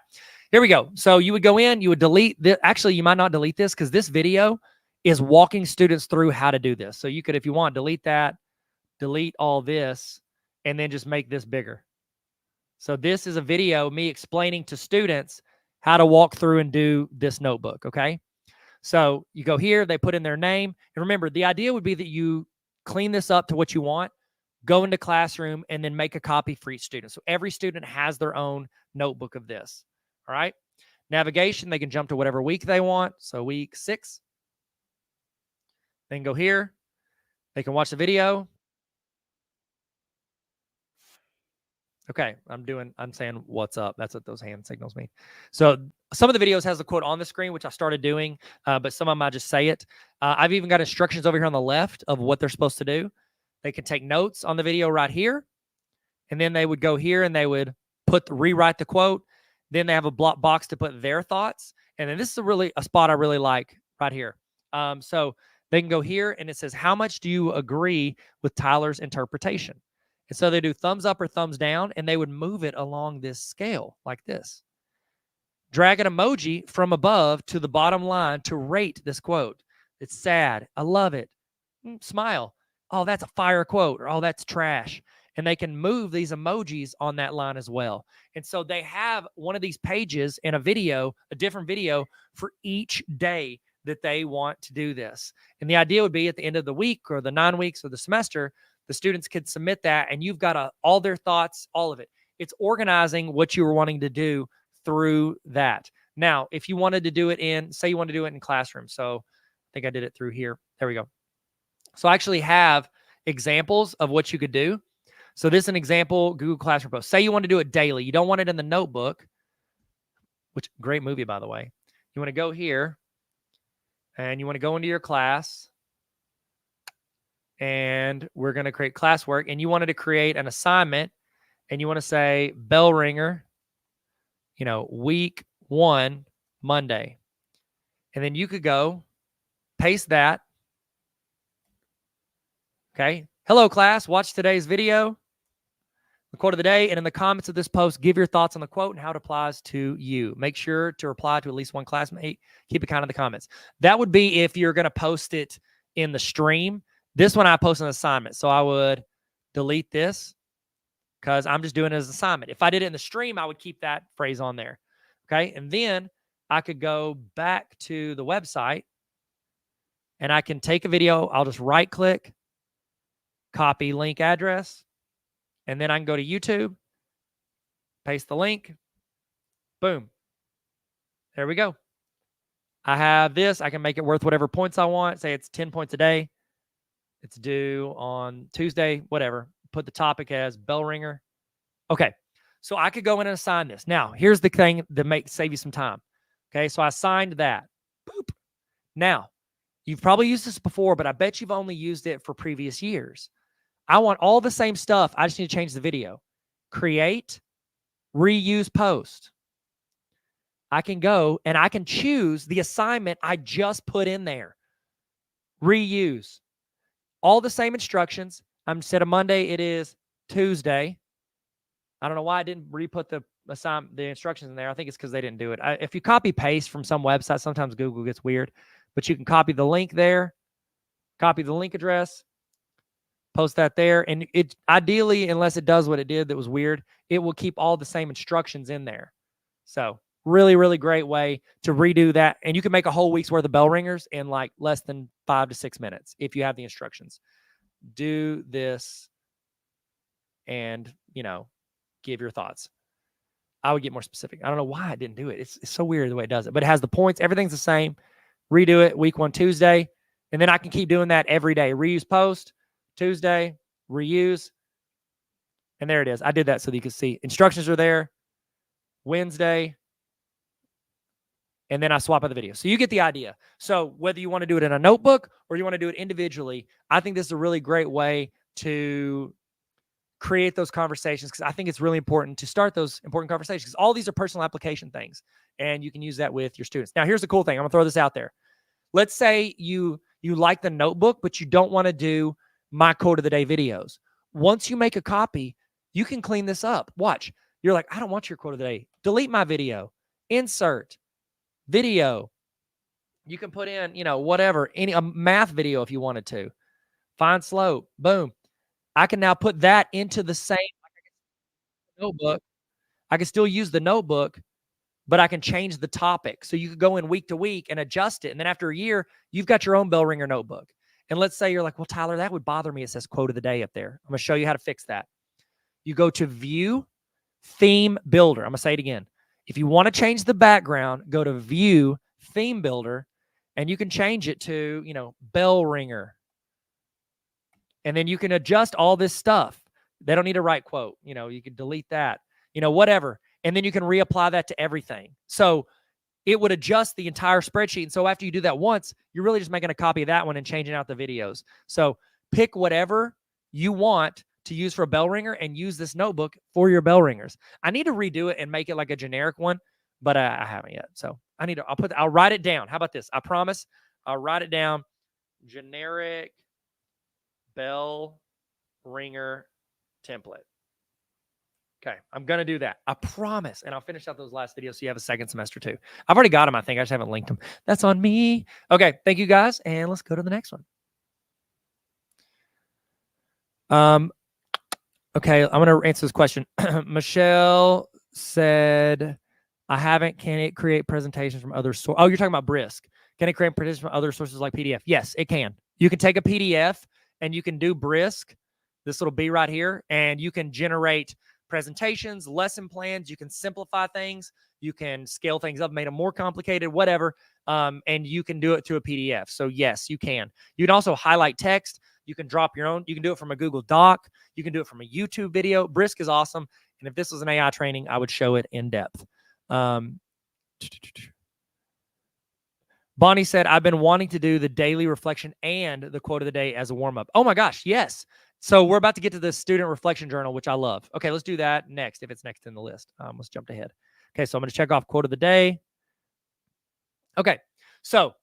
here we go. So you would go in, you would delete this. Actually, you might not delete this because this video is walking students through how to do this. So you could, if you want, delete that, delete all this, and then just make this bigger. So this is a video of me explaining to students how to walk through and do this notebook, okay? So you go here, they put in their name. And remember, the idea would be that you clean this up to what you want, go into classroom, and then make a copy for each student. So every student has their own notebook of this, all right? Navigation, they can jump to whatever week they want. So week 6, they can go here. They can watch the video. Okay, I'm saying what's up. That's what those hand signals mean. So some of the videos has the quote on the screen, which I started doing, but some of them I just say it. I've even got instructions over here on the left of what they're supposed to do. They can take notes on the video right here, and then they would go here and they would rewrite the quote. Then they have a block box to put their thoughts. And then this is a spot I really like right here. So they can go here and it says, how much do you agree with Tyler's interpretation? And so they do thumbs up or thumbs down, and they would move it along this scale like this. Drag an emoji from above to the bottom line to rate this quote. It's sad. I love it. Smile. Oh, that's a fire quote, or oh, that's trash. And they can move these emojis on that line as well. And so they have one of these pages in a video, a different video for each day that they want to do this. And the idea would be at the end of the week or the 9 weeks or the semester, the students could submit that and you've got all their thoughts, all of it. It's organizing what you were wanting to do through that. Now, if you wanted to do it say you want to do it in classroom. So I think I did it through here. There we go. So I actually have examples of what you could do. So this is an example, Google Classroom post. Say you want to do it daily. You don't want it in the notebook, which great movie, by the way. You want to go here and you want to go into your class and we're going to create classwork, and you wanted to create an assignment and you want to say bell ringer, week 1, Monday. And then you could go paste that. Okay. Hello, class. Watch today's video. The quote of the day. And in the comments of this post, give your thoughts on the quote and how it applies to you. Make sure to reply to at least one classmate. Keep it kind of in the comments. That would be if you're going to post it in the stream. This one I post an assignment. So I would delete this because I'm just doing it as an assignment. If I did it in the stream, I would keep that phrase on there. Okay. And then I could go back to the website and I can take a video. I'll just right click, copy link address, and then I can go to YouTube, paste the link, boom. There we go. I have this. I can make it worth whatever points I want. Say it's 10 points a day. It's due on Tuesday, whatever. Put the topic as bell ringer. Okay. So I could go in and assign this. Now, here's the thing that save you some time. Okay. So I assigned that. Boop. Now, you've probably used this before, but I bet you've only used it for previous years. I want all the same stuff. I just need to change the video. Create, reuse post. I can go and I can choose the assignment I just put in there. Reuse. All the same instructions. Instead of Monday, it is Tuesday. I don't know why I didn't re-put the instructions in there. I think it's because they didn't do it. If you copy paste from some website, sometimes Google gets weird. But you can copy the link there, copy the link address, post that there. And it ideally, unless it does what it did that was weird, it will keep all the same instructions in there. So really, really great way to redo that. And you can make a whole week's worth of bell ringers in like less than 5 to 6 minutes if you have the instructions. Do this and, give your thoughts. I would get more specific. I don't know why I didn't do it. It's so weird the way it does it, but it has the points. Everything's the same. Redo it week 1, Tuesday. And then I can keep doing that every day. Reuse post, Tuesday, reuse. And there it is. I did that so that you can see. Instructions are there. Wednesday. And then I swap out the video. So you get the idea. So whether you want to do it in a notebook or you want to do it individually, I think this is a really great way to create those conversations, because I think it's really important to start those important conversations, because all these are personal application things and you can use that with your students. Now, here's the cool thing. I'm gonna throw this out there. Let's say you like the notebook, but you don't want to do my quote of the day videos. Once you make a copy, you can clean this up. Watch. You're like, I don't want your quote of the day. Delete my video. Insert video. You can put in, whatever, a math video if you wanted to. Find slope. Boom. I can now put that into the same notebook. I can still use the notebook, but I can change the topic. So you could go in week to week and adjust it. And then after a year, you've got your own bell ringer notebook. And let's say you're like, well, Tyler, that would bother me. It says quote of the day up there. I'm going to show you how to fix that. You go to View, Theme Builder. I'm going to say it again. If you want to change the background, go to View, Theme Builder, and you can change it to, bell ringer. And then you can adjust all this stuff. They don't need to write quote. You can delete that, whatever. And then you can reapply that to everything. So it would adjust the entire spreadsheet. And so after you do that once, you're really just making a copy of that one and changing out the videos. So pick whatever you want to use for a bell ringer and use this notebook for your bell ringers. I need to redo it and make it like a generic one, but I haven't yet. So I'll write it down. How about this? I promise I'll write it down. Generic bell ringer template. Okay, I'm going to do that. I promise. And I'll finish out those last videos so you have a second semester too. I've already got them, I think. I just haven't linked them. That's on me. Okay, thank you guys. And let's go to the next one. Okay, I'm going to answer this question. Michelle said, can it create presentations from other sources? Oh, you're talking about Brisk. Can it create presentations from other sources like PDF? Yes, it can. You can take a PDF and you can do Brisk, this little B right here, and you can generate presentations, lesson plans. You can simplify things. You can scale things up, make them more complicated, whatever. And you can do it to a PDF. So yes, you can. You can also highlight text. You can drop your own. You can do it from a Google Doc. You can do it from a YouTube video. Brisk is awesome. And if this was an AI training, I would show it in depth. Bonnie said, I've been wanting to do the daily reflection and the quote of the day as a warm-up. Oh my gosh, yes. So we're about to get to the student reflection journal, which I love. Okay, let's do that next, if it's next in the list. Let's jump ahead. Okay, so I'm going to check off quote of the day. Okay, so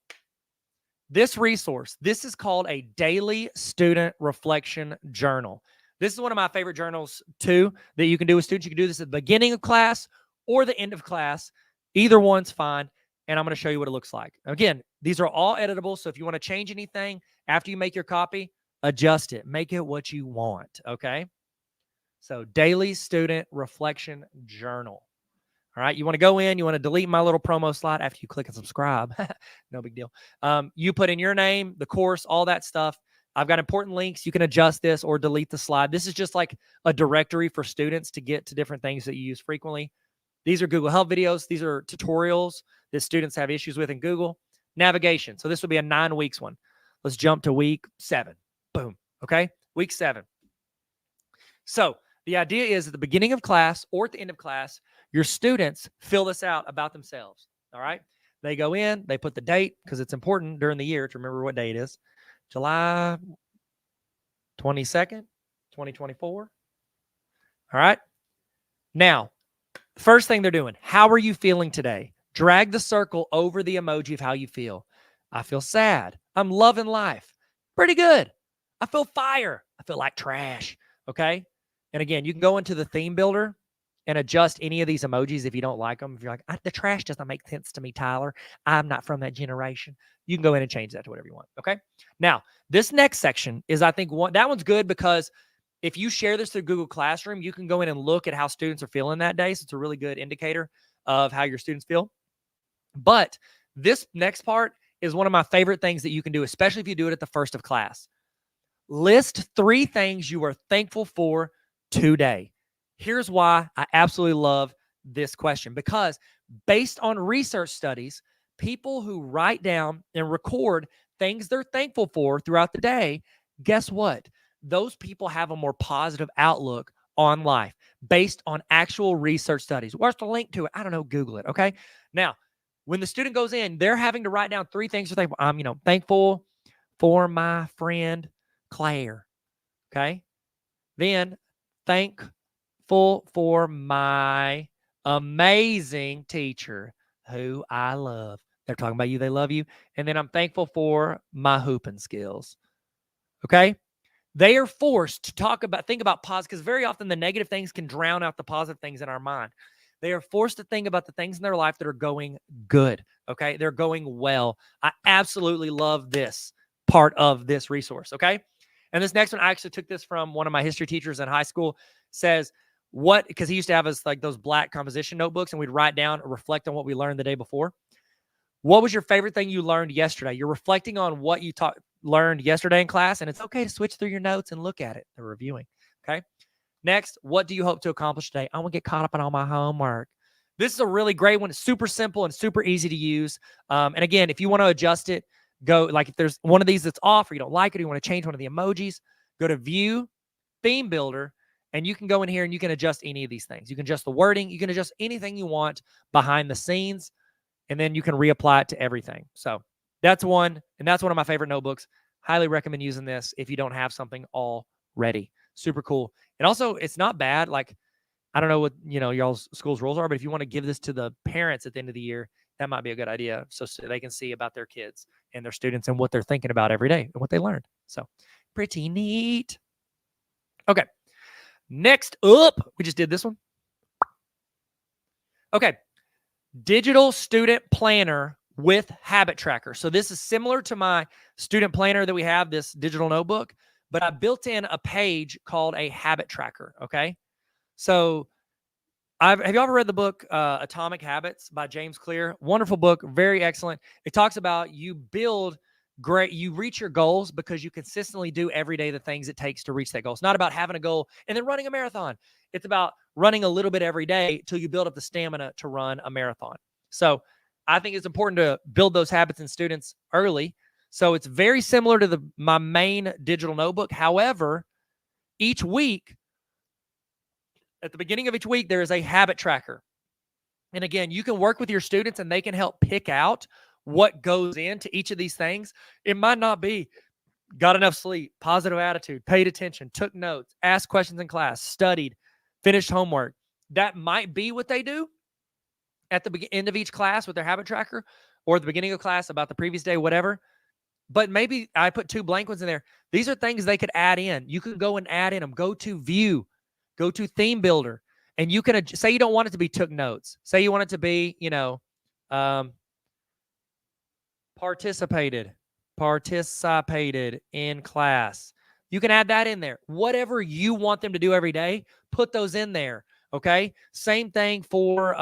this resource, this is called a daily student reflection journal. This is one of my favorite journals too that you can do with students. You can do this at the beginning of class or the end of class. Either one's fine. And I'm going to show you what it looks like. Again, these are all editable. So if you want to change anything after you make your copy, adjust it. Make it what you want, okay? So daily student reflection journal. All right, you want to go in, you want to delete my little promo slide after you click and subscribe. No big deal. You put in your name, the course, all that stuff. I've got important links. You can adjust this or delete the slide. This is just like a directory for students to get to different things that you use frequently. These are Google Help videos. These are tutorials that students have issues with in Google. Navigation. So this would be a 9 weeks one. Let's jump to week 7. Boom. Okay. Week 7. So the idea is at the beginning of class or at the end of class, your students fill this out about themselves. All right. They go in, they put the date because it's important during the year to remember what day it is. July 22nd, 2024. All right. Now, first thing they're doing, how are you feeling today? Drag the circle over the emoji of how you feel. I feel sad. I'm loving life. Pretty good. I feel fire. I feel like trash. Okay. And again, you can go into the theme builder and adjust any of these emojis if you don't like them. If you're like, the trash doesn't make sense to me, Tyler. I'm not from that generation. You can go in and change that to whatever you want. Okay. Now, this next section is, I think, that one's good because if you share this through Google Classroom, you can go in and look at how students are feeling that day. So it's a really good indicator of how your students feel. But this next part is one of my favorite things that you can do, especially if you do it at the first of class. List 3 things you are thankful for today. Here's why I absolutely love this question, because based on research studies, people who write down and record things they're thankful for throughout the day, guess what? Those people have a more positive outlook on life based on actual research studies. Where's the link to it? I don't know. Google it. Okay. Now, when the student goes in, they're having to write down 3 things they're thankful. I'm, thankful for my friend Claire. Okay. Then thankful for my amazing teacher who I love. They're talking about you. They love you. And then I'm thankful for my hooping skills. Okay. They are forced to think about positive, because very often the negative things can drown out the positive things in our mind. They are forced to think about the things in their life that are going good. Okay. They're going well. I absolutely love this part of this resource. Okay. And this next one, I actually took this from one of my history teachers in high school. Says, because he used to have us like those black composition notebooks, and we'd write down or reflect on what we learned the day before. What was your favorite thing you learned yesterday? You're reflecting on what you learned yesterday in class, and it's okay to switch through your notes and look at it. They're reviewing. Okay. Next, what do you hope to accomplish today? I want to get caught up on all my homework. This is a really great one. It's super simple and super easy to use. And again, if you want to adjust it, go like if there's one of these that's off or you don't like it, or you want to change one of the emojis, go to View, Theme Builder, and you can go in here and you can adjust any of these things. You can adjust the wording. You can adjust anything you want behind the scenes, and then you can reapply it to everything. So that's one, and that's one of my favorite notebooks. Highly recommend using this if you don't have something already. Super cool. And also, it's not bad. Like, I don't know what, y'all's school's rules are, but if you want to give this to the parents at the end of the year, that might be a good idea. So they can see about their kids and their students and what they're thinking about every day and what they learned. So pretty neat. Okay. Next up, we just did this one. Okay. Digital student planner with habit tracker. So this is similar to my student planner that we have, this digital notebook, but I built in a page called a habit tracker. Okay. So have you ever read the book Atomic Habits by James Clear? Wonderful book, very excellent. It talks about you reach your goals because you consistently do every day the things it takes to reach that goal. It's not about having a goal and then running a marathon. It's about running a little bit every day till you build up the stamina to run a marathon. So I think it's important to build those habits in students early. So it's very similar to my main digital notebook. However, each week, at the beginning of each week, there is a habit tracker. And again, you can work with your students and they can help pick out what goes into each of these things. It might not be got enough sleep, positive attitude, paid attention, took notes, asked questions in class, studied, finished homework. That might be what they do at the end of each class with their habit tracker, or at the beginning of class about the previous day, whatever. But maybe I put 2 blank ones in there. These are things they could add in. You can go and add in them. Go to View, go to Theme Builder, and you can say you don't want it to be took notes. Say you want it to be, participated in class. You can add that in there. Whatever you want them to do every day, put those in there. Okay. Same thing for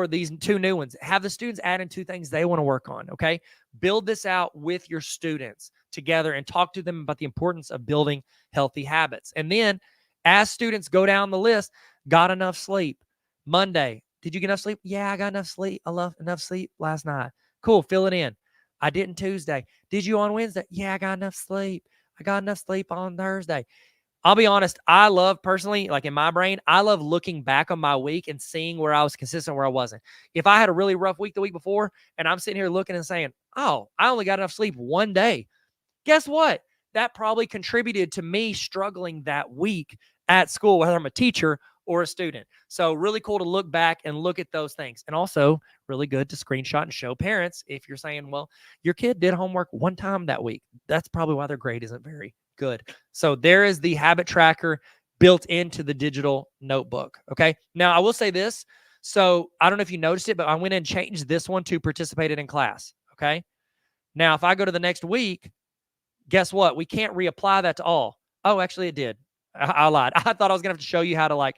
these 2 new ones. Have the students add in 2 things they want to work on. Okay. Build this out with your students together and talk to them about the importance of building healthy habits. And then as students go down the list, got enough sleep. Monday, did you get enough sleep? Yeah, I got enough sleep. I love enough sleep last night. Cool. Fill it in. I didn't Tuesday. Did you on Wednesday? Yeah, I got enough sleep. I got enough sleep on Thursday. I'll be honest. I love personally, like in my brain, I love looking back on my week and seeing where I was consistent, where I wasn't. If I had a really rough week the week before and I'm sitting here looking and saying, oh, I only got enough sleep one day. Guess what? That probably contributed to me struggling that week at school, whether I'm a teacher or a student. So really cool to look back and look at those things. And also really good to screenshot and show parents if you're saying, well, your kid did homework one time that week. That's probably why their grade isn't very good. So there is the habit tracker built into the digital notebook. Okay. Now I will say this. So I don't know if you noticed it, but I went and changed this one to participated in class. Okay. Now, if I go to the next week, guess what? We can't reapply that to all. Oh, actually it did. I lied. I thought I was going to have to show you how to like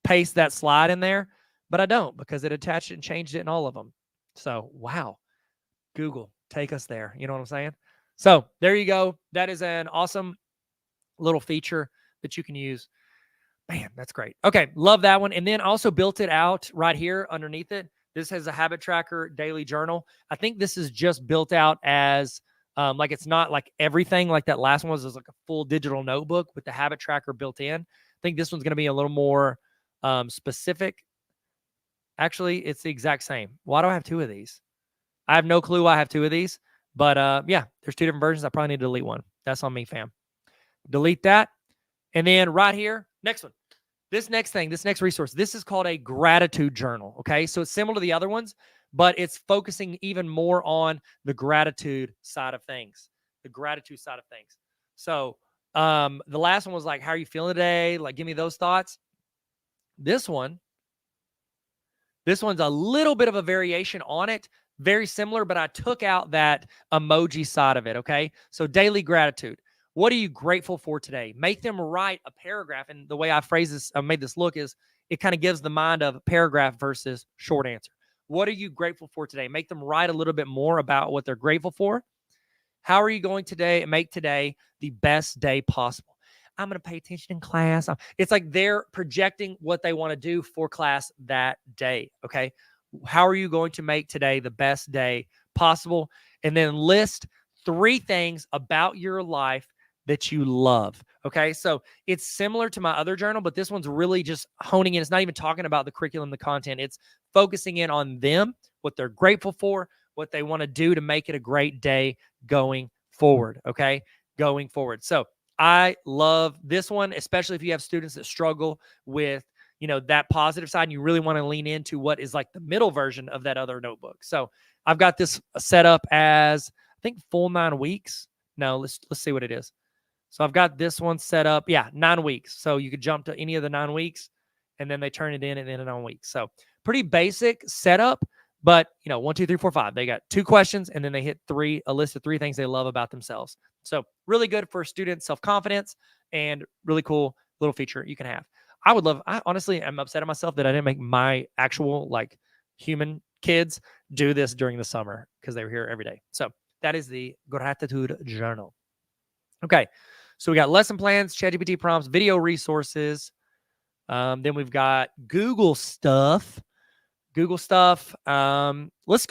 paste that slide in there, but I don't because it attached it and changed it in all of them. So, wow. Google, take us there. You know what I'm saying? So there you go. That is an awesome little feature that you can use. Man, that's great. Okay. Love that one. And then also built it out right here underneath it. This has a habit tracker daily journal. I think this is just built out as like it's not like everything like that last one was like a full digital notebook with the habit tracker built in. I think this one's going to be a little more specific. Actually, it's the exact same. Why do I have 2 of these? I have no clue why I have 2 of these. But yeah, there's 2 different versions. I probably need to delete one. That's on me, fam. Delete that. And then right here, next one. This next resource, this is called a gratitude journal. Okay. So it's similar to the other ones, but it's focusing even more on the gratitude side of things. So the last one was like, how are you feeling today? Like, give me those thoughts. This one's a little bit of a variation on it. Very similar, but I took out that emoji side of it. Okay. So daily gratitude. What are you grateful for today? Make them write a paragraph. And the way I phrase this, I made this look is it kind of gives the mind of paragraph versus short answer. What are you grateful for today? Make them write a little bit more about what they're grateful for. How are you going today make today the best day possible? I'm going to pay attention in class. It's like they're projecting what they want to do for class that day. Okay. How are you going to make today the best day possible? And then list 3 things about your life that you love. Okay. So it's similar to my other journal, but this one's really just honing in. It's not even talking about the curriculum, the content. It's focusing in on them, what they're grateful for, what they want to do to make it a great day going forward. Okay. Going forward. So I love this one, especially if you have students that struggle with, that positive side and you really want to lean into what is like the middle version of that other notebook. So I've got this set up as, I think, full 9 weeks. No, let's see what it is. So I've got this one set up. Yeah, 9 weeks. So you could jump to any of the 9 weeks and then they turn it in and then in 9 weeks. So pretty basic setup, but 1, 2, 3, 4, 5. They got 2 questions and then they hit a list of 3 things they love about themselves. So really good for student self-confidence and really cool little feature you can have. I honestly am upset at myself that I didn't make my actual human kids do this during the summer because they were here every day. So that is the gratitude journal. Okay. So we got lesson plans, ChatGPT prompts, video resources. Then we've got Google stuff. Let's go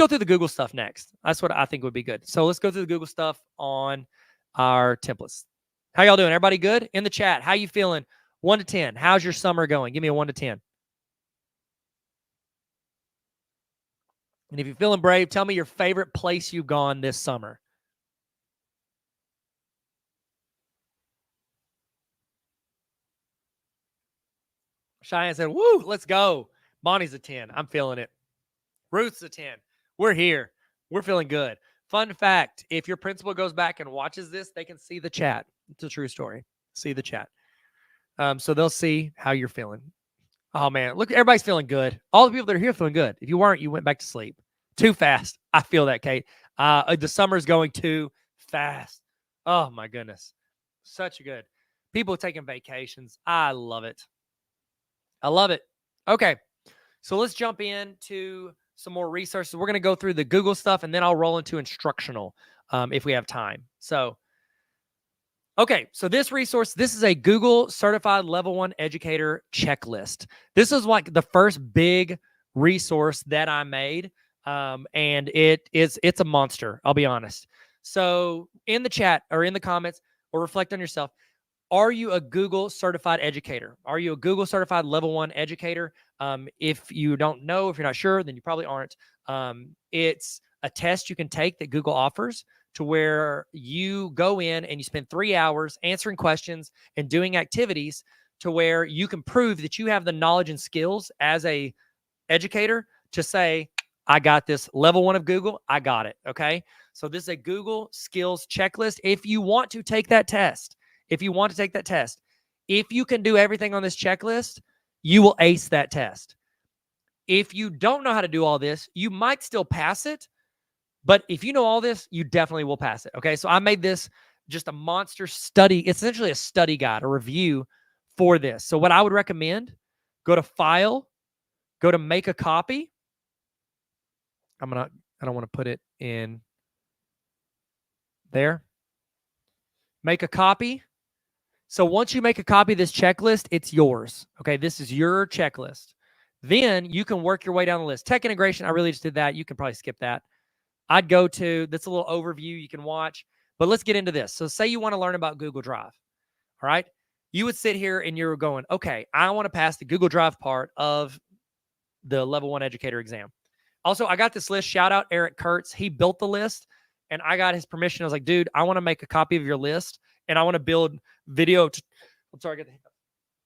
through the Google stuff next. That's what I think would be good. So let's go through the Google stuff on our templates. How y'all doing? Everybody good? In the chat, how you feeling? 1 to 10. How's your summer going? Give me a 1 to 10. And if you're feeling brave, tell me your favorite place you've gone this summer. Cheyenne said, woo, let's go. Bonnie's a 10. I'm feeling it. Ruth's a 10. We're here. We're feeling good. Fun fact, if your principal goes back and watches this, they can see the chat. It's a true story. See the chat. So they'll see how you're feeling. Oh, man. Look, everybody's feeling good. All the people that are here are feeling good. If you weren't, you went back to sleep. Too fast. I feel that, Kate. The summer's going too fast. Oh, my goodness. Such good. People taking vacations. I love it. I love it. Okay. So let's jump into some more resources. We're going to go through the Google stuff, and then I'll roll into instructional if we have time. So, okay. So this resource, this is a Google Certified Level 1 Educator checklist. This is like the first big resource that I made, and it's a monster. I'll be honest. So in the chat or in the comments, or reflect on yourself. Are you a Google certified educator? Are you a Google certified level 1 educator? If you don't know, if you're not sure, then you probably aren't. It's a test you can take that Google offers to where you go in and you spend 3 hours answering questions and doing activities to where you can prove that you have the knowledge and skills as a educator to say, I got this level 1 of Google. I got it. Okay. So this is a Google skills checklist. If you want to take that test, if you can do everything on this checklist, you will ace that test. If you don't know how to do all this, you might still pass it. But if you know all this, you definitely will pass it. Okay. So I made this just a monster study. It's essentially a study guide, a review for this. So what I would recommend, go to File, go to Make a Copy. I don't want to put it in there. Make a copy. So once you make a copy of this checklist, it's yours. Okay, this is your checklist. Then you can work your way down the list. Tech integration, I really just did that. You can probably skip that. I'd go to, that's a little overview you can watch. But let's get into this. So say you want to learn about Google Drive. All right. You would sit here and you're going, okay, I want to pass the Google Drive part of the level 1 educator exam. Also, I got this list. Shout out Eric Kurtz. He built the list and I got his permission. I was like, dude, I want to make a copy of your list and I want to build video. I'm sorry,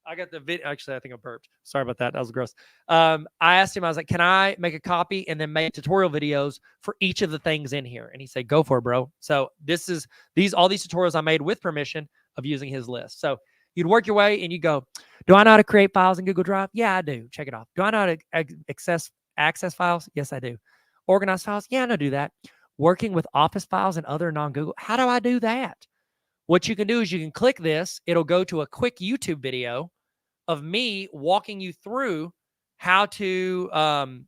I got the video. Actually, I think I burped. Sorry about that. That was gross. I asked him, I was like, can I make a copy and then make tutorial videos for each of the things in here? And he said, go for it, bro. So all these tutorials I made with permission of using his list. So you'd work your way and you go, do I know how to create files in Google Drive? Yeah, I do. Check it off. Do I know how to access files? Yes, I do. Organize files? Yeah, I know how to do that. Working with Office files and other non-Google. How do I do that? what you can do is you can click this. It'll go to a quick YouTube video of me walking you through how to,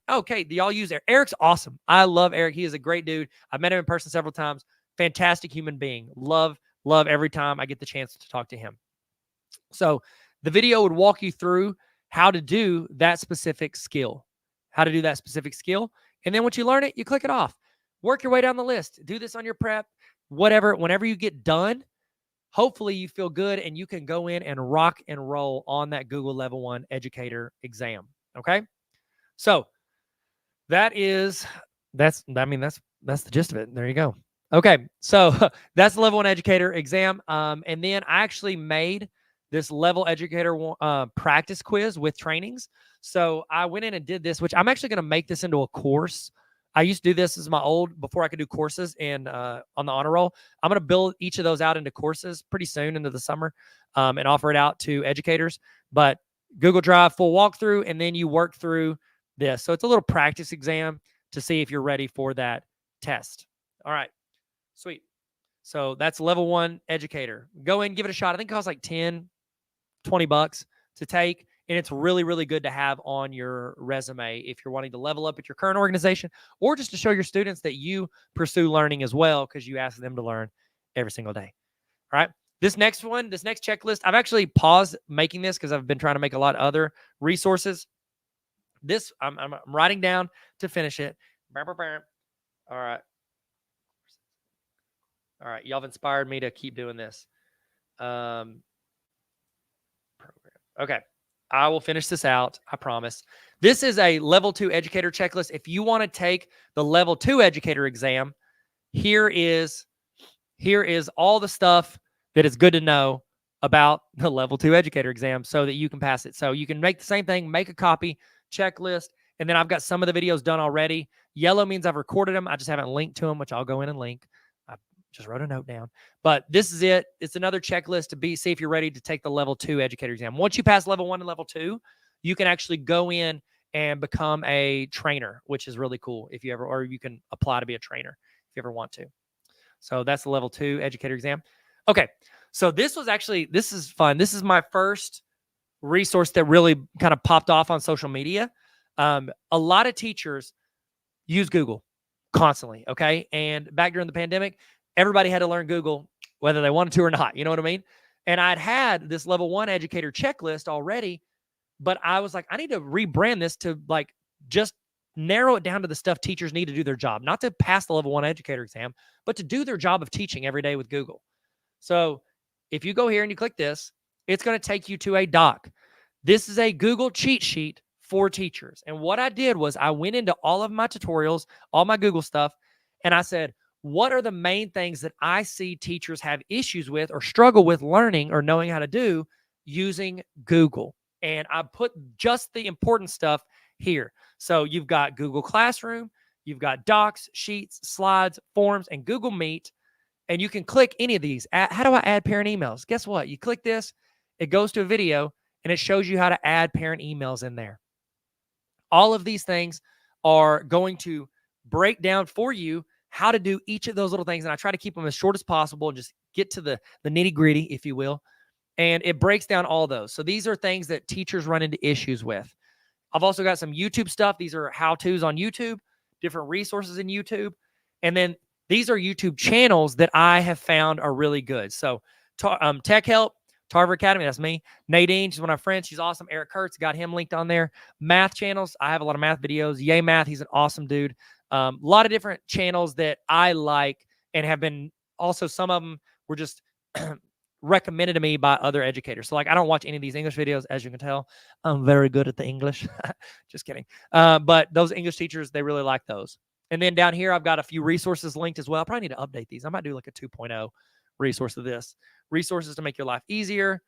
okay, y'all use Eric. Eric's awesome. I love Eric. He is a great dude. I've met him in person several times. Fantastic human being. Love every time I get the chance to talk to him. So the video would walk you through how to do that specific skill, And then once you learn it, you click it off. Work your way down the list. Do this on your prep, whatever. Whenever you get done, hopefully you feel good and you can go in and rock and roll on that Google Level 1 Educator exam. Okay. So that's the gist of it. There you go. Okay. So that's the Level 1 Educator exam. And then I actually made this Level Educator practice quiz with trainings. So I went in and did this, which I'm actually going to make this into a course. I used to do this as my before I could do courses on the honor roll. I'm going to build each of those out into courses pretty soon into the summer and offer it out to educators. But Google Drive, full walkthrough, and then you work through this. So it's a little practice exam to see if you're ready for that test. All right, sweet. So that's Level 1 Educator. Go in, give it a shot. I think it costs like $10, $20 to take. And it's really, really good to have on your resume if you're wanting to level up at your current organization or just to show your students that you pursue learning as well because you ask them to learn every single day. All right. This next checklist, I've actually paused making this because I've been trying to make a lot of other resources. This, I'm writing down to finish it. All right. All right. Y'all have inspired me to keep doing this. Program. Okay. I will finish this out. I promise. This is a Level 2 Educator checklist. If you want to take the Level 2 Educator exam, here is all the stuff that is good to know about the Level 2 Educator exam so that you can pass it. So you can make the same thing, make a copy, checklist, and then I've got some of the videos done already. Yellow means I've recorded them. I just haven't linked to them, which I'll go in and link. I just wrote a note down. But this is it. It's another checklist to see if you're ready to take the Level 2 Educator exam. Once you pass Level 1 and Level 2, you can actually go in and become a trainer, which is really cool or you can apply to be a trainer if you ever want to. So that's the Level 2 Educator exam. Okay. So this is fun. This is my first resource that really kind of popped off on social media. A lot of teachers use Google constantly. Okay. And back during the pandemic, everybody had to learn Google, whether they wanted to or not. You know what I mean? And I'd had this Level 1 Educator checklist already, but I was like, I need to rebrand this to like just narrow it down to the stuff teachers need to do their job, not to pass the Level 1 Educator exam, but to do their job of teaching every day with Google. So if you go here and you click this, it's going to take you to a doc. This is a Google cheat sheet for teachers. And what I did was I went into all of my tutorials, all my Google stuff, and I said, what are the main things that I see teachers have issues with or struggle with learning or knowing how to do using Google? And I put just the important stuff here. So you've got Google Classroom, you've got Docs, Sheets, Slides, Forms, and Google Meet. And you can click any of these. How do I add parent emails? Guess what? You click this, it goes to a video, and it shows you how to add parent emails in there. All of these things are going to break down for you how to do each of those little things. And I try to keep them as short as possible and just get to the nitty gritty, if you will. And it breaks down all those. So these are things that teachers run into issues with. I've also got some YouTube stuff. These are how-tos on YouTube, different resources in YouTube. And then these are YouTube channels that I have found are really good. So Tech Help, Tarver Academy, that's me. Nadine, she's one of my friends. She's awesome. Eric Kurtz, got him linked on there. Math channels, I have a lot of math videos. Yay Math, he's an awesome dude. A lot of different channels that I like and have been also, some of them were just recommended to me by other educators. So like, I don't watch any of these English videos, as you can tell. I'm very good at the English. Just kidding. But those English teachers, they really like those. And then down here, I've got a few resources linked as well. I probably need to update these. I might do like a 2.0 resource of this. Resources to make your life easier,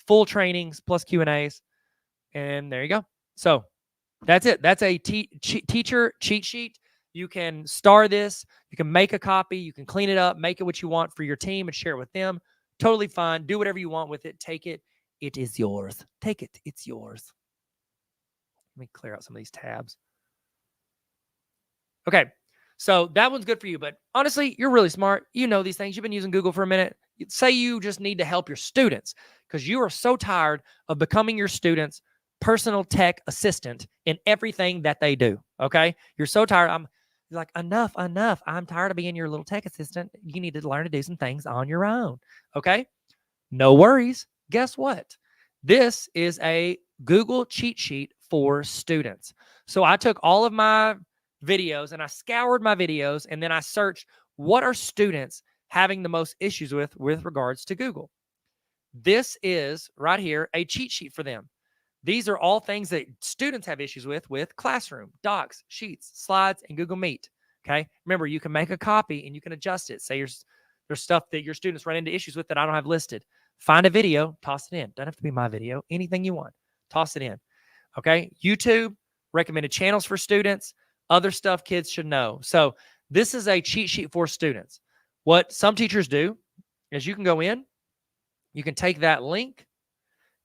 full trainings plus Q&As. And there you go. So that's it. That's a teacher cheat sheet. You can star this. You can make a copy. You can clean it up, make it what you want for your team and share it with them. Totally fine. Do whatever you want with it. Take it. It is yours. Take it. It's yours. Let me clear out some of these tabs. Okay. So that one's good for you. But honestly, you're really smart. You know these things. You've been using Google for a minute. say you just need to help your students because you are so tired of becoming your students' personal tech assistant in everything that they do. Okay. You're so tired. You're like, enough. I'm tired of being your little tech assistant. You need to learn to do some things on your own. Okay. No worries. Guess what? This is a Google cheat sheet for students. So I took all of my videos and I scoured my videos and then I searched what are students having the most issues with regards to Google. This is right here a cheat sheet for them. These are all things that students have issues with Classroom, Docs, Sheets, Slides, and Google Meet. Okay. Remember, you can make a copy and you can adjust it. Say there's stuff that your students run into issues with that I don't have listed. Find a video, toss it in. Doesn't have to be my video. Anything you want, toss it in. Okay. YouTube, recommended channels for students, other stuff kids should know. So this is a cheat sheet for students. What some teachers do is you can go in, you can take that link,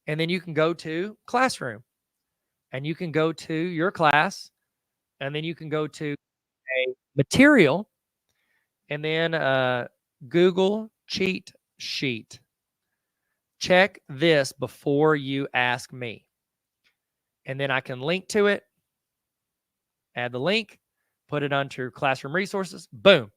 and then you can go to Classroom and you can go to your class and then you can go to a material and then Google cheat sheet. Check this before you ask me. And then I can link to it, add the link, put it onto Classroom resources. Boom.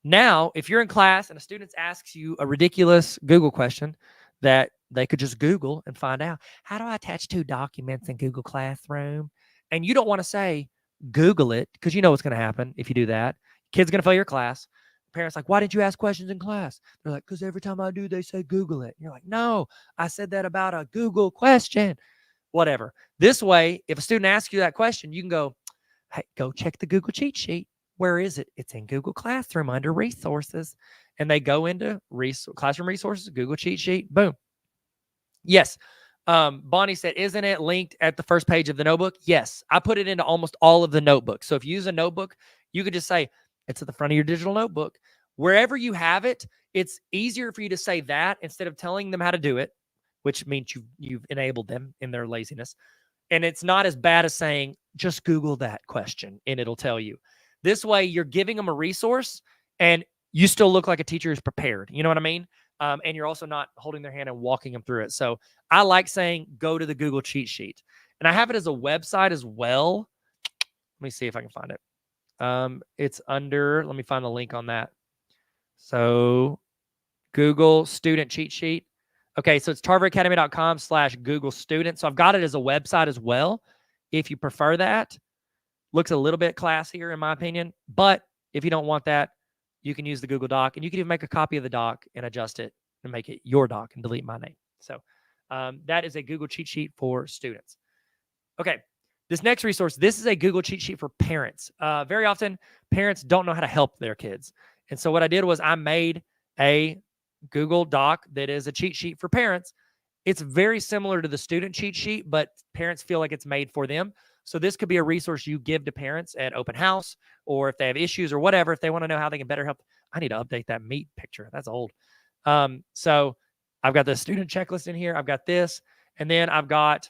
Now, if you're in class and a student asks you a ridiculous Google question that they could just Google and find out, how do I attach 2 documents in Google Classroom? And you don't want to say, Google it, because you know what's going to happen if you do that. Kid's going to fail your class. Parents like, why didn't you ask questions in class? They're like, because every time I do, they say Google it. You're like, no, I said that about a Google question. Whatever. This way, if a student asks you that question, you can go, hey, go check the Google cheat sheet. Where is it? It's in Google Classroom under resources. And they go into Classroom resources, Google cheat sheet, boom. Yes. Bonnie said, isn't it linked at the first page of the notebook? Yes. I put it into almost all of the notebooks. So if you use a notebook, you could just say, it's at the front of your digital notebook. Wherever you have it, it's easier for you to say that instead of telling them how to do it, which means you've enabled them in their laziness. And it's not as bad as saying, just Google that question and it'll tell you. This way, you're giving them a resource and you still look like a teacher is prepared. You know what I mean? And you're also not holding their hand and walking them through it. So I like saying, go to the Google cheat sheet. And I have it as a website as well. Let me see if I can find it. It's under, let me find the link on that. So Google student cheat sheet. Okay, so it's tarveracademy.com/Google student. So I've got it as a website as well. If you prefer that, looks a little bit classier in my opinion. But if you don't want that, you can use the Google Doc and you can even make a copy of the doc and adjust it and make it your doc and delete my name. So that is a Google cheat sheet for students. Okay, this next resource, this is a Google cheat sheet for parents. Very often, parents don't know how to help their kids. And so what I did was I made a Google Doc that is a cheat sheet for parents. It's very similar to the student cheat sheet, but parents feel like it's made for them. So this could be a resource you give to parents at open house, or if they have issues or whatever, if they want to know how they can better help. I need to update that meat picture. That's old. So I've got the student checklist in here. I've got this, and then I've got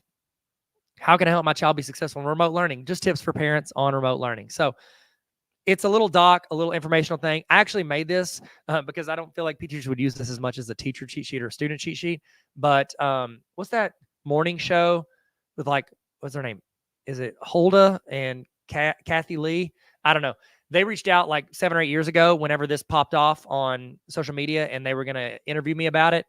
how can I help my child be successful in remote learning? Just tips for parents on remote learning. So it's a little doc, a little informational thing. I actually made this because I don't feel like teachers would use this as much as a teacher cheat sheet or a student cheat sheet. But what's that morning show with what's their name? Is it Hulda and Kathy Lee? I don't know. They reached out like 7 or 8 years ago whenever this popped off on social media and they were going to interview me about it.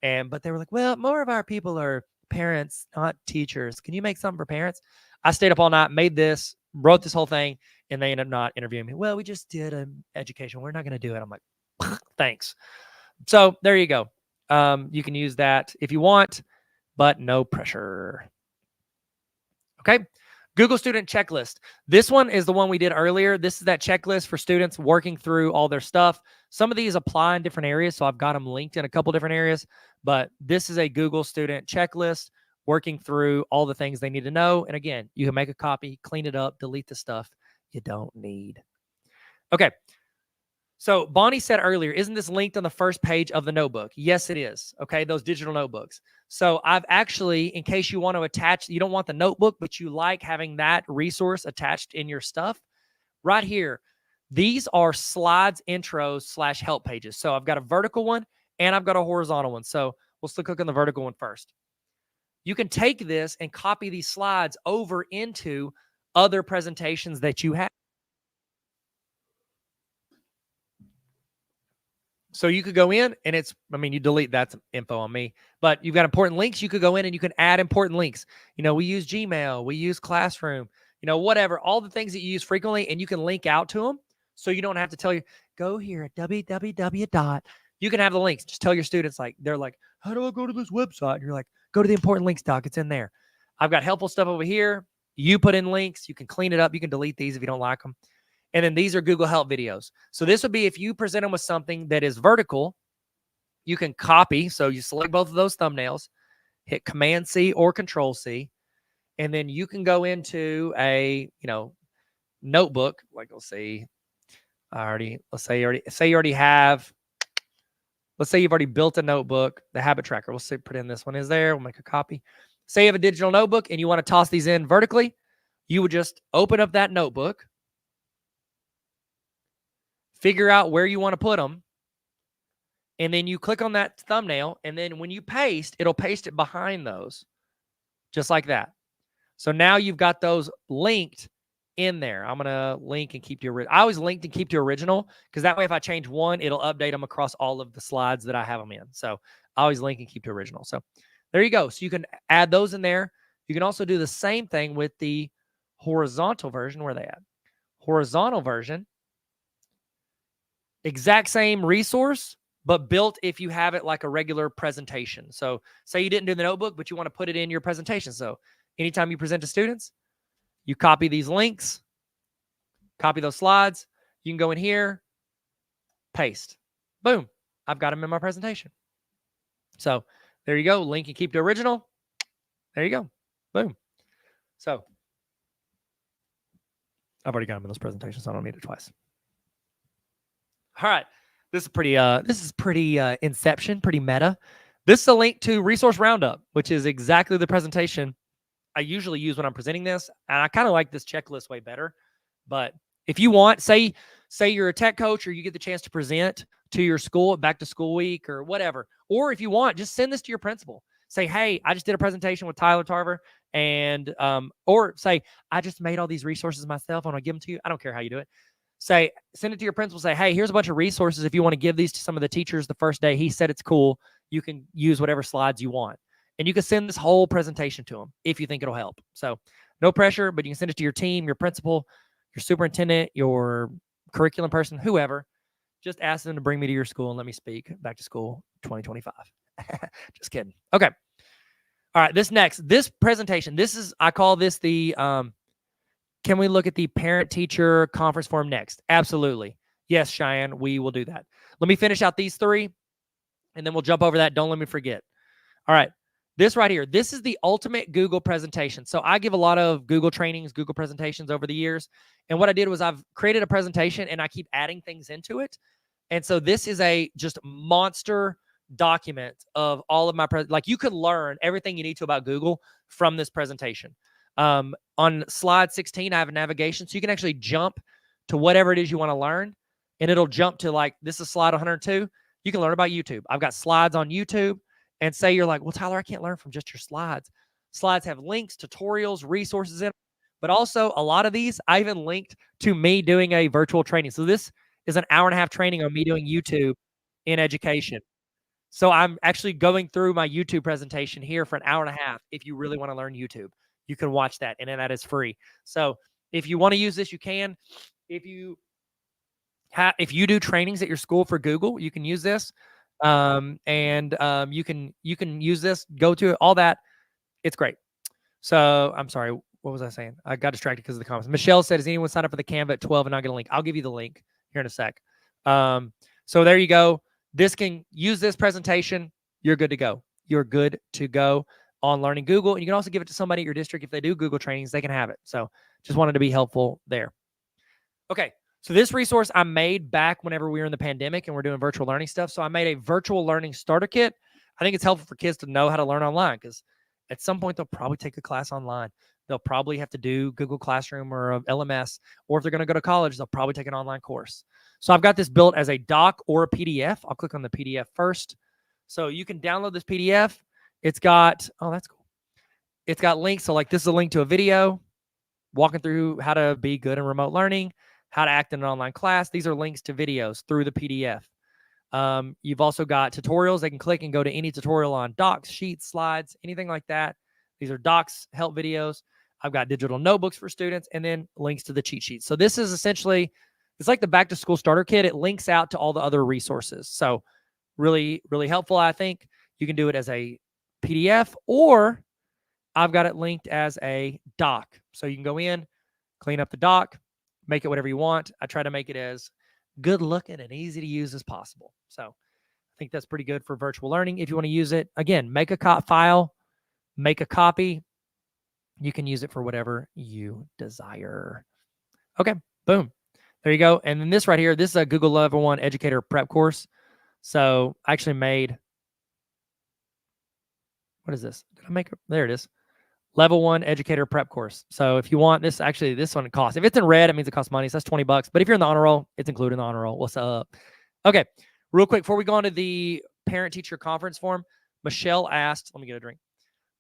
But they were like, well, more of our people are parents, not teachers. Can you make something for parents? I stayed up all night, made this, wrote this whole thing, and they ended up not interviewing me. Well, we just did an education. We're not going to do it. I'm like, thanks. So there you go. You can use that if you want, but no pressure. Okay. Google Student Checklist. This one is the one we did earlier. This is that checklist for students working through all their stuff. Some of these apply in different areas, so I've got them linked in a couple different areas, but this is a Google Student Checklist working through all the things they need to know. And again, you can make a copy, clean it up, delete the stuff you don't need. Okay. So Bonnie said earlier, isn't this linked on the first page of the notebook? Yes, it is. Okay, those digital notebooks. So I've actually, in case you want to attach, you don't want the notebook, but you like having that resource attached in your stuff, right here, these are slides, intros / help pages. So I've got a vertical one and I've got a horizontal one. So we'll still click on the vertical one first. You can take this and copy these slides over into other presentations that you have. So you could go in and you delete that's info on me, but you've got important links. You could go in and you can add important links. We use Gmail, we use Classroom, whatever, all the things that you use frequently, and you can link out to them. So you don't have to tell you, go here at www. You can have the links. Just tell your students, they're like, how do I go to this website? And you're like, go to the important links doc. It's in there. I've got helpful stuff over here. You put in links. You can clean it up. You can delete these if you don't like them. And then these are Google Help videos. So this would be if you present them with something that is vertical, you can copy. So you select both of those thumbnails, hit Command-C or Control-C, and then you can go into a, notebook. Let's say you've already built a notebook, the habit tracker. We'll say put in this one is there. We'll make a copy. Say you have a digital notebook and you want to toss these in vertically. You would just open up that notebook, figure out where you want to put them, and then you click on that thumbnail, and then when you paste, it'll paste it behind those, just like that. So now you've got those linked in there. I'm going to link and keep to original. I always link and keep to original because that way if I change one, it'll update them across all of the slides that I have them in. So I always link and keep to original. So there you go. So you can add those in there. You can also do the same thing with the horizontal version. Where are they at? Horizontal version. Exact same resource, but built if you have it like a regular presentation. So say you didn't do the notebook, but you want to put it in your presentation. So anytime you present to students, you copy these links, copy those slides. You can go in here, paste. Boom. I've got them in my presentation. So there you go. Link and keep to original. There you go. Boom. So I've already got them in those presentations, so I don't need it twice. All right. This is pretty Inception, pretty meta. This is a link to Resource Roundup, which is exactly the presentation I usually use when I'm presenting this. And I kind of like this checklist way better. But if you want, say you're a tech coach or you get the chance to present to your school at back to school week or whatever, or if you want, just send this to your principal. Say, hey, I just did a presentation with Tyler Tarver, and or say, I just made all these resources myself. I want to give them to you. I don't care how you do it. Send it to your principal. Say, hey, here's a bunch of resources. If you want to give these to some of the teachers the first day, he said it's cool. You can use whatever slides you want. And you can send this whole presentation to them if you think it'll help. So no pressure, but you can send it to your team, your principal, your superintendent, your curriculum person, whoever. Just ask them to bring me to your school and let me speak back to school 2025. Just kidding. Okay. All right. This presentation, I call this the, can we look at the parent-teacher conference forum next? Absolutely. Yes, Cheyenne, we will do that. Let me finish out these three, and then we'll jump over that. Don't let me forget. All right. This right here, this is the ultimate Google presentation. So I give a lot of Google trainings, Google presentations over the years. And what I did was I've created a presentation, and I keep adding things into it. And so this is a just monster document of all of my, you could learn everything you need to about Google from this presentation. On slide 16, I have a navigation, so you can actually jump to whatever it is you want to learn, and it'll jump to this is slide 102. You can learn about YouTube. I've got slides on YouTube, and say you're like, well, Tyler, I can't learn from just your slides. Slides have links, tutorials, resources in it, but also a lot of these I even linked to me doing a virtual training. So this is an hour-and-a-half training on me doing YouTube in education. So I'm actually going through my YouTube presentation here for an hour and a half. If you really want to learn YouTube, you can watch that, and then that is free. So if you want to use this, you can. If you do trainings at your school for Google, you can use this. You can use this, go to it, all that. It's great. So I'm sorry. What was I saying? I got distracted because of the comments. Michelle said, "Has anyone signed up for the Canva at 12 and not get a link?" I'll give you the link here in a sec. So there you go. Use this presentation. You're good to go. You're good to go on learning Google. And you can also give it to somebody at your district. If they do Google trainings, they can have it. So just wanted to be helpful there. Okay. So this resource I made back whenever we were in the pandemic and we're doing virtual learning stuff. So I made a virtual learning starter kit. I think it's helpful for kids to know how to learn online because at some point they'll probably take a class online. They'll probably have to do Google Classroom or LMS, or if they're going to go to college, they'll probably take an online course. So I've got this built as a doc or a PDF. I'll click on the PDF first. So you can download this PDF. It's got, oh, that's cool. It's got links. So like this is a link to a video walking through how to be good in remote learning, how to act in an online class. These are links to videos through the PDF. You've also got tutorials. They can click and go to any tutorial on docs, sheets, slides, anything like that. These are docs, help videos. I've got digital notebooks for students and then links to the cheat sheets. So this is essentially, it's like the back to school starter kit. It links out to all the other resources. So really, really helpful, I think. You can do it as a PDF or I've got it linked as a doc. So you can go in, clean up the doc, make it whatever you want. I try to make it as good looking and easy to use as possible. So I think that's pretty good for virtual learning. If you want to use it, again, make a file, make a copy. You can use it for whatever you desire. Okay, boom. There you go. And then this right here, this is a Google Level 1 Educator Prep course. So I actually made, what is this? Did I make it? There it is. Level 1 Educator Prep course. So if you want this, actually this one costs. If it's in red, it means it costs money. So that's $20. But if you're in the honor roll, it's included in the honor roll. What's up? Okay, real quick before we go on to the parent-teacher conference forum, Michelle asked. Let me get a drink.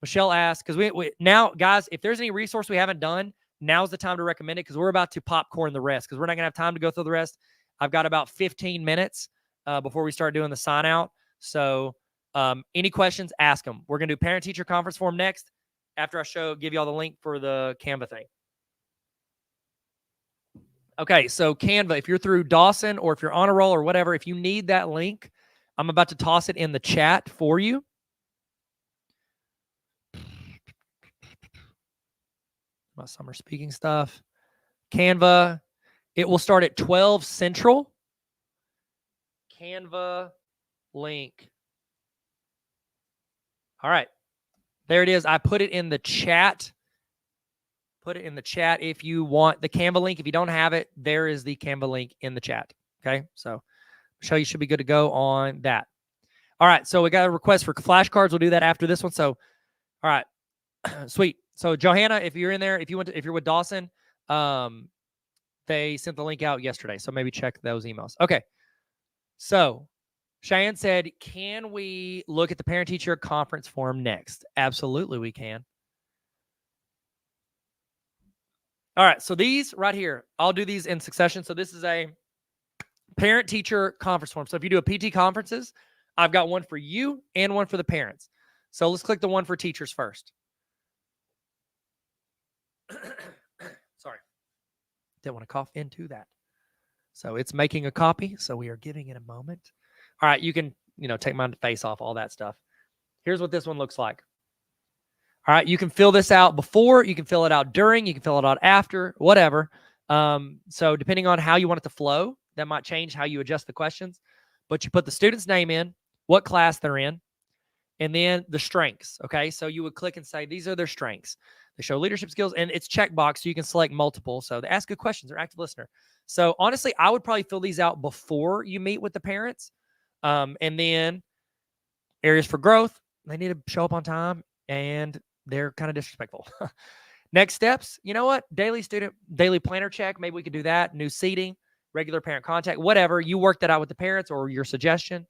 Michelle asked because we now, guys, if there's any resource we haven't done, now's the time to recommend it because we're about to popcorn the rest because we're not gonna have time to go through the rest. I've got about 15 minutes before we start doing the sign out. So any questions, ask them. We're gonna do parent-teacher conference forum next. After I give you all the link for the Canva thing. Okay, so Canva, if you're through Dawson or if you're on a roll or whatever, if you need that link, I'm about to toss it in the chat for you. My summer speaking stuff. Canva, it will start at 12 Central. Canva link. All right. There it is. I put it in the chat. Put it in the chat if you want the Canva link. If you don't have it, there is the Canva link in the chat. Okay, so Michelle, you should be good to go on that. All right, so we got a request for flashcards. We'll do that after this one. So, all right, sweet. So Johanna, if you're in there, if you're with Dawson, they sent the link out yesterday. So maybe check those emails. Okay, so Cheyenne said, can we look at the parent-teacher conference forum next? Absolutely, we can. All right, so these right here, I'll do these in succession. So this is a parent-teacher conference forum. So if you do a PT conferences, I've got one for you and one for the parents. So let's click the one for teachers first. Sorry. Didn't want to cough into that. So it's making a copy. So we are giving it a moment. All right, you can, take my face off, all that stuff. Here's what this one looks like. All right, you can fill this out before, you can fill it out during, you can fill it out after, whatever. So depending on how you want it to flow, that might change how you adjust the questions. But you put the student's name in, what class they're in, and then the strengths, okay? So you would click and say, these are their strengths. They show leadership skills, and it's checkbox, so you can select multiple. So they ask good questions, they're active listener. So honestly, I would probably fill these out before you meet with the parents. And then areas for growth, they need to show up on time, and they're kind of disrespectful. Next steps, you know what? Daily planner check. Maybe we could do that. New seating, regular parent contact, whatever. You work that out with the parents or your suggestion.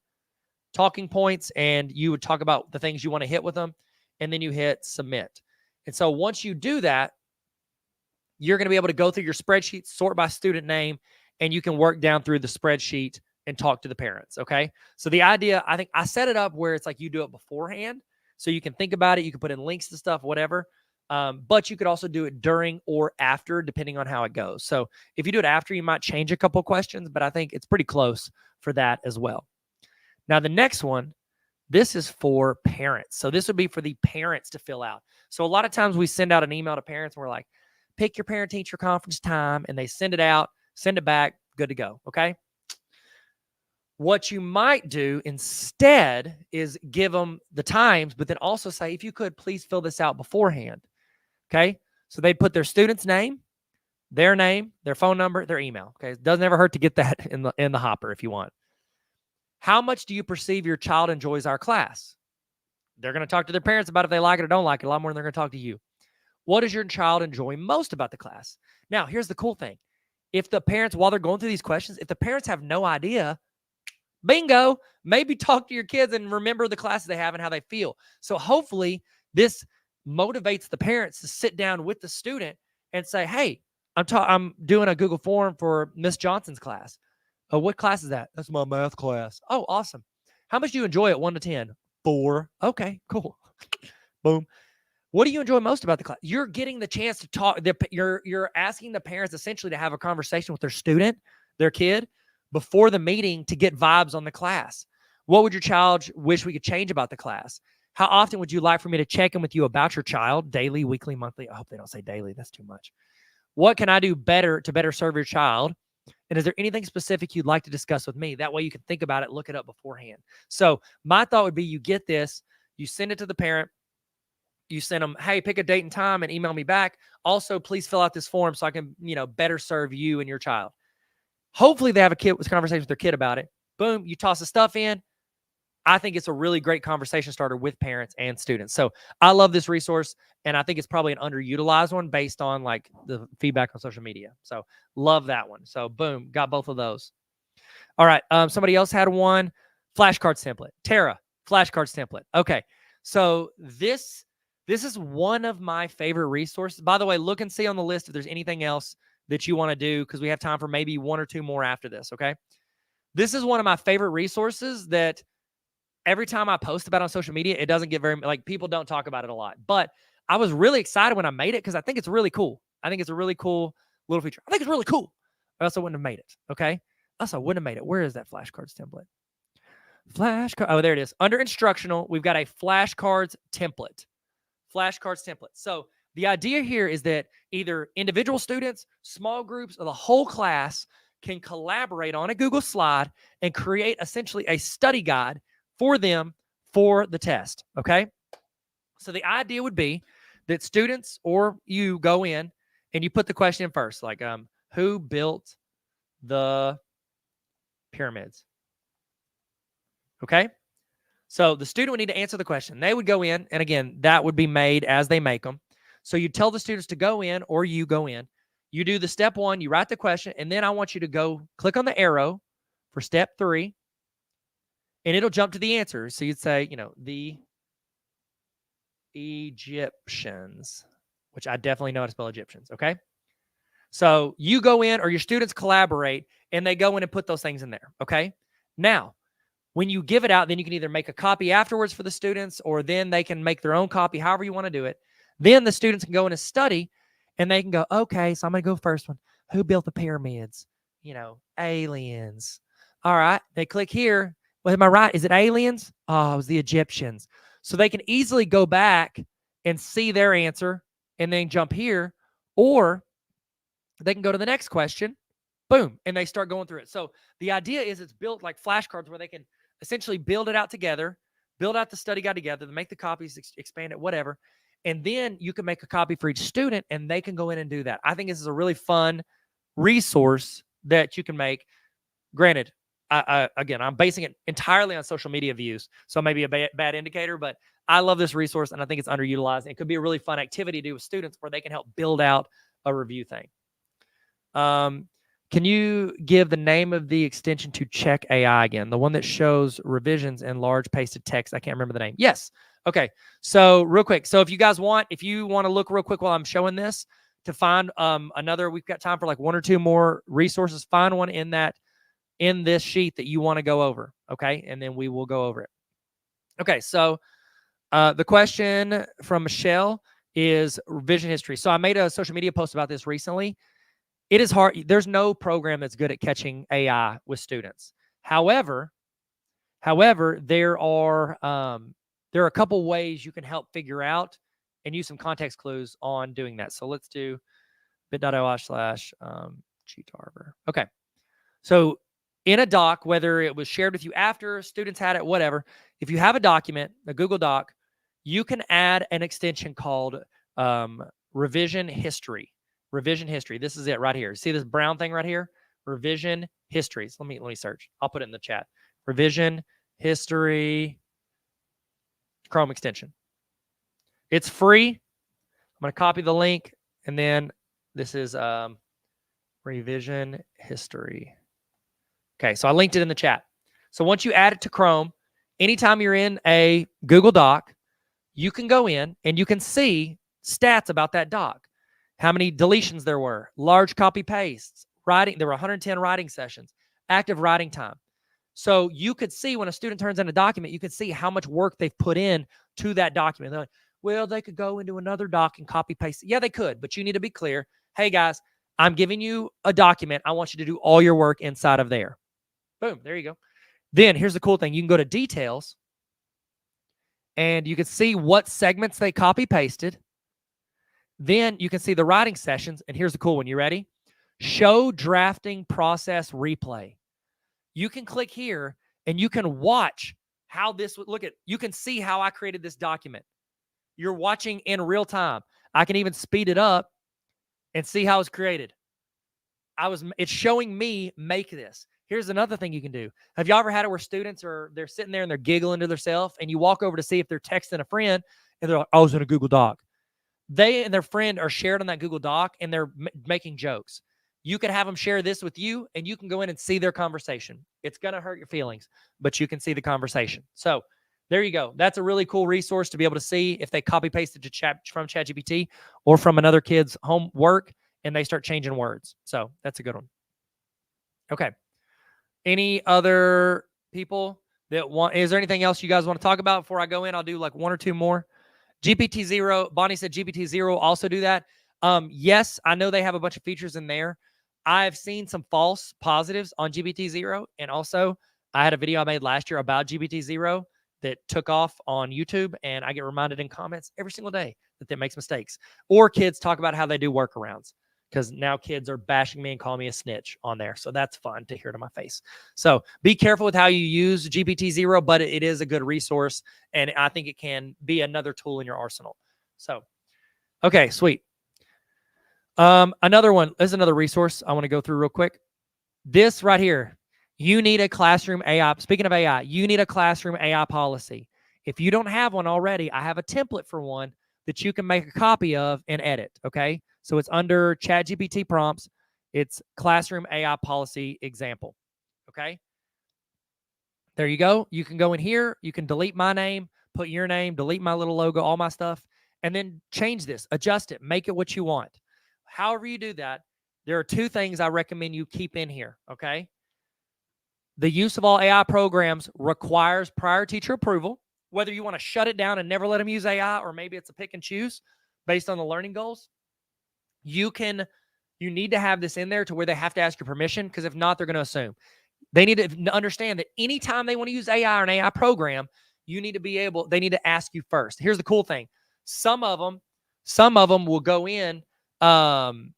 Talking points, and you would talk about the things you want to hit with them, and then you hit submit. And so once you do that, you're going to be able to go through your spreadsheet, sort by student name, and you can work down through the spreadsheet and talk to the parents, okay? So the idea, I think I set it up where it's like you do it beforehand, so you can think about it. You can put in links to stuff, whatever. But you could also do it during or after, depending on how it goes. So if you do it after, you might change a couple questions, but I think it's pretty close for that as well. Now, the next one, this is for parents. So this would be for the parents to fill out. So a lot of times we send out an email to parents and we're like, pick your parent-teacher conference time, and they send it out, send it back, good to go, okay? What you might do instead is give them the times, but then also say, if you could, please fill this out beforehand, okay? So they'd put their student's name, their phone number, their email, okay? It doesn't ever hurt to get that in the hopper if you want. How much do you perceive your child enjoys our class? They're going to talk to their parents about if they like it or don't like it a lot more than they're going to talk to you. What does your child enjoy most about the class? Now, here's the cool thing. If the parents, while they're going through these questions, if the parents have no idea, Bingo. Maybe talk to your kids and remember the classes they have and how they feel. So hopefully this motivates the parents to sit down with the student and say, hey, I'm doing a Google form for Miss Johnson's class. Oh, what class is that? That's my math class. Oh, awesome. How much do you enjoy it 1 to 10? 4. Okay, cool. Boom. What do you enjoy most about the class? You're getting the chance to talk. You're asking the parents essentially to have a conversation with their student, their kid, before the meeting to get vibes on the class. What would your child wish we could change about the class? How often would you like for me to check in with you about your child? Daily, weekly, monthly? I hope they don't say daily. That's too much. What can I do better to better serve your child? And is there anything specific you'd like to discuss with me? That way you can think about it, look it up beforehand. So my thought would be you get this, you send it to the parent, you send them, hey, pick a date and time and email me back. Also, please fill out this form so I can, better serve you and your child. Hopefully they have a conversation with their kid about it. Boom, you toss the stuff in. I think it's a really great conversation starter with parents and students. So I love this resource, and I think it's probably an underutilized one based on like the feedback on social media. So love that one. So boom, got both of those. All right, somebody else had one. Flashcards template. Tara, flashcards template. Okay, so this is one of my favorite resources. By the way, look and see on the list if there's anything else that you want to do because we have time for maybe 1 or 2 more after this, okay? This is one of my favorite resources that every time I post about it on social media, it doesn't get very, like, people don't talk about it a lot. But I was really excited when I made it because I think it's really cool. I think it's a really cool little feature. I think it's really cool. Or else I wouldn't have made it, okay? Else I wouldn't have made it. Where is that flashcards template? Flashcard. Oh, there it is. Under instructional, we've got a flashcards template. Flashcards template. So the idea here is that either individual students, small groups, or the whole class can collaborate on a Google slide and create essentially a study guide for them for the test, okay? So the idea would be that students or you go in and you put the question in first, like who built the pyramids? Okay? So the student would need to answer the question. They would go in, and again, that would be made as they make them. So you tell the students to go in, or you go in. You do the step 1, you write the question, and then I want you to go click on the arrow for step 3, and it'll jump to the answer. So you'd say, the Egyptians, which I definitely know how to spell Egyptians, okay? So you go in, or your students collaborate, and they go in and put those things in there, okay? Now, when you give it out, then you can either make a copy afterwards for the students, or then they can make their own copy, however you want to do it. Then the students can go in and study, and they can go, okay, so I'm going to go first one. Who built the pyramids? Aliens. All right, they click here. Well, am I right? Is it aliens? Oh, it was the Egyptians. So they can easily go back and see their answer and then jump here, or they can go to the next question. Boom, and they start going through it. So the idea is it's built like flashcards where they can essentially build it out together, build out the study guide together, make the copies, expand it, whatever. And then you can make a copy for each student and they can go in and do that. I think this is a really fun resource that you can make. Granted, again, I'm basing it entirely on social media views, so it may be a bad indicator, but I love this resource and I think it's underutilized. It could be a really fun activity to do with students where they can help build out a review thing. Can you give the name of the extension to check AI again? The one that shows revisions in large pasted text. I can't remember the name. Yes. Okay. So real quick. So if you want to look real quick while I'm showing this to find another, we've got time for like 1 or 2 more resources. Find one in this sheet that you want to go over. Okay. And then we will go over it. Okay. So the question from Michelle is revision history. So I made a social media post about this recently. It is hard. There's no program that's good at catching AI with students. However, there are a couple ways you can help figure out and use some context clues on doing that. So let's do bit.ly/cheatarbor. Okay. So in a doc, whether it was shared with you after, students had it, whatever, if you have a document, a Google Doc, you can add an extension called revision history. Revision history. This is it right here. See this brown thing right here? Revision history. So let me search. I'll put it in the chat. Revision history Chrome extension. It's free. I'm going to copy the link, and then this is revision history. Okay, so I linked it in the chat. So once you add it to Chrome, anytime you're in a Google Doc, you can go in and you can see stats about that doc. How many deletions there were, large copy pastes, writing. There were 110 writing sessions, active writing time. So you could see when a student turns in a document, you could see how much work they've put in to that document. They're like, well, they could go into another doc and copy paste it. Yeah, they could, but you need to be clear. Hey guys, I'm giving you a document. I want you to do all your work inside of there. Boom, there you go. Then here's the cool thing. You can go to details and you can see what segments they copy pasted. Then you can see the writing sessions. And here's the cool one. You ready? Show drafting process replay. You can click here and you can watch how this would look at. You can see how I created this document. You're watching in real time. I can even speed it up and see how it's created. It's showing me make this. Here's another thing you can do. Have y'all ever had it where students they're sitting there and they're giggling to themselves and you walk over to see if they're texting a friend and they're like, I was in a Google Doc. They and their friend are shared on that Google Doc and they're making jokes. You can have them share this with you and you can go in and see their conversation. It's going to hurt your feelings, but you can see the conversation. So there you go. That's a really cool resource to be able to see if they copy pasted from ChatGPT or from another kid's homework and they start changing words. So that's a good one. Okay. Any other people that want, is there anything else you guys want to talk about before I go in? I'll do like one or two more. GPT-0, Bonnie said GPT-0 also do that. Yes, I know they have a bunch of features in there. I've seen some false positives on GPT-0. And also I had a video I made last year about GPT-0 that took off on YouTube. And I get reminded in comments every single day that it makes mistakes. Or kids talk about how they do workarounds. Because now kids are bashing me and calling me a snitch on there. So that's fun to hear to my face. So be careful with how you use GPT-0, but it is a good resource. And I think it can be another tool in your arsenal. So, okay, sweet. Another one, this is another resource I want to go through real quick. This right here, you need a classroom AI. Speaking of AI, you need a classroom AI policy. If you don't have one already, I have a template for one that you can make a copy of and edit, okay? So it's under ChatGPT prompts. It's classroom AI policy example, okay? There you go. You can go in here. You can delete my name, put your name, delete my little logo, all my stuff, and then change this, adjust it, make it what you want. However you do that, there are two things I recommend you keep in here, okay? The use of all AI programs requires prior teacher approval, whether you want to shut it down and never let them use AI, or maybe it's a pick and choose based on the learning goals. You need to have this in there to where they have to ask your permission, because if not, they're going to assume. They need to understand that anytime they want to use AI or an AI program, they need to ask you first. Here's the cool thing. Some of them will go in, some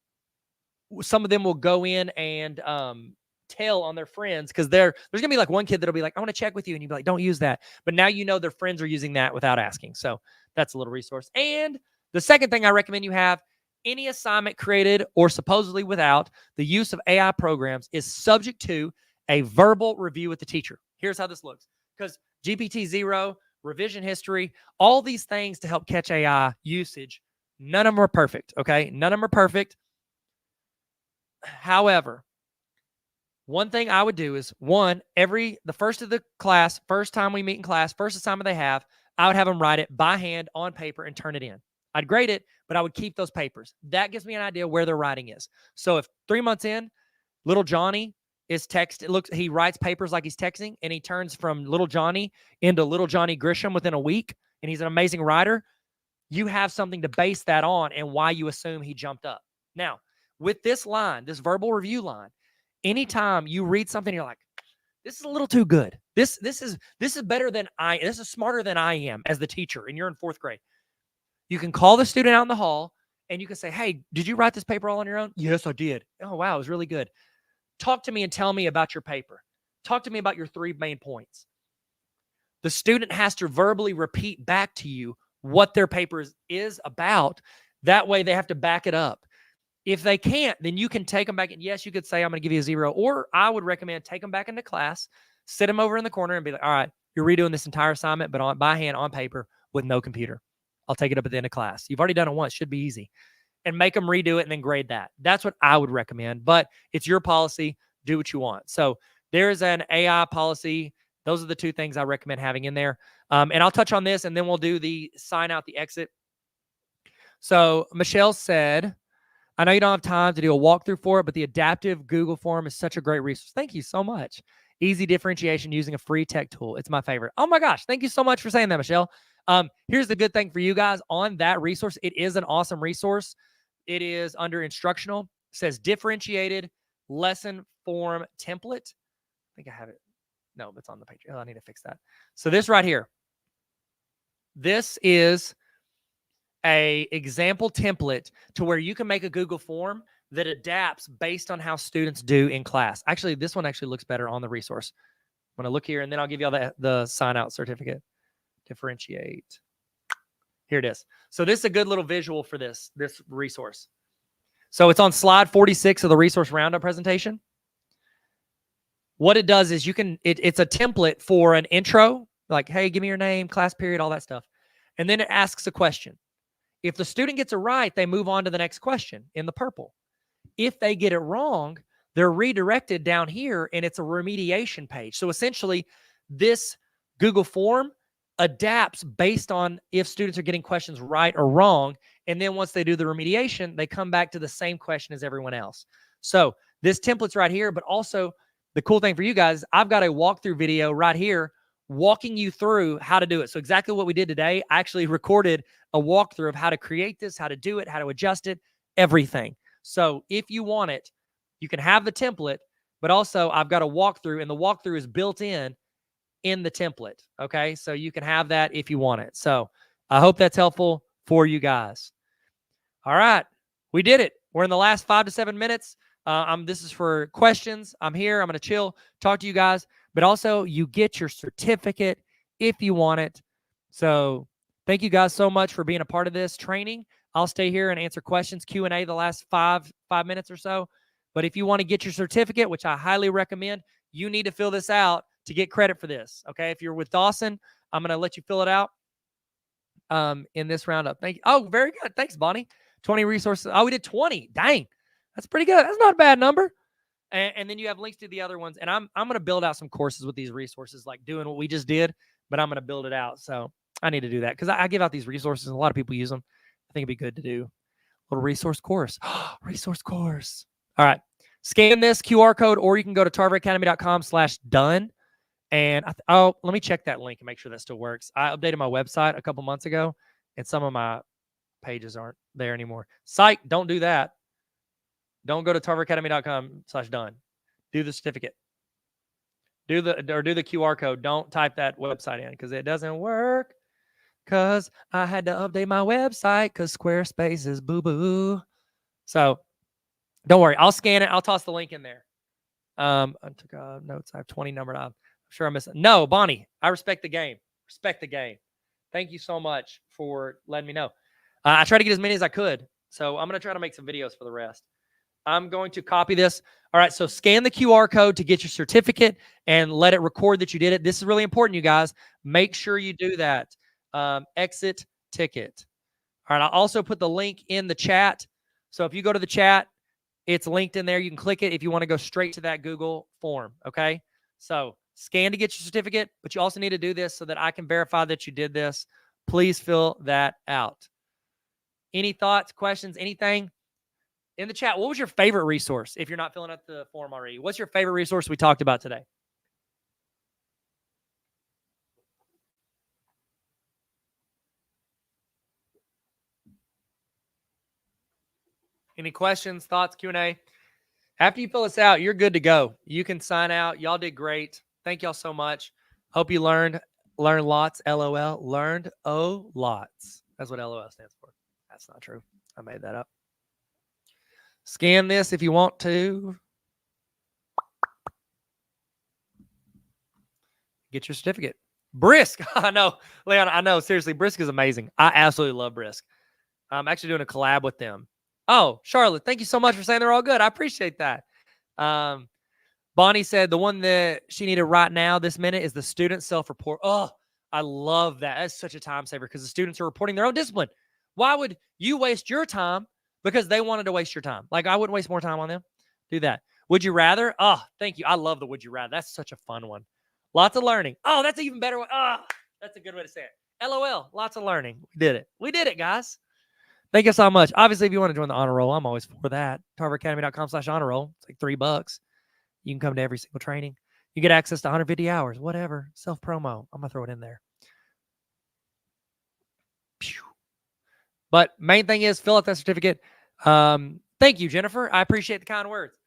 of them will go in and tell on their friends, because there's going to be like one kid that'll be like, I want to check with you. And you'll be like, don't use that. But now you know their friends are using that without asking. So that's a little resource. And the second thing I recommend you have, any assignment created or supposedly without the use of AI programs is subject to a verbal review with the teacher. Here's how this looks. Because GPT-0, revision history, all these things to help catch AI usage, none of them are perfect, okay? None of them are perfect. However, one thing I would do is, the first of the class, first time we meet in class, first assignment they have, I would have them write it by hand on paper and turn it in. I'd grade it, but I would keep those papers. That gives me an idea where their writing is. So if 3 months in, little Johnny is he writes papers like he's texting, and he turns from little Johnny into little Johnny Grisham within a week, and he's an amazing writer, you have something to base that on and why you assume he jumped up. Now, with this line, this verbal review line, anytime you read something, you're like, this is a little too good. This is better than this is smarter than I am as the teacher, and you're in 4th grade. You can call the student out in the hall and you can say, hey, did you write this paper all on your own? Yes, I did. Oh, wow, it was really good. Talk to me and tell me about your paper. Talk to me about your 3 main points. The student has to verbally repeat back to you what their paper is about. That way they have to back it up. If they can't, then you can take them back. And yes, you could say, I'm going to give you a 0. Or I would recommend take them back into class, sit them over in the corner and be like, all right, you're redoing this entire assignment, but by hand on paper with no computer. I'll take it up at the end of class. You've already done it once. Should be easy. And make them redo it and then grade that. That's what I would recommend. But it's your policy. Do what you want. So there is an AI policy Those are the two things I recommend having in there. And I'll touch on this, and then we'll do the sign out, the exit. So Michelle said, I know you don't have time to do a walkthrough for it, but the adaptive Google form is such a great resource. Thank you so much. Easy differentiation using a free tech tool. It's my favorite. Oh my gosh. Thank you so much for saying that, Michelle. Here's the good thing for you guys on that resource. It is an awesome resource. It is under instructional. It says differentiated lesson form template. I think I have it. No, it's on the page. Oh, I need to fix that. So this right here, this is a example template to where you can make a Google form that adapts based on how students do in class. Actually, this one actually looks better on the resource. I'm going to look here, and then I'll give you all the sign-out certificate. Differentiate. Here it is. So this is a good little visual for this resource. So it's on slide 46 of the resource roundup presentation. What it does is it's a template for an intro, like, hey, give me your name, class period, all that stuff. And then it asks a question. If the student gets it right, they move on to the next question in the purple. If they get it wrong, they're redirected down here, and it's a remediation page. So essentially, this Google form adapts based on if students are getting questions right or wrong. And then once they do the remediation, they come back to the same question as everyone else. So this template's right here, but also the cool thing for you guys, I've got a walkthrough video right here walking you through how to do it. So exactly what we did today, I actually recorded a walkthrough of how to create this, how to do it, how to adjust it, everything. So if you want it, you can have the template, but also I've got a walkthrough, and the walkthrough is built in the template. Okay. So you can have that if you want it. So I hope that's helpful for you guys. All right. We did it. We're in the last 5 to 7 minutes. This is for questions. I'm here. I'm going to chill, talk to you guys, but also you get your certificate if you want it. So thank you guys so much for being a part of this training. I'll stay here and answer questions, Q&A the last five minutes or so. But if you want to get your certificate, which I highly recommend, you need to fill this out to get credit for this. Okay. If you're with Dawson, I'm going to let you fill it out in this roundup. Thank you. Oh, very good. Thanks, Bonnie. 20 resources. Oh, we did 20. Dang. That's pretty good. That's not a bad number. And then you have links to the other ones. And I'm going to build out some courses with these resources, like doing what we just did, but I'm going to build it out. So I need to do that because I give out these resources and a lot of people use them. I think it'd be good to do a little resource course. Resource course. All right. Scan this QR code, or you can go to tarveracademy.com/done. And let me check that link and make sure that still works. I updated my website a couple months ago, and some of my pages aren't there anymore. Psych, don't do that. Don't go to tarveracademy.com/done. Do the certificate. Do the QR code. Don't type that website in because it doesn't work. Because I had to update my website because Squarespace is boo-boo. So don't worry. I'll scan it. I'll toss the link in there. I took notes. I have 20 numbered. I'm sure I missed it. No, Bonnie, I respect the game. Respect the game. Thank you so much for letting me know. I tried to get as many as I could. So I'm going to try to make some videos for the rest. I'm going to copy this. All right, so scan the QR code to get your certificate and let it record that you did it. This is really important, you guys. Make sure you do that. Exit ticket. All right, I'll also put the link in the chat. So if you go to the chat, it's linked in there. You can click it if you want to go straight to that Google form, okay? So scan to get your certificate, but you also need to do this so that I can verify that you did this. Please fill that out. Any thoughts, questions, anything? In the chat, what was your favorite resource if you're not filling out the form already? What's your favorite resource we talked about today? Any questions, thoughts, Q&A? After you fill this out, you're good to go. You can sign out. Y'all did great. Thank y'all so much. Hope you learned lots, LOL. Learned lots. That's what LOL stands for. That's not true. I made that up. Scan this if you want to. Get your certificate. Brisk. I know. Leon, I know. Seriously, Brisk is amazing. I absolutely love Brisk. I'm actually doing a collab with them. Oh, Charlotte, thank you so much for saying they're all good. I appreciate that. Bonnie said the one that she needed right now, this minute, is the student self-report. Oh, I love that. That's such a time saver because the students are reporting their own discipline. Why would you waste your time because they wanted to waste your time? Like, I wouldn't waste more time on them. Do that. Would you rather? Oh, thank you. I love the would you rather. That's such a fun one. Lots of learning. Oh, that's an even better way. That's a good way to say it. LOL. Lots of learning. We did it. We did it, guys. Thank you so much. Obviously, if you want to join the honor roll, I'm always for that. TarverAcademy.com/honor roll. It's like $3. You can come to every single training. You get access to 150 hours, whatever. Self-promo. I'm going to throw it in there. But main thing is fill out that certificate. Thank you, Jennifer. I appreciate the kind words.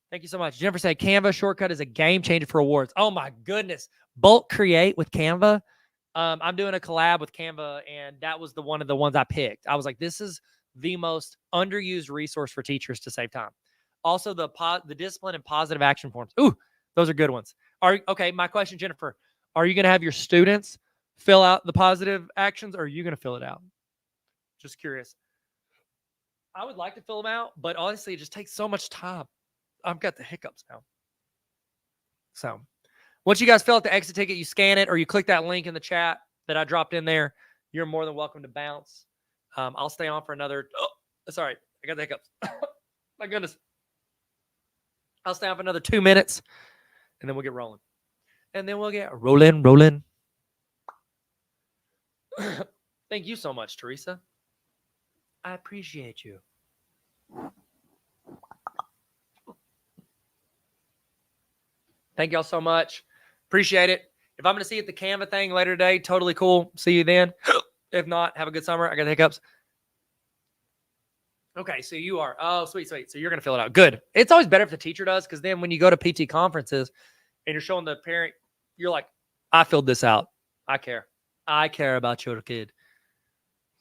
Thank you so much. Jennifer said Canva shortcut is a game changer for awards. Oh my goodness. Bulk create with Canva. I'm doing a collab with Canva, and that was one of the ones I picked. I was like, this is the most underused resource for teachers to save time. Also, the discipline and positive action forms. Ooh, those are good ones. Okay, my question, Jennifer, are you going to have your students fill out the positive actions, or are you going to fill it out? Just curious. I would like to fill them out, but honestly, it just takes so much time. I've got the hiccups now. So once you guys fill out the exit ticket, you scan it or you click that link in the chat that I dropped in there. You're more than welcome to bounce. I'll stay on for another. Oh, sorry. I got the hiccups. My goodness. I'll stay on for another 2 minutes and then we'll get rolling. And then we'll get rolling. Thank you so much, Teresa. I appreciate you. Thank y'all so much. Appreciate it. If I'm going to see you at the Canva thing later today, totally cool. See you then. If not, have a good summer. I got the hiccups. Okay, so you are. Oh, sweet. So you're going to fill it out. Good. It's always better if the teacher does, because then when you go to PT conferences and you're showing the parent, you're like, I filled this out. I care. I care about your kid.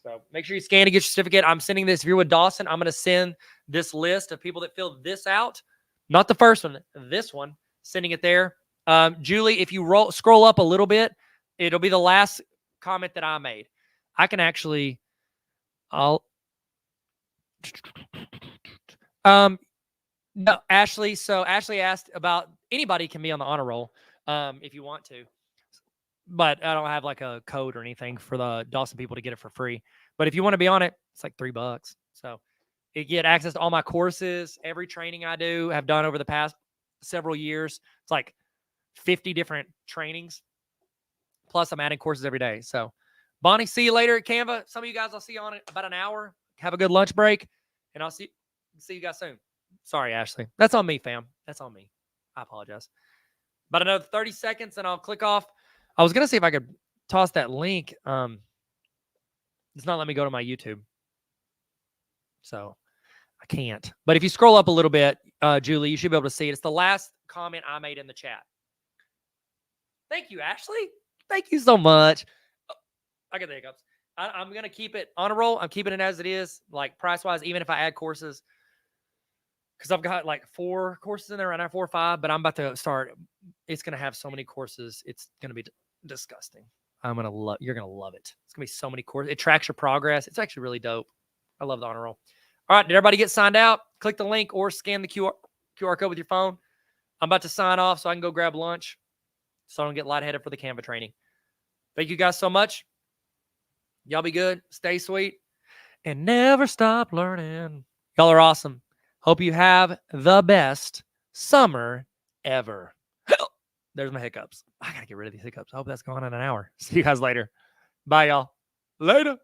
So make sure you scan to get your certificate. I'm sending this. If you're with Dawson, I'm going to send this list of people that filled this out. Not the first one, this one. Sending it there. Julie, if you scroll up a little bit, it'll be the last comment that I made. I can actually, no, Ashley. So Ashley asked about anybody can be on the honor roll if you want to, but I don't have like a code or anything for the Dawson people to get it for free. But if you want to be on it, it's like $3. So you get access to all my courses, every training I do, have done over the past several years. It's like 50 different trainings. Plus, I'm adding courses every day. So, Bonnie, see you later at Canva. Some of you guys I'll see you on it about an hour. Have a good lunch break, and I'll see you guys soon. Sorry, Ashley. That's on me, fam. That's on me. I apologize. About another 30 seconds, and I'll click off. I was going to see if I could toss that link. It's not letting me go to my YouTube. So, I can't. But if you scroll up a little bit, Julie, you should be able to see it. It's the last comment I made in the chat. Thank you, Ashley. Thank you so much. Oh, I got the hiccups. I'm going to keep it on a roll. I'm keeping it as it is, like price-wise, even if I add courses. Because I've got like 4 courses in there right now, 4 or 5. But I'm about to start. It's going to have so many courses. It's going to be disgusting. You're going to love it. It's going to be so many courses. It tracks your progress. It's actually really dope. I love the honor roll. All right, did everybody get signed out? Click the link or scan the QR code with your phone. I'm about to sign off so I can go grab lunch so I don't get lightheaded for the Canva training. Thank you guys so much. Y'all be good. Stay sweet. And never stop learning. Y'all are awesome. Hope you have the best summer ever. There's my hiccups. I got to get rid of these hiccups. I hope that's gone in an hour. See you guys later. Bye, y'all. Later.